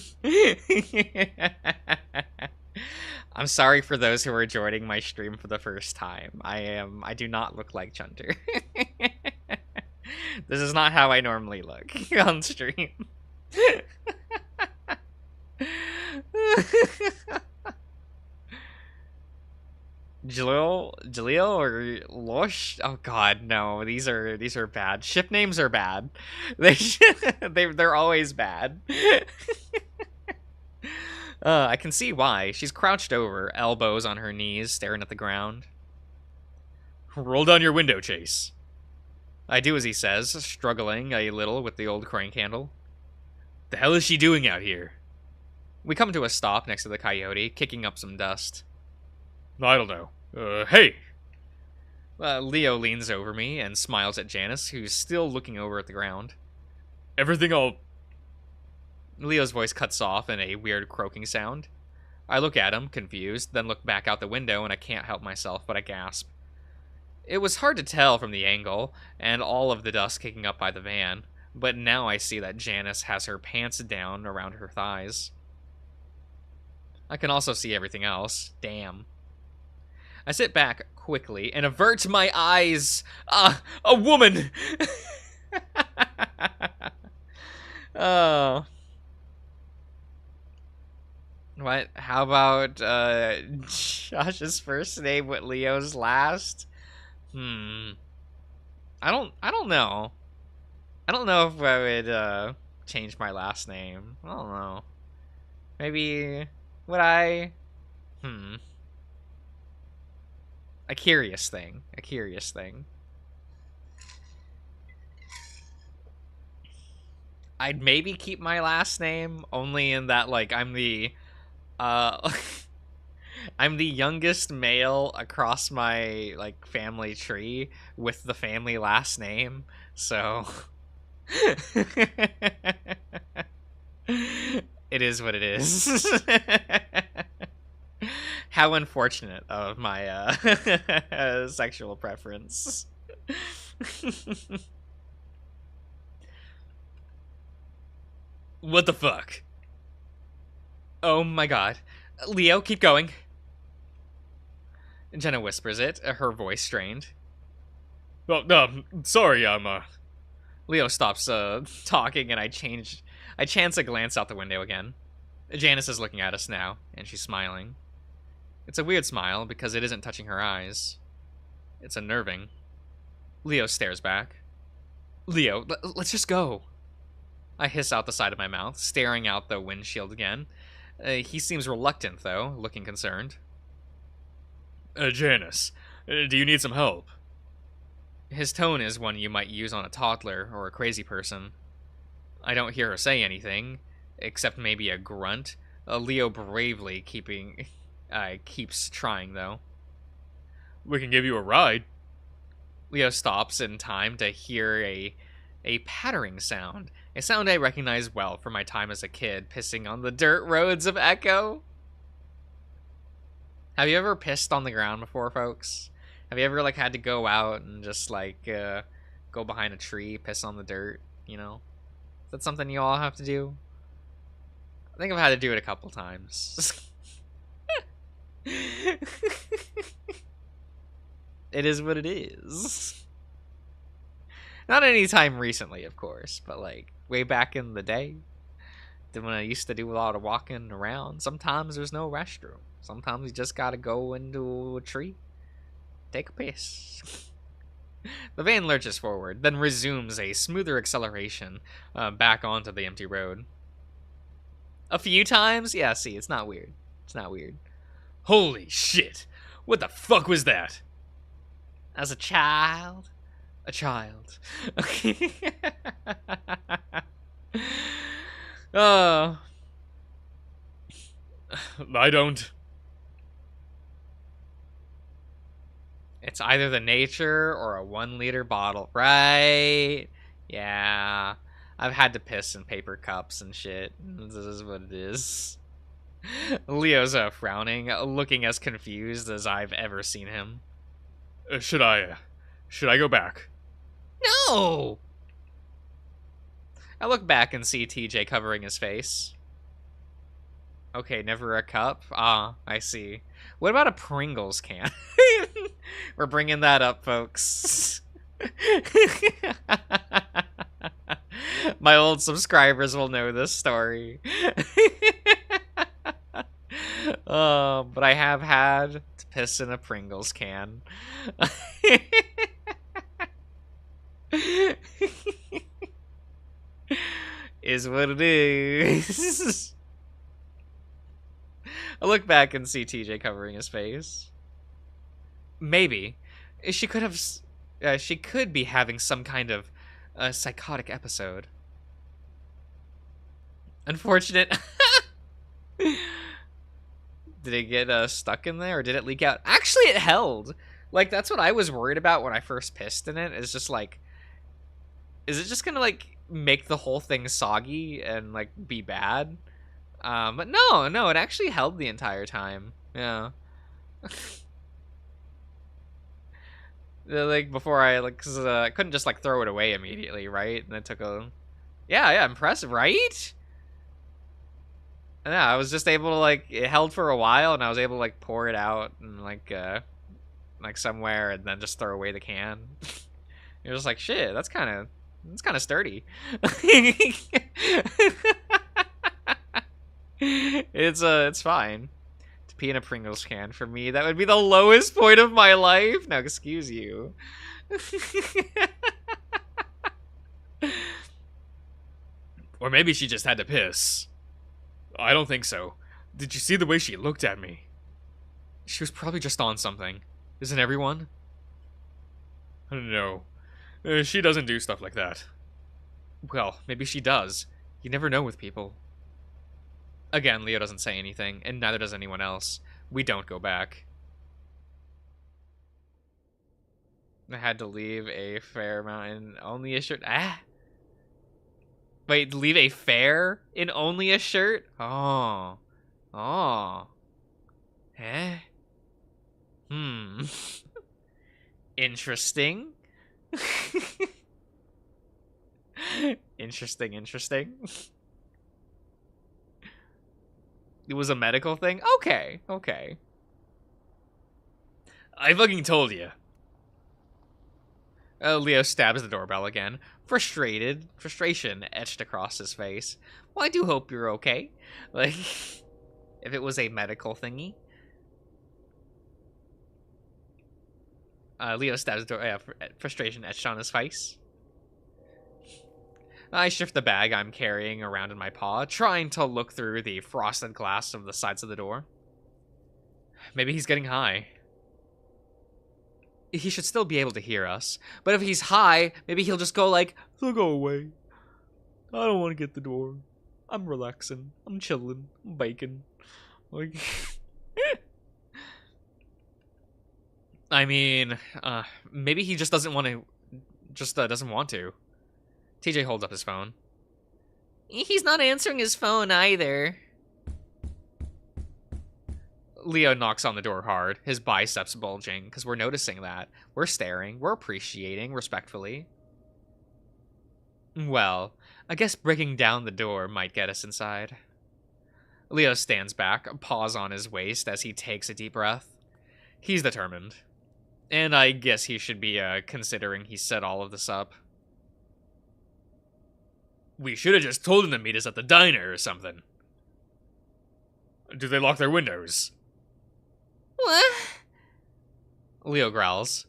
I'm sorry for those who are joining my stream for the first time. I do not look like Chunter. This is not how I normally look on stream. Jalil or Losh? Oh god, no. These are bad. Ship names are bad. They're always bad. I can see why. She's crouched over, elbows on her knees, staring at the ground. Roll down your window, Chase. I do as he says, struggling a little with the old crank handle. The hell is she doing out here? We come to a stop next to the coyote, kicking up some dust. I don't know. Hey! Leo leans over me and smiles at Janice, who's still looking over at the ground. Everything all... Leo's voice cuts off in a weird croaking sound. I look at him, confused, then look back out the window, and I can't help myself but I gasp. It was hard to tell from the angle, and all of the dust kicking up by the van, but now I see that Janice has her pants down around her thighs. I can also see everything else. Damn. I sit back quickly and avert my eyes. A woman! Oh. What? How about Josh's first name with Leo's last? I don't know. I don't know if I would change my last name. I don't know. Maybe would I? A curious thing. A curious thing. I'd maybe keep my last name, only in that, like, I'm the I'm the youngest male across my, like, family tree with the family last name, so... It is what it is. How unfortunate of my sexual preference. What the fuck? Oh my god. Leo, keep going. Jenna whispers it, her voice strained. Oh, no, sorry, Leo stops talking, and I chance a glance out the window again. Janice is looking at us now, and she's smiling. It's a weird smile, because it isn't touching her eyes. It's unnerving. Leo stares back. Leo, let's just go. I hiss out the side of my mouth, staring out the windshield again. He seems reluctant, though, looking concerned. Janice, do you need some help? His tone is one you might use on a toddler or a crazy person. I don't hear her say anything, except maybe a grunt. Leo bravely keeps trying, though. We can give you a ride. Leo stops in time to hear a pattering sound. A sound I recognize well from my time as a kid pissing on the dirt roads of Echo. Have you ever pissed on the ground before, folks? Have you ever, like, had to go out and just, like, go behind a tree, piss on the dirt, you know? Is that something you all have to do? I think I've had to do it a couple times. It is what it is. Not any time recently, of course, but, like, way back in the day, when I used to do a lot of walking around, sometimes there's no restroom. Sometimes you just gotta go into a tree, take a piss. The van lurches forward, then resumes a smoother acceleration back onto the empty road. A few times? Yeah, see, it's not weird. It's not weird. Holy shit! What the fuck was that? As a child. A child. Oh. I don't. It's either the nature or a 1-liter bottle, right? Yeah. I've had to piss in paper cups and shit. This is what it is. Leo's frowning, looking as confused as I've ever seen him. Should I go back? No! I look back and see TJ covering his face. Okay, never a cup? Ah, I see. What about a Pringles can? We're bringing that up, folks. My old subscribers will know this story. But I have had to piss in a Pringles can. Is what it is. I look back and see TJ covering his face. Maybe. She could have... she could be having some kind of psychotic episode. Unfortunate. Did it get stuck in there, or did it leak out? Actually, it held. Like, that's what I was worried about when I first pissed in it. Is just like... Is it just gonna, like, make the whole thing soggy and, like, be bad? But no, it actually held the entire time. Yeah. Like, before I, like, cause, I couldn't just, like, throw it away immediately, right? And it took a... Yeah, impressive, right? Yeah, I was just able to, like, it held for a while, and I was able to, like, pour it out and, like, somewhere, and then just throw away the can. You're just like, shit, that's kind of sturdy. It's fine. To pee in a Pringles can, for me, that would be the lowest point of my life. Now, excuse you. Or maybe she just had to piss. I don't think so. Did you see the way she looked at me? She was probably just on something. Isn't everyone? No. She doesn't do stuff like that. Well, maybe she does. You never know with people. Again, Leo doesn't say anything, and neither does anyone else. We don't go back. I had to leave a fair amount in only a shirt. Wait, leave a fare in only a shirt? Oh. Eh? Interesting. Interesting. It was a medical thing? Okay. I fucking told you. Leo stabs the doorbell again. Frustration etched across his face. Well, I do hope you're okay. Like, if it was a medical thingy. Leo stabs the door. Frustration etched on his face. I shift the bag I'm carrying around in my paw, trying to look through the frosted glass of the sides of the door. Maybe he's getting high. He should still be able to hear us. But if he's high, maybe he'll just go like, So go away. I don't want to get the door. I'm relaxing. I'm chilling. I'm baking. Like... I mean, maybe he just doesn't want to. Doesn't want to. TJ holds up his phone. He's not answering his phone either. Leo knocks on the door hard, his biceps bulging, because we're noticing that. We're staring. We're appreciating, respectfully. Well, I guess breaking down the door might get us inside. Leo stands back, paws on his waist as he takes a deep breath. He's determined. And I guess he should be considering he set all of this up. We should have just told him to meet us at the diner or something. Do they lock their windows? What? Leo growls.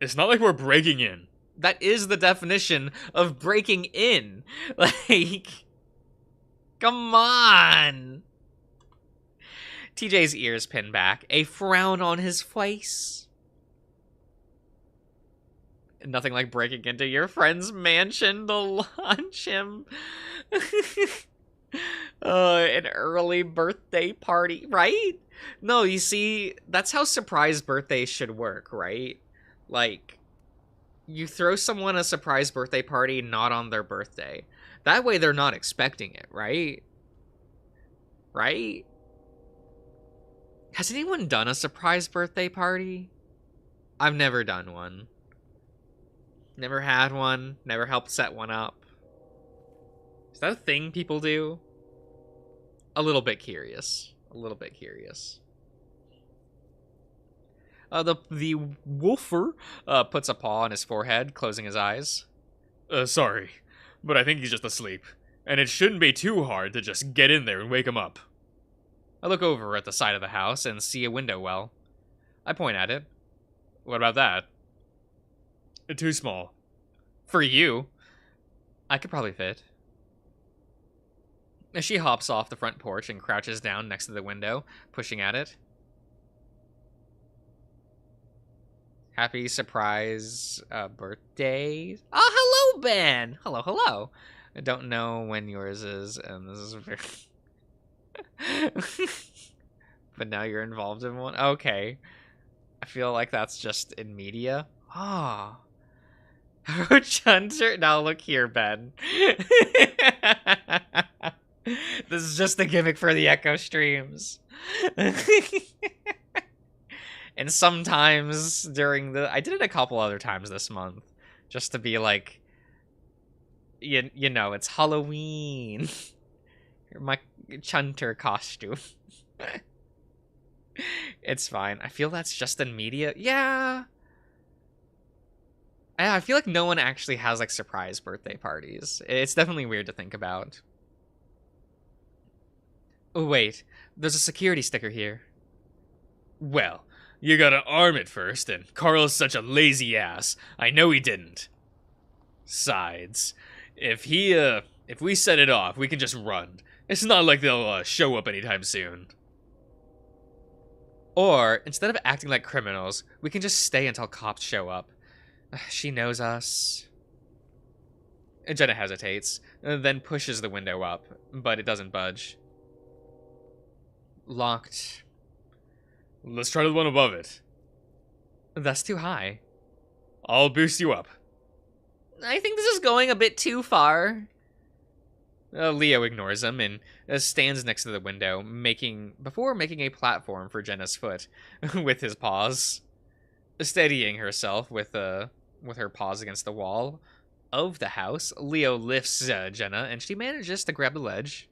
It's not like we're breaking in. That is the definition of breaking in. Like, come on. TJ's ears pin back, a frown on his face. Nothing like breaking into your friend's mansion to launch him. An early birthday party, right? No, you see, that's how surprise birthdays should work, right? Like, you throw someone a surprise birthday party not on their birthday. That way they're not expecting it, right? Right? Has anyone done a surprise birthday party? I've never done one. Never had one. Never helped set one up. Is that a thing people do? A little bit curious. A little bit curious. The wolfer puts a paw on his forehead, closing his eyes. Sorry, but I think he's just asleep. And it shouldn't be too hard to just get in there and wake him up. I look over at the side of the house and see a window well. I point at it. What about that? Too small. For you. I could probably fit. She hops off the front porch and crouches down next to the window, pushing at it. Happy surprise birthday. Oh, hello, Ben. Hello, hello. I don't know when yours is, and this is very... But now you're involved in one? Okay. I feel like that's just in media. Ah. Oh. Roach Hunter? Now look here, Ben. This is just a gimmick for the Echo streams. And sometimes during the... I did it a couple other times this month. Just to be like... You know, it's Halloween. My Chunter costume. It's fine. I feel that's just in media. Yeah. I feel like no one actually has, like, surprise birthday parties. It's definitely weird to think about. Oh, wait. There's a security sticker here. Well, you gotta arm it first, and Carl's such a lazy ass. I know he didn't. Sides. If we set it off, we can just run. It's not like they'll show up anytime soon. Or, instead of acting like criminals, we can just stay until cops show up. She knows us. Jenna hesitates, then pushes the window up, but it doesn't budge. Locked. Let's try the one above it. That's too high. I'll boost you up. I think this is going a bit too far. Leo ignores him and stands next to the window, before making a platform for Jenna's foot with his paws, steadying herself with her paws against the wall of the house. Leo lifts Jenna, and she manages to grab the ledge.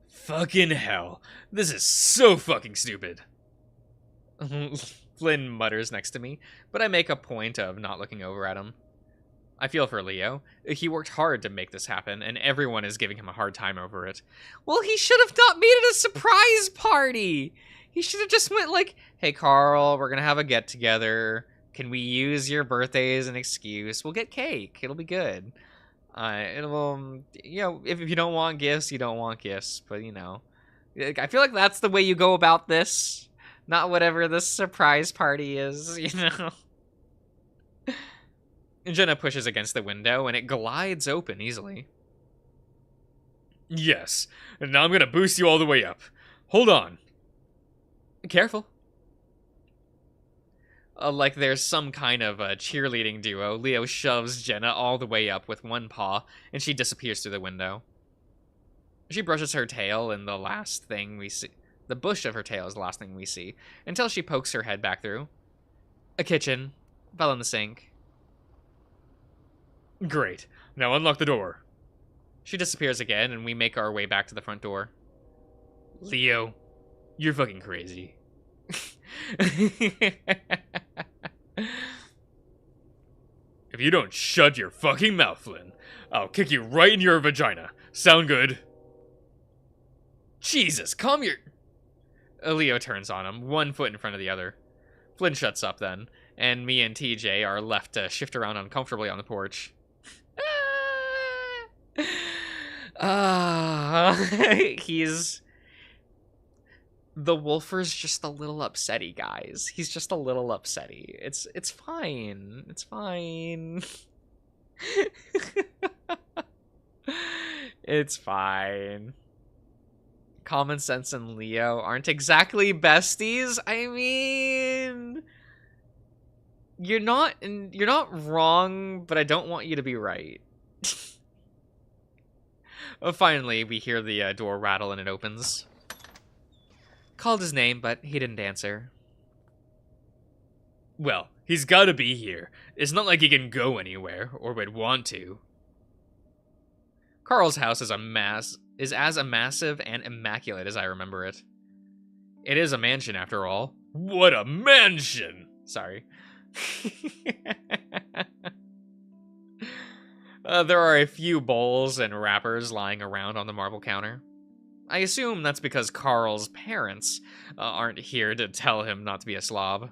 Fucking hell. This is so fucking stupid. Flynn mutters next to me, but I make a point of not looking over at him. I feel for Leo. He worked hard to make this happen, and everyone is giving him a hard time over it. Well, he should have not made it a surprise party! He should have just went like, hey, Carl, we're gonna have a get-together. Can we use your birthday as an excuse? We'll get cake. It'll be good. It'll, you know, if you don't want gifts, you don't want gifts. But, you know, I feel like that's the way you go about this. Not whatever this surprise party is, you know? Jenna pushes against the window, and it glides open easily. Yes, and now I'm gonna boost you all the way up. Hold on. Careful. Like there's some kind of a cheerleading duo, Leo shoves Jenna all the way up with one paw, and she disappears through the window. She brushes her tail, and the last thing we see... The bush of her tail is the last thing we see, until she pokes her head back through. A kitchen. Fell in the sink. Great. Now unlock the door. She disappears again, and we make our way back to the front door. Leo, you're fucking crazy. If you don't shut your fucking mouth, Flynn, I'll kick you right in your vagina. Sound good? Jesus, calm your... Leo turns on him, one foot in front of the other. Flynn shuts up then, and me and TJ are left to shift around uncomfortably on the porch. He's... The Wolfer's just a little upsetty, guys. He's just a little upsetty. It's fine. It's fine. It's fine. Common Sense and Leo aren't exactly besties. I mean, you're not wrong, but I don't want you to be right. Finally, we hear the door rattle and it opens. Called his name, but he didn't answer. Well, he's gotta be here. It's not like he can go anywhere, or would want to. Carl's house is as massive and immaculate as I remember it. It is a mansion, after all. What a mansion! Sorry. There are a few bowls and wrappers lying around on the marble counter. I assume that's because Carl's parents aren't here to tell him not to be a slob.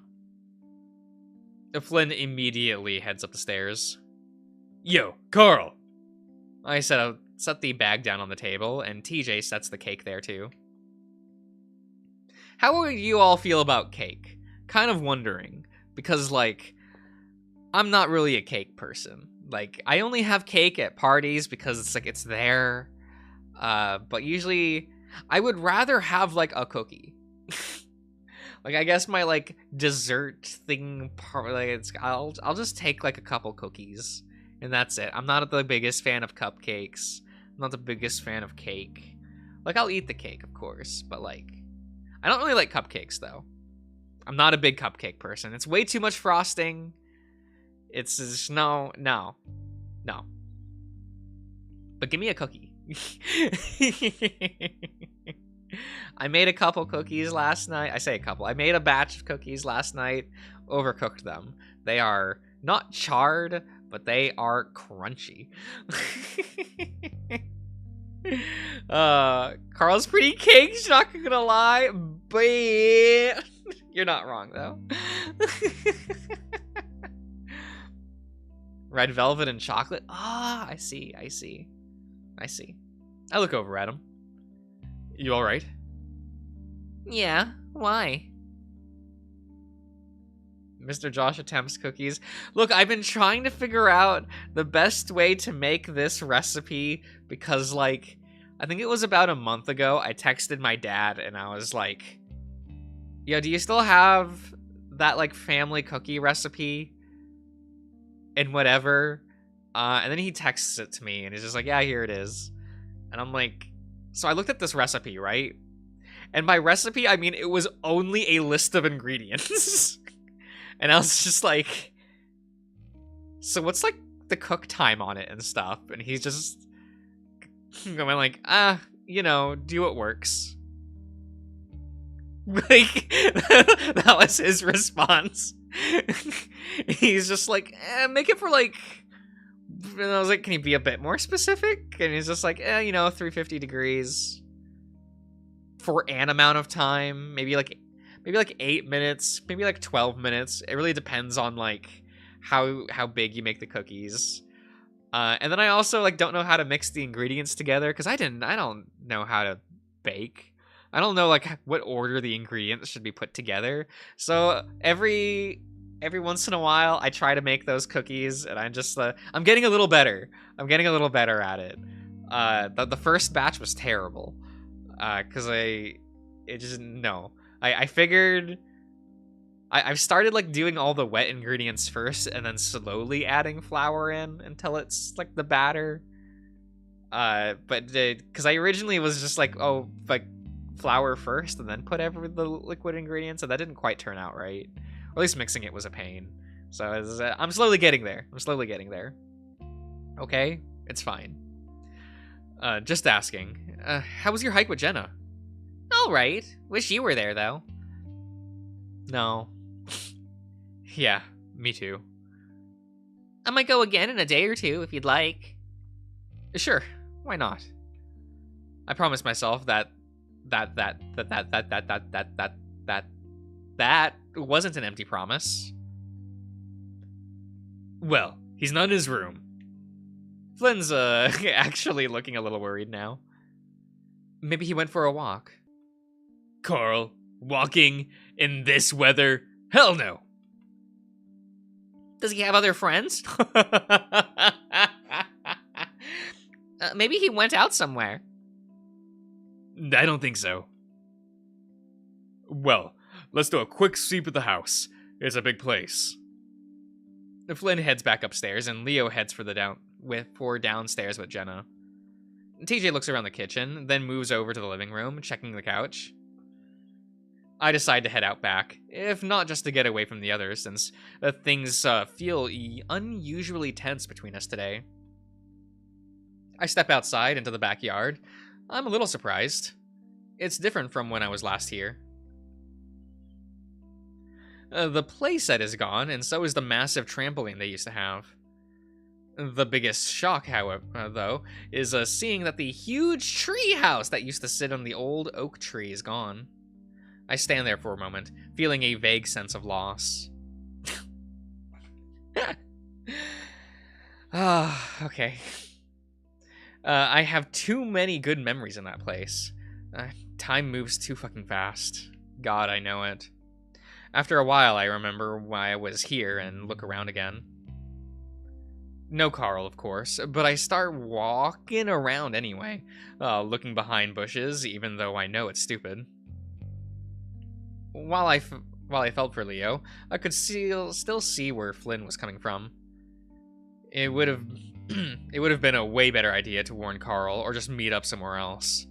Flynn immediately heads up the stairs. Yo, Carl! I set the bag down on the table, and TJ sets the cake there too. How would you all feel about cake? Kind of wondering, because, like, I'm not really a cake person. Like, I only have cake at parties because it's, like, it's there. But usually, I would rather have, like, a cookie. Like, I guess my, like, dessert thing part, like, I'll just take, like, a couple cookies. And that's it. I'm not the biggest fan of cupcakes. I'm not the biggest fan of cake. Like, I'll eat the cake, of course, but, like, I don't really like cupcakes, though. I'm not a big cupcake person. It's way too much frosting. It's just, no. But give me a cookie. I made a couple cookies last night. I say a couple. I made a batch of cookies last night. Overcooked them. They are not charred, but they are crunchy. Carl's pretty cakes, not gonna lie, but you're not wrong though. Red velvet and chocolate. I see. I look over at him. You all right? Yeah. Why? MrJosh attempts cookies. Look, I've been trying to figure out the best way to make this recipe because, like, I think it was about a month ago, I texted my dad and I was like, yo, do you still have that, like, family cookie recipe? And whatever. And then he texts it to me and he's just like, yeah, here it is. And I'm like, so I looked at this recipe, right? And by recipe, I mean, it was only a list of ingredients. And I was just like, so what's, like, the cook time on it and stuff? And he's just going like, do what works. Like, that was his response. He's just like, make it for, like, and I was like, can you be a bit more specific? And he's just like, 350 degrees for an amount of time, maybe like 8 minutes, maybe like 12 minutes. It really depends on, like, how big you make the cookies. And then I also, like, don't know how to mix the ingredients together because I don't know how to bake. I don't know, like, what order the ingredients should be put together. So every once in a while, I try to make those cookies, and I'm just I'm getting a little better. I'm getting a little better at it. The first batch was terrible because I figured I've started, like, doing all the wet ingredients first and then slowly adding flour in until it's, like, the batter. But because I originally was just like, flour first and then put the liquid ingredients, and that didn't quite turn out right. Or at least mixing it was a pain. So I'm slowly getting there. Okay, it's fine. Just asking. How was your hike with Jenna? All right. Wish you were there, though. No. Yeah, me too. I might go again in a day or two if you'd like. Sure, why not? I promised myself that wasn't an empty promise. Well, he's not in his room. Flynn's actually looking a little worried now. Maybe he went for a walk. Carl, Walking in this weather? Hell no. Does he have other friends? Maybe he went out somewhere. I don't think so. Well, let's do a quick sweep of the house. It's a big place. Flynn heads back upstairs, and Leo heads for downstairs with Jenna. TJ looks around the kitchen, then moves over to the living room, checking the couch. I decide to head out back, if not just to get away from the others, since things feel unusually tense between us today. I step outside into the backyard. I'm a little surprised. It's different from when I was last here. The playset is gone, and so is the massive trampoline they used to have. The biggest shock, however, though, is seeing that the huge tree house that used to sit on the old oak tree is gone. I stand there for a moment, feeling a vague sense of loss. Okay. I have too many good memories in that place. Time moves too fucking fast. God, I know it. After a while, I remember why I was here and look around again. No Carl, of course, but I start walking around anyway, looking behind bushes, even though I know it's stupid. While I felt for Leo, I could still see where Flynn was coming from. It would have been a way better idea to warn Carl or just meet up somewhere else.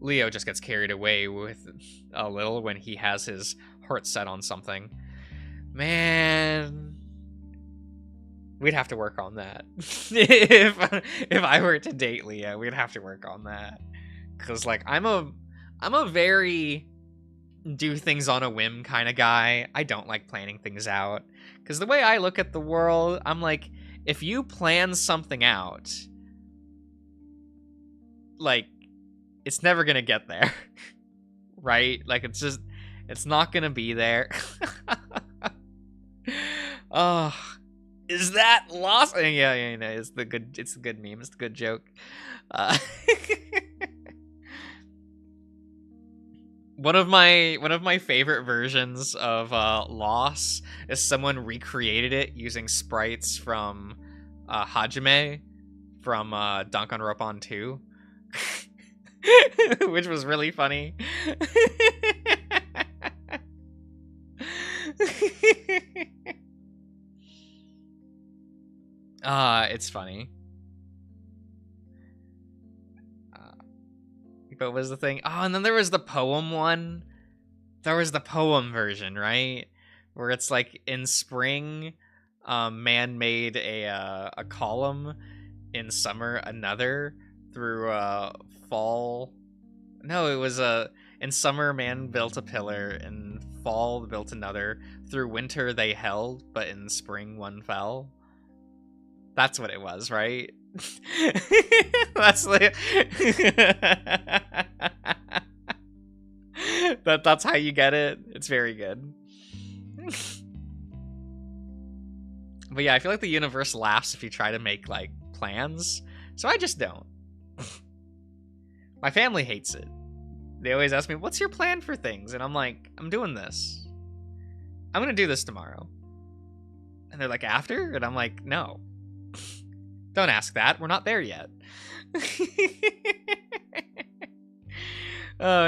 Leo just gets carried away with a little when he has his heart set on something. Man, we'd have to work on that. if I were to date Leo, we'd have to work on that. Cause like I'm a very do things on a whim kind of guy. I don't like planning things out. Cause the way I look at the world, I'm like, if you plan something out, like, it's never gonna get there. Right? Like, it's not gonna be there. Oh, is that lost? Yeah, it's the good meme. It's the good joke. One of my favorite versions of Loss is someone recreated it using sprites from Hajime from Danganronpa 2, which was really funny. It's funny. But was the thing? Oh, and then there was the poem one. There was the poem version, right? Where it's like in spring, man made a column, in summer another, through fall. No, it was in summer man built a pillar, in fall built another, through winter they held, but in spring one fell. That's what it was, right? That's like that's how you get it. It's very good. But yeah, I feel like the universe laughs if you try to make like plans, so I just don't. My family hates it. They always ask me, "What's your plan for things?" And I'm like, "I'm doing this. I'm gonna do this tomorrow." And they're like, "After?" And I'm like, "No. Don't ask that. We're not there yet."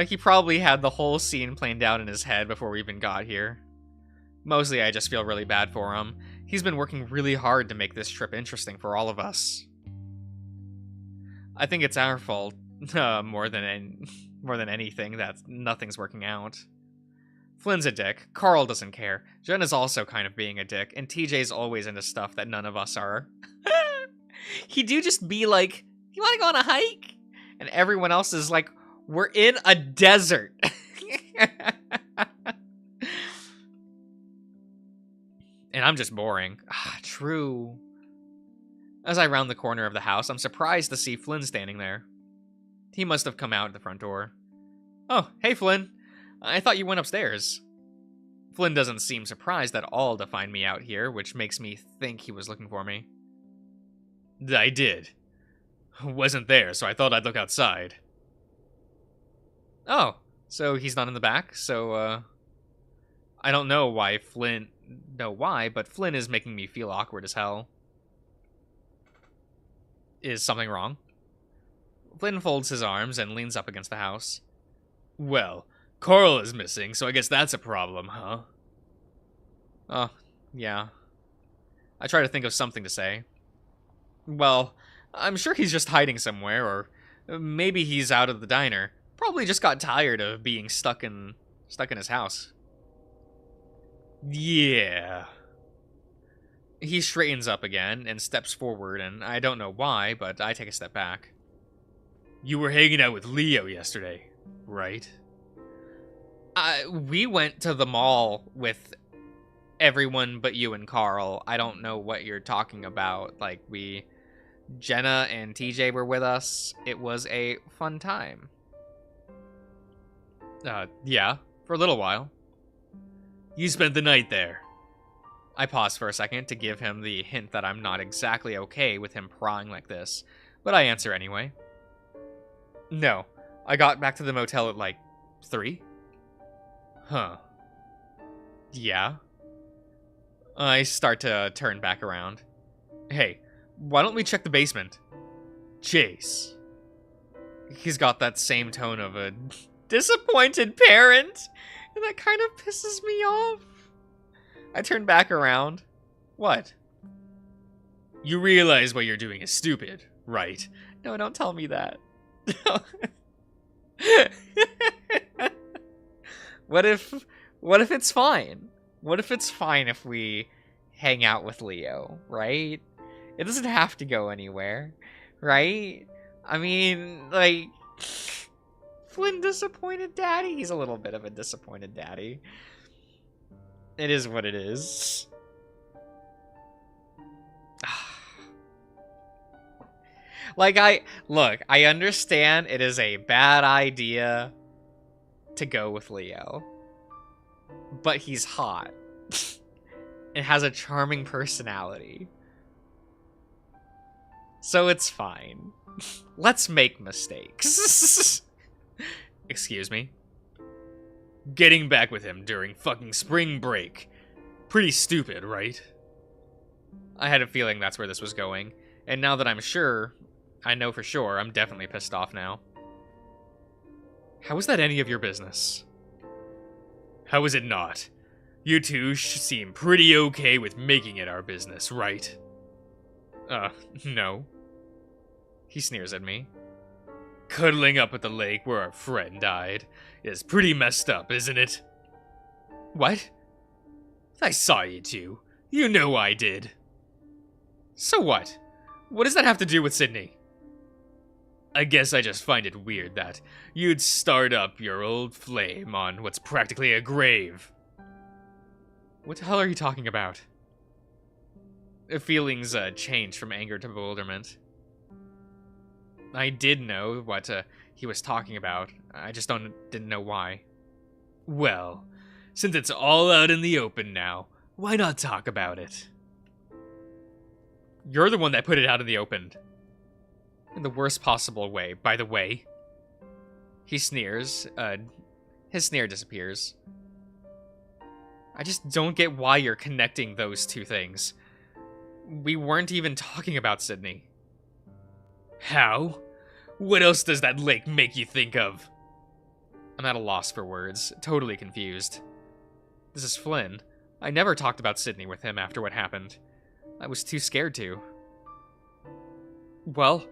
He probably had the whole scene planned out in his head before we even got here. Mostly, I just feel really bad for him. He's been working really hard to make this trip interesting for all of us. I think it's our fault, more than anything, that nothing's working out. Flynn's a dick. Carl doesn't care. Jenna's also kind of being a dick, and TJ's always into stuff that none of us are. He do just be like, "You want to go on a hike?" And everyone else is like, "We're in a desert." And I'm just boring. True. As I round the corner of the house, I'm surprised to see Flynn standing there. He must have come out at the front door. "Oh, hey Flynn. I thought you went upstairs." Flynn doesn't seem surprised at all to find me out here, which makes me think he was looking for me. I did. Wasn't there, so I thought I'd look outside. "Oh, So he's not in the back, so, I don't know why Flynn... know why, but Flynn is making me feel awkward as hell. Is something wrong? Flynn folds his arms and leans up against the house. Well, Carl is missing, so I guess that's a problem, huh? Oh, yeah. I try to think of something to say. Well, I'm sure he's just hiding somewhere, or maybe he's out of the diner. Probably just got tired of being stuck in his house. Yeah. He straightens up again and steps forward, and I don't know why, but I take a step back. You were hanging out with Leo yesterday, right? We went to the mall with everyone but you and Carl. I don't know what you're talking about. Like, Jenna and TJ were with us. It was a fun time. Yeah, for a little while. You spent the night there. I pause for a second to give him the hint that I'm not exactly okay with him prying like this, but I answer anyway. No, I got back to the motel at like 3. Huh. Yeah. I start to turn back around. Hey, why don't we check the basement? Chase. He's got that same tone of a disappointed parent, and that kind of pisses me off. I turn back around. What? You realize what you're doing is stupid, right? No, don't tell me that. What if it's fine? What if it's fine if we hang out with Leo, right? It doesn't have to go anywhere, right? I mean, like, Flynn disappointed daddy? He's a little bit of a disappointed daddy. It is what it is. Like, I understand it is a bad idea to go with Leo. But he's hot. And has a charming personality. So it's fine. Let's make mistakes. Excuse me? Getting back with him during fucking spring break. Pretty stupid, right? I had a feeling that's where this was going. And now that I know for sure, I'm definitely pissed off now. How is that any of your business? How is it not? You two seem pretty okay with making it our business, right? No. He sneers at me. Cuddling up at the lake where our friend died is pretty messed up, isn't it? What? I saw you two. You know I did. So what? What does that have to do with Sydney? I guess I just find it weird that you'd start up your old flame on what's practically a grave. What the hell are you talking about? Feelings changed from anger to bewilderment. I did know what he was talking about. I just didn't know why. Well, since it's all out in the open now, why not talk about it? You're the one that put it out in the open. In the worst possible way, by the way. He sneers. His sneer disappears. I just don't get why you're connecting those two things. We weren't even talking about Sydney. How? What else does that lake make you think of? I'm at a loss for words, totally confused. This is Flynn. I never talked about Sydney with him after what happened. I was too scared to. Well,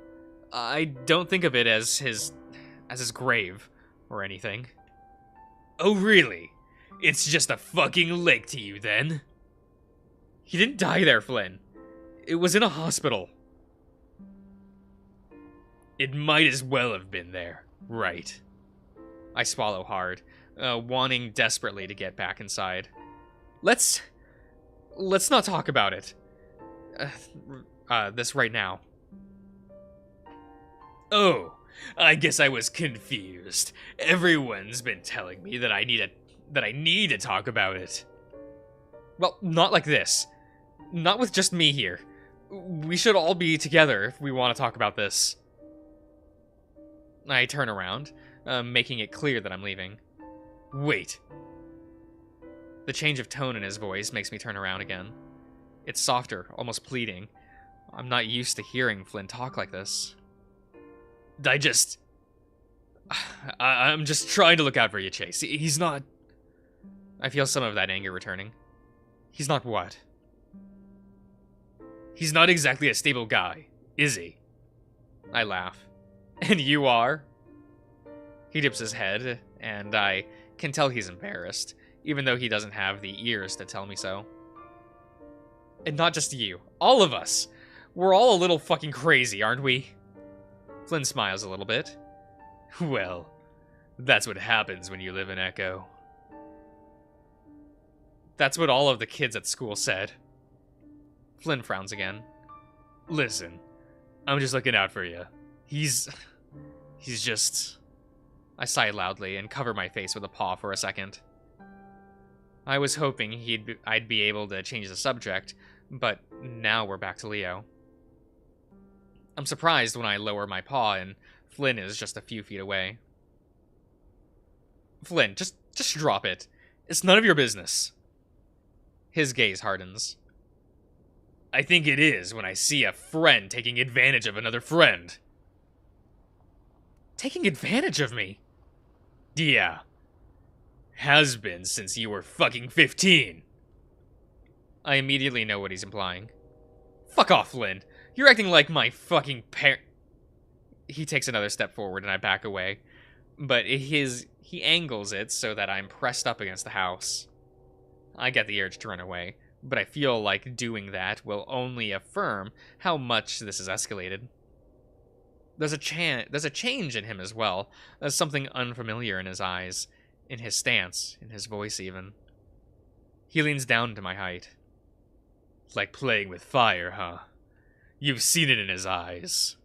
I don't think of it as his grave or anything. Oh, really? It's just a fucking lake to you, then? He didn't die there, Flynn. It was in a hospital. It might as well have been there, right? I swallow hard, wanting desperately to get back inside. Let's not talk about it. This right now. Oh, I guess I was confused. Everyone's been telling me that I need to talk about it. Well, not like this. Not with just me here. We should all be together if we want to talk about this. I turn around, making it clear that I'm leaving. Wait. The change of tone in his voice makes me turn around again. It's softer, almost pleading. I'm not used to hearing Flynn talk like this. I'm just trying to look out for you, Chase. He's not... I feel some of that anger returning. He's not what? He's not exactly a stable guy, is he? I laugh. And you are? He dips his head, and I can tell he's embarrassed, even though he doesn't have the ears to tell me so. And not just you. All of us. We're all a little fucking crazy, aren't we? Flynn smiles a little bit. Well, that's what happens when you live in Echo. That's what all of the kids at school said. Flynn frowns again. Listen, I'm just looking out for you. He's just... I sigh loudly and cover my face with a paw for a second. I was hoping I'd be able to change the subject, but now we're back to Leo. I'm surprised when I lower my paw and Flynn is just a few feet away. Flynn, just drop it. It's none of your business. His gaze hardens. I think it is when I see a friend taking advantage of another friend. Taking advantage of me? Yeah. Has been since you were fucking 15. I immediately know what he's implying. Fuck off, Flynn. You're acting like my fucking parent. He takes another step forward and I back away. But he angles it so that I'm pressed up against the house. I get the urge to run away, but I feel like doing that will only affirm how much this has escalated. There's a change in him as well. There's something unfamiliar in his eyes, in his stance, in his voice even. He leans down to my height. Like playing with fire, huh? You've seen it in his eyes.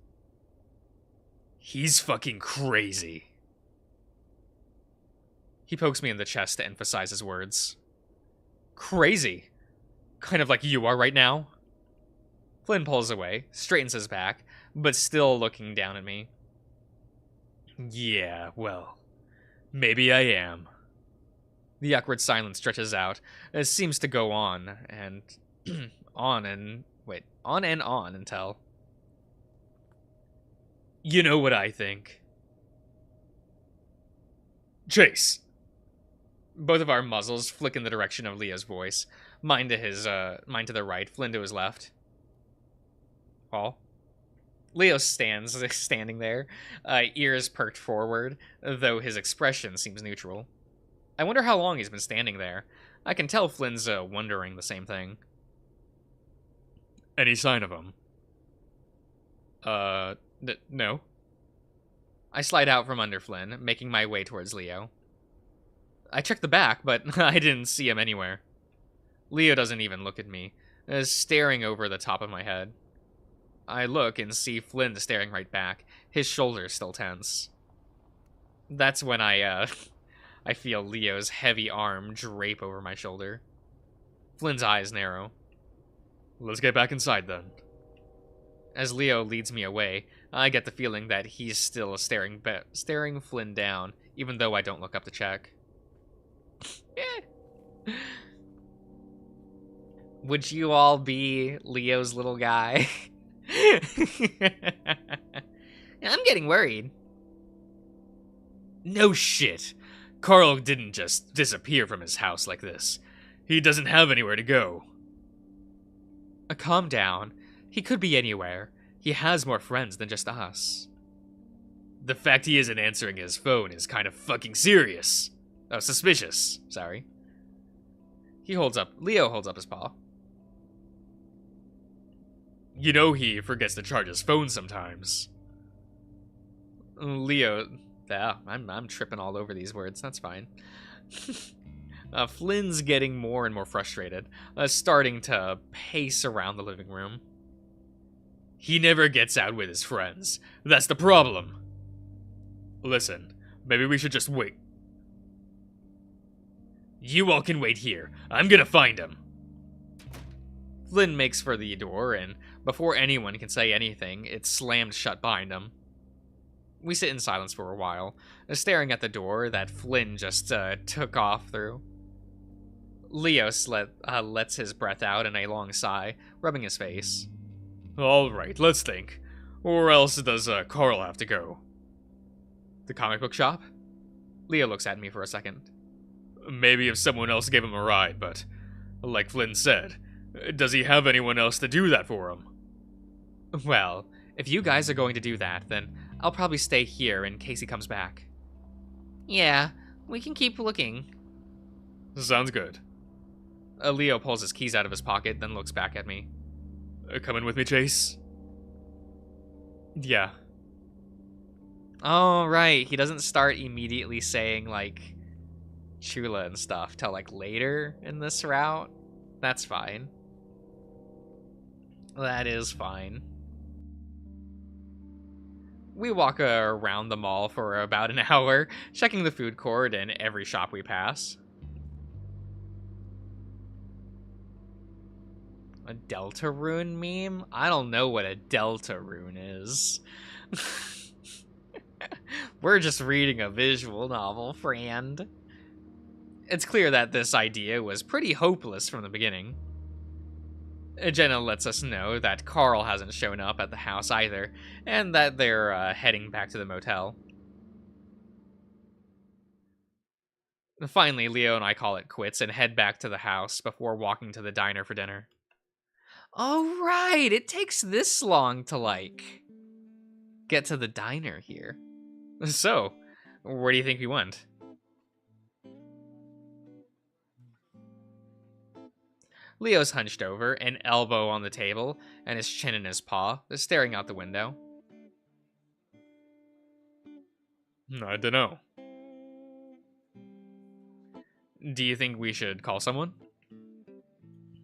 He's fucking crazy. He pokes me in the chest to emphasize his words. Crazy? Kind of like you are right now? Flynn pulls away, straightens his back, but still looking down at me. Yeah, well, maybe I am. The awkward silence stretches out. It seems to go on, and on and on until... You know what I think? Chase! Both of our muzzles flick in the direction of Leo's voice. Mine to the right, Flynn to his left. Paul? Leo standing there, ears perked forward, though his expression seems neutral. I wonder how long he's been standing there. I can tell Flynn's wondering the same thing. Any sign of him? No. I slide out from under Flynn, making my way towards Leo. I checked the back, but I didn't see him anywhere. Leo doesn't even look at me, staring over the top of my head. I look and see Flynn staring right back, his shoulders still tense. That's when I feel Leo's heavy arm drape over my shoulder. Flynn's eyes narrow. Let's get back inside then. As Leo leads me away, I get the feeling that he's still staring Flynn down, even though I don't look up to check. Would you all be Leo's little guy? I'm getting worried. No shit. Carl didn't just disappear from his house like this. He doesn't have anywhere to go. Calm down. He could be anywhere. He has more friends than just us. The fact he isn't answering his phone is kind of fucking serious. Oh, suspicious. Sorry. Leo holds up his paw. You know he forgets to charge his phone sometimes. Leo... Yeah, I'm tripping all over these words. That's fine. Flynn's getting more and more frustrated, starting to pace around the living room. He never gets out with his friends. That's the problem. Listen, maybe we should just wait. You all can wait here. I'm gonna find him. Flynn makes for the door, and before anyone can say anything, it's slammed shut behind him. We sit in silence for a while, staring at the door that Flynn just took off through. Leos lets his breath out in a long sigh, rubbing his face. Alright, let's think. Or else does Carl have to go? The comic book shop? Leo looks at me for a second. Maybe if someone else gave him a ride, but like Flynn said, does he have anyone else to do that for him? Well, if you guys are going to do that, then I'll probably stay here in case he comes back. Yeah, we can keep looking. Sounds good. Leo pulls his keys out of his pocket, then looks back at me. Coming with me, Chase? Yeah. Oh, right. He doesn't start immediately saying, like, Chula and stuff till, like, later in this route. That's fine. That is fine. We walk around the mall for about an hour, checking the food court and every shop we pass. A Deltarune meme? I don't know what a Deltarune is. We're just reading a visual novel, friend. It's clear that this idea was pretty hopeless from the beginning. Jenna lets us know that Carl hasn't shown up at the house either, and that they're heading back to the motel. Finally, Leo and I call it quits and head back to the house before walking to the diner for dinner. Oh, right, it takes this long to, like, get to the diner here. So, where do you think we went? Leo's hunched over, an elbow on the table, and his chin in his paw, staring out the window. I dunno. Do you think we should call someone?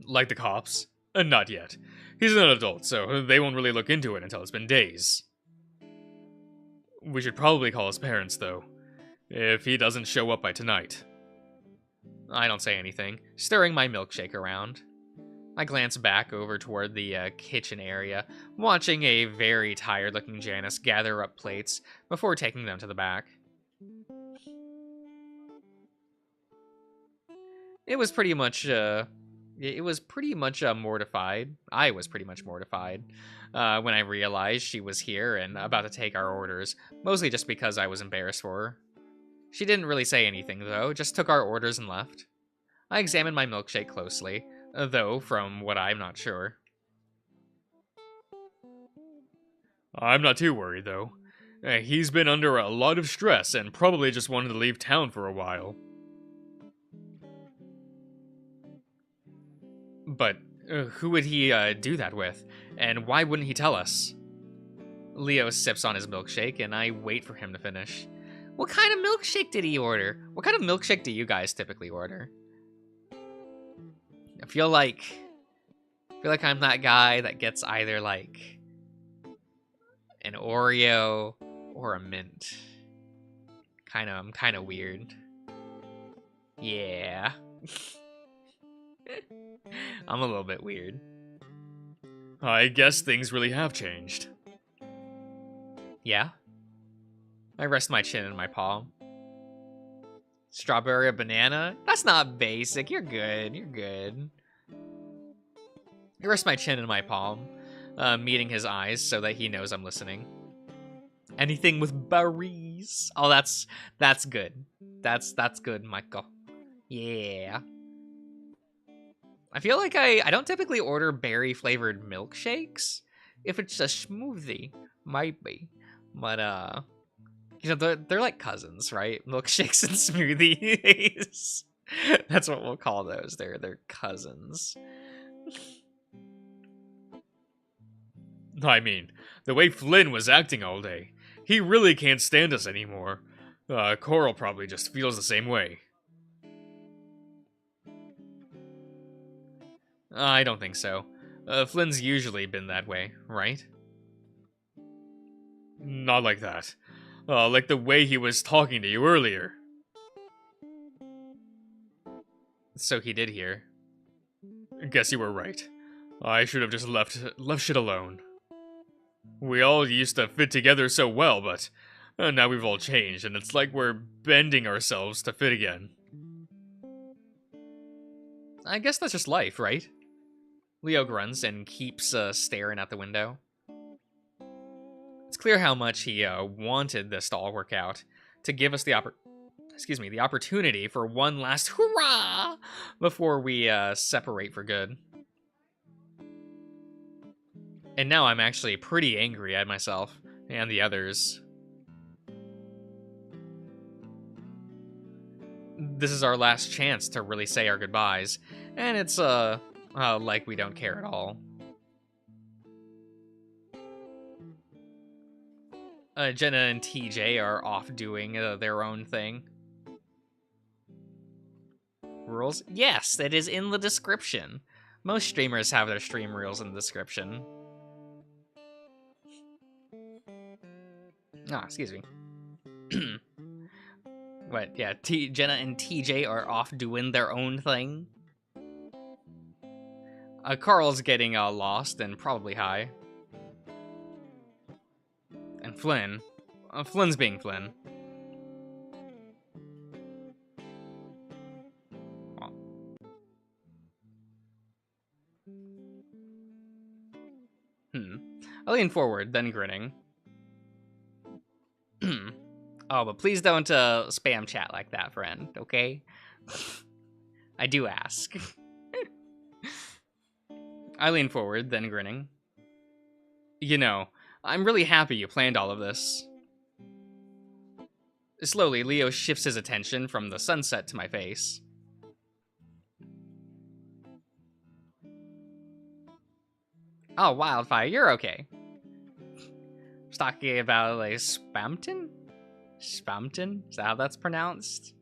Like the cops? Not yet. He's an adult, so they won't really look into it until it's been days. We should probably call his parents, though, if he doesn't show up by tonight. I don't say anything, stirring my milkshake around. I glance back over toward the kitchen area, watching a very tired-looking Janice gather up plates before taking them to the back. It was pretty much mortified. I was pretty much mortified when I realized she was here and about to take our orders, mostly just because I was embarrassed for her. She didn't really say anything, though, just took our orders and left. I examined my milkshake closely, though from what I'm not sure. I'm not too worried, though. He's been under a lot of stress and probably just wanted to leave town for a while. But who would he do that with? And why wouldn't he tell us? Leo sips on his milkshake, and I wait for him to finish. What kind of milkshake did he order? What kind of milkshake do you guys typically order? I feel like I'm that guy that gets either like an Oreo or a mint. I'm kind of weird. Yeah. I'm a little bit weird. I guess things really have changed. Yeah? I rest my chin in my palm. Strawberry or banana? That's not basic. You're good. You're good. I rest my chin in my palm, meeting his eyes so that he knows I'm listening. Anything with berries. Oh, that's good. That's good, Michael. Yeah. I feel like I don't typically order berry-flavored milkshakes. If it's a smoothie, might be. But, you know, they're like cousins, right? Milkshakes and smoothies. That's what we'll call those. They're cousins. I mean, the way Flynn was acting all day, he really can't stand us anymore. Coral probably just feels the same way. I don't think so. Flynn's usually been that way, right? Not like that. Like the way he was talking to you earlier. So he did hear. Guess you were right. I should have just left shit alone. We all used to fit together so well, but Now we've all changed, and it's like we're bending ourselves to fit again. I guess that's just life, right? Leo grunts and keeps staring at the window. It's clear how much he wanted this to all work out, to give us the opportunity for one last hurrah before we separate for good. And now I'm actually pretty angry at myself and the others. This is our last chance to really say our goodbyes, and it's like we don't care at all. Jenna and TJ are off doing their own thing. Rules? Yes, it is in the description. Most streamers have their stream rules in the description. Excuse me. What? Yeah, Jenna and TJ are off doing their own thing. Carl's getting lost and probably high. And Flynn. Flynn's being Flynn. Oh. I lean forward, then grinning. Oh, but please don't spam chat like that, friend, okay? I do ask. I lean forward, then grinning. You know, I'm really happy you planned all of this. Slowly, Leo shifts his attention from the sunset to my face. Oh, Wildfire, you're okay. I was talking about, like, Spampton? Spampton? Is that how that's pronounced?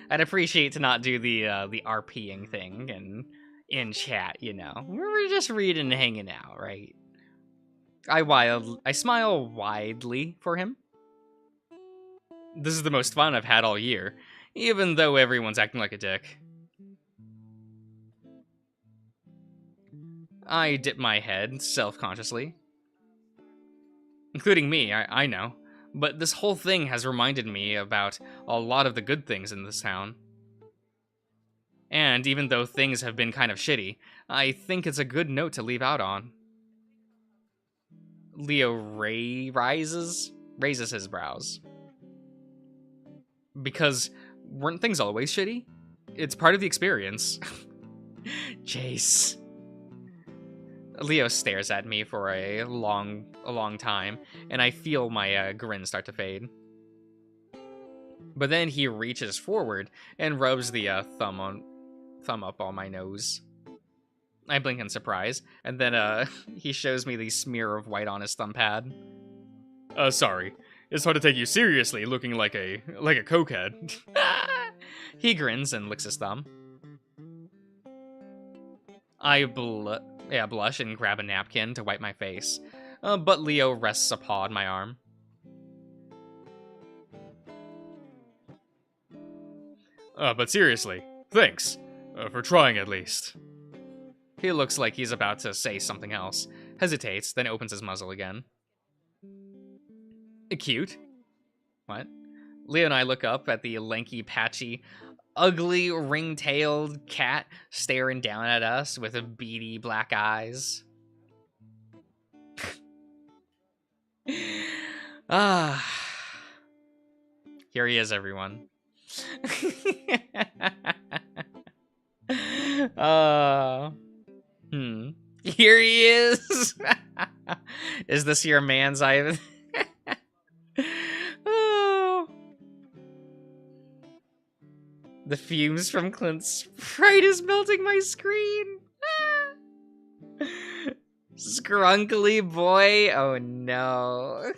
I'd appreciate to not do the RPing thing and in chat, you know. We're just reading and hanging out, right? I smile widely for him. This is the most fun I've had all year, even though everyone's acting like a dick. I dip my head self-consciously. Including me, I know. But this whole thing has reminded me about a lot of the good things in this town. And even though things have been kind of shitty, I think it's a good note to leave out on. Leo raises his brows. Because weren't things always shitty? It's part of the experience. Chase. Leo stares at me for a long time, and I feel my grin start to fade. But then he reaches forward and rubs the thumb up on my nose. I blink in surprise, and then he shows me the smear of white on his thumb pad. Sorry. It's hard to take you seriously looking like a cokehead. He grins and licks his thumb. I blush and grab a napkin to wipe my face, but Leo rests a paw on my arm. But seriously, thanks. For trying at least. He looks like he's about to say something else, hesitates, then opens his muzzle again. Cute. What? Leo and I look up at the lanky, patchy, ugly, ring-tailed cat staring down at us with beady black eyes. Here he is, everyone. Here he is. Is this your man's eye? Oh. The fumes from Clint's Sprite is melting my screen. Scrunkly boy. Oh no.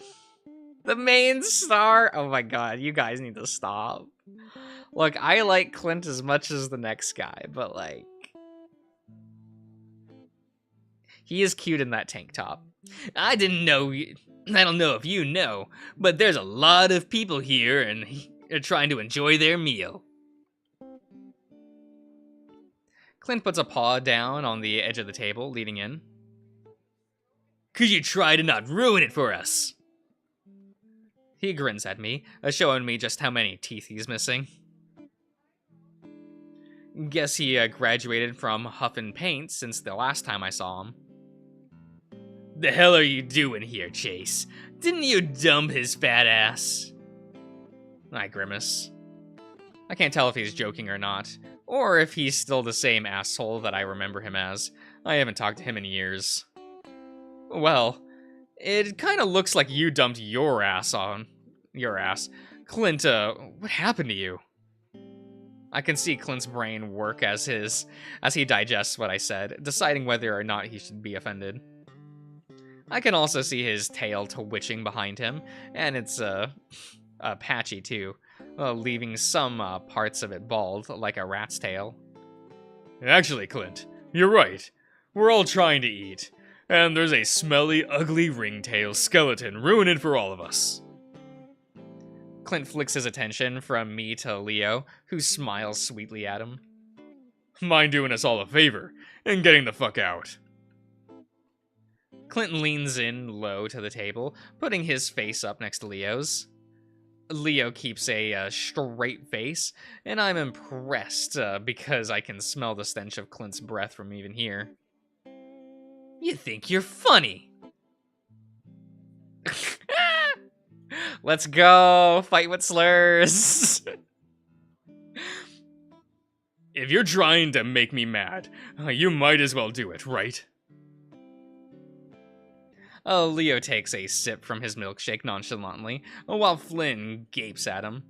The main star. Oh my god, you guys need to stop. Look, I like Clint as much as the next guy, but like, he is cute in that tank top. I don't know if you know, but there's a lot of people here and they're trying to enjoy their meal. Clint puts a paw down on the edge of the table, leaning in. Could you try to not ruin it for us? He grins at me, showing me just how many teeth he's missing. Guess he graduated from Huffin' Paint since the last time I saw him. The hell are you doing here, Chase? Didn't you dump his fat ass? I grimace. I can't tell if he's joking or not, or if he's still the same asshole that I remember him as. I haven't talked to him in years. Well, it kind of looks like you dumped your ass on your ass. Clint, what happened to you? I can see Clint's brain work as he digests what I said, deciding whether or not he should be offended. I can also see his tail twitching behind him, and it's patchy too, leaving some parts of it bald, like a rat's tail. Actually, Clint, you're right. We're all trying to eat, and there's a smelly, ugly ringtail skeleton ruining it for all of us. Clint flicks his attention from me to Leo, who smiles sweetly at him. Mind doing us all a favor and getting the fuck out. Clint leans in low to the table, putting his face up next to Leo's. Leo keeps a straight face, and I'm impressed because I can smell the stench of Clint's breath from even here. You think you're funny? Let's go! Fight with slurs! If you're trying to make me mad, you might as well do it, right? Leo takes a sip from his milkshake nonchalantly, while Flynn gapes at him.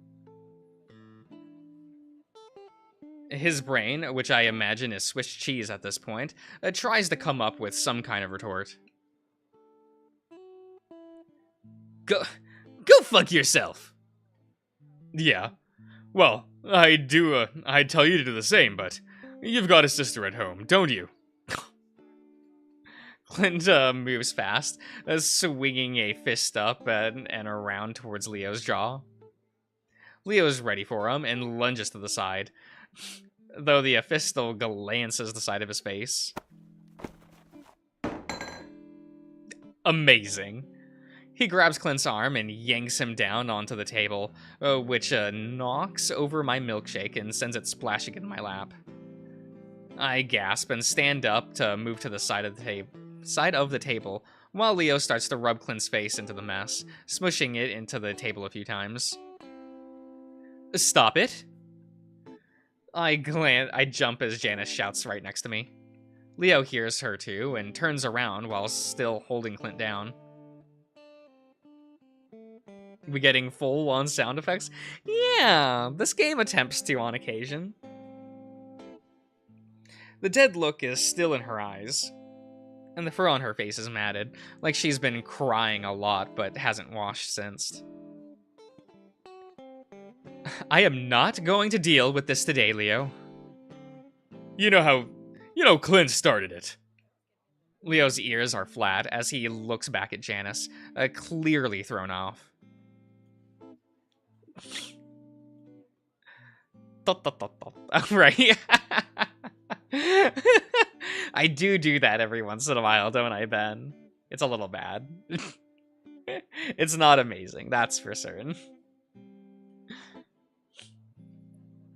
His brain, which I imagine is Swiss cheese at this point, tries to come up with some kind of retort. Go fuck yourself! Yeah. Well, I'd tell you to do the same, but you've got a sister at home, don't you? Clint moves fast, swinging a fist up and around towards Leo's jaw. Leo's ready for him and lunges to the side, though the fist still glances the side of his face. Amazing. He grabs Clint's arm and yanks him down onto the table, which knocks over my milkshake and sends it splashing in my lap. I gasp and stand up to move to the side of the table, while Leo starts to rub Clint's face into the mess, smushing it into the table a few times. Stop it! I jump as Janice shouts right next to me. Leo hears her too, and turns around while still holding Clint down. We getting full-on sound effects? Yeah, this game attempts to on occasion. The dead look is still in her eyes, and the fur on her face is matted, like she's been crying a lot but hasn't washed since. I am not going to deal with this today, Leo. You know Clint started it. Leo's ears are flat as he looks back at Janice, clearly thrown off. Right? I do that every once in a while, don't I, Ben? It's a little bad. It's not amazing, that's for certain.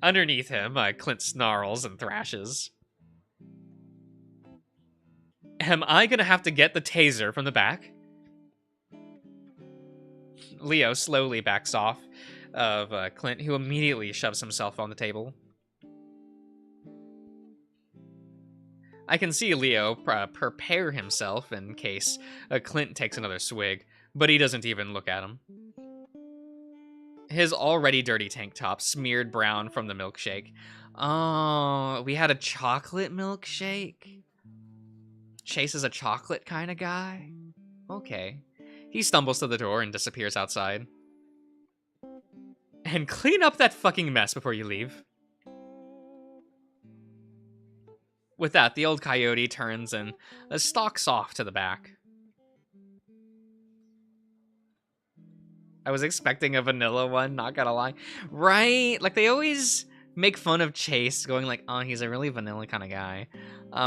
Underneath him, Clint snarls and thrashes. Am I gonna have to get the taser from the back? Leo slowly backs off of Clint, who immediately shoves himself on the table. I can see Leo prepare himself in case Clint takes another swig, but he doesn't even look at him. His already dirty tank top smeared brown from the milkshake. Oh, we had a chocolate milkshake? Chase is a chocolate kind of guy? Okay. He stumbles to the door and disappears outside. And clean up that fucking mess before you leave. With that, the old coyote turns and stalks off to the back. I was expecting a vanilla one, not gonna lie. Right? Like, they always make fun of Chase, going like, oh, he's a really vanilla kind of guy.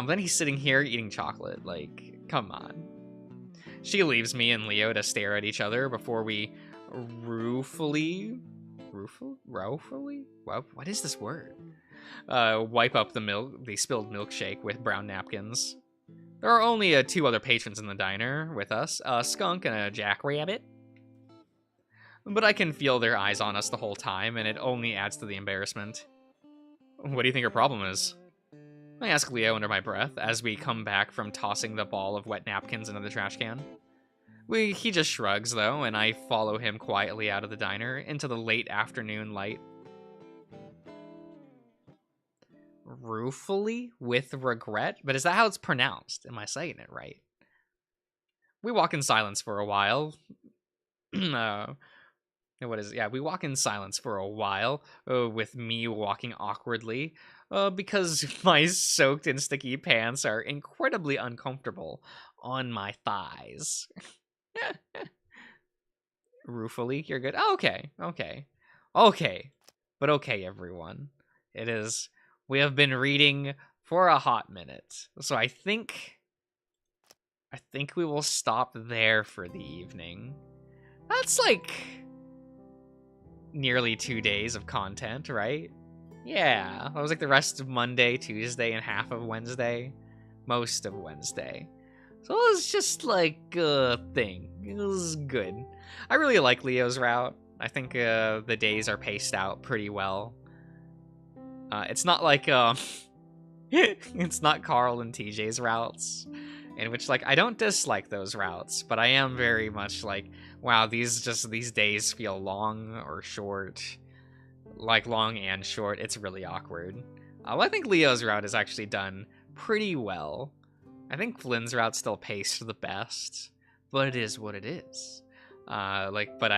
Then he's sitting here eating chocolate. Like, come on. She leaves me and Leo to stare at each other before we ruefully, what is this word? Wipe up the spilled milkshake with brown napkins. There are only 2 other patrons in the diner with us, a skunk and a jackrabbit. But I can feel their eyes on us the whole time, and it only adds to the embarrassment. What do you think our problem is? I ask Leo under my breath as we come back from tossing the ball of wet napkins into the trash can. He just shrugs, though, and I follow him quietly out of the diner into the late afternoon light. Ruefully with regret? But is that how it's pronounced? Am I saying it right? We walk in silence for a while. What is it? Yeah, we walk in silence for a while, with me walking awkwardly, because my soaked and sticky pants are incredibly uncomfortable on my thighs. Ruefully, you're good. Oh, okay. But okay, everyone. It is. We have been reading for a hot minute, so I think we will stop there for the evening. That's like nearly 2 days of content, right? Yeah, that was like the rest of Monday, Tuesday, and half of Wednesday. Most of Wednesday. So it was just like a thing. It was good. I really like Leo's route. I think the days are paced out pretty well. It's not like it's not Carl and TJ's routes, in which like I don't dislike those routes, but I am very much like, wow, these days feel long or short, like long and short. It's really awkward. Well, I think Leo's route is actually done pretty well. I think Flynn's route's still paced the best, but it is what it is. But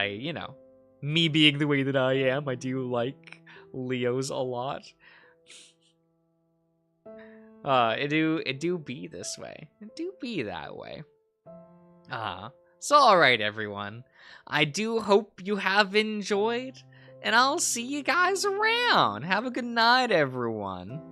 me being the way that I am, I do like Leo's a lot. It do be this way. It do be that way. So alright, everyone. I do hope you have enjoyed, and I'll see you guys around. Have a good night, everyone.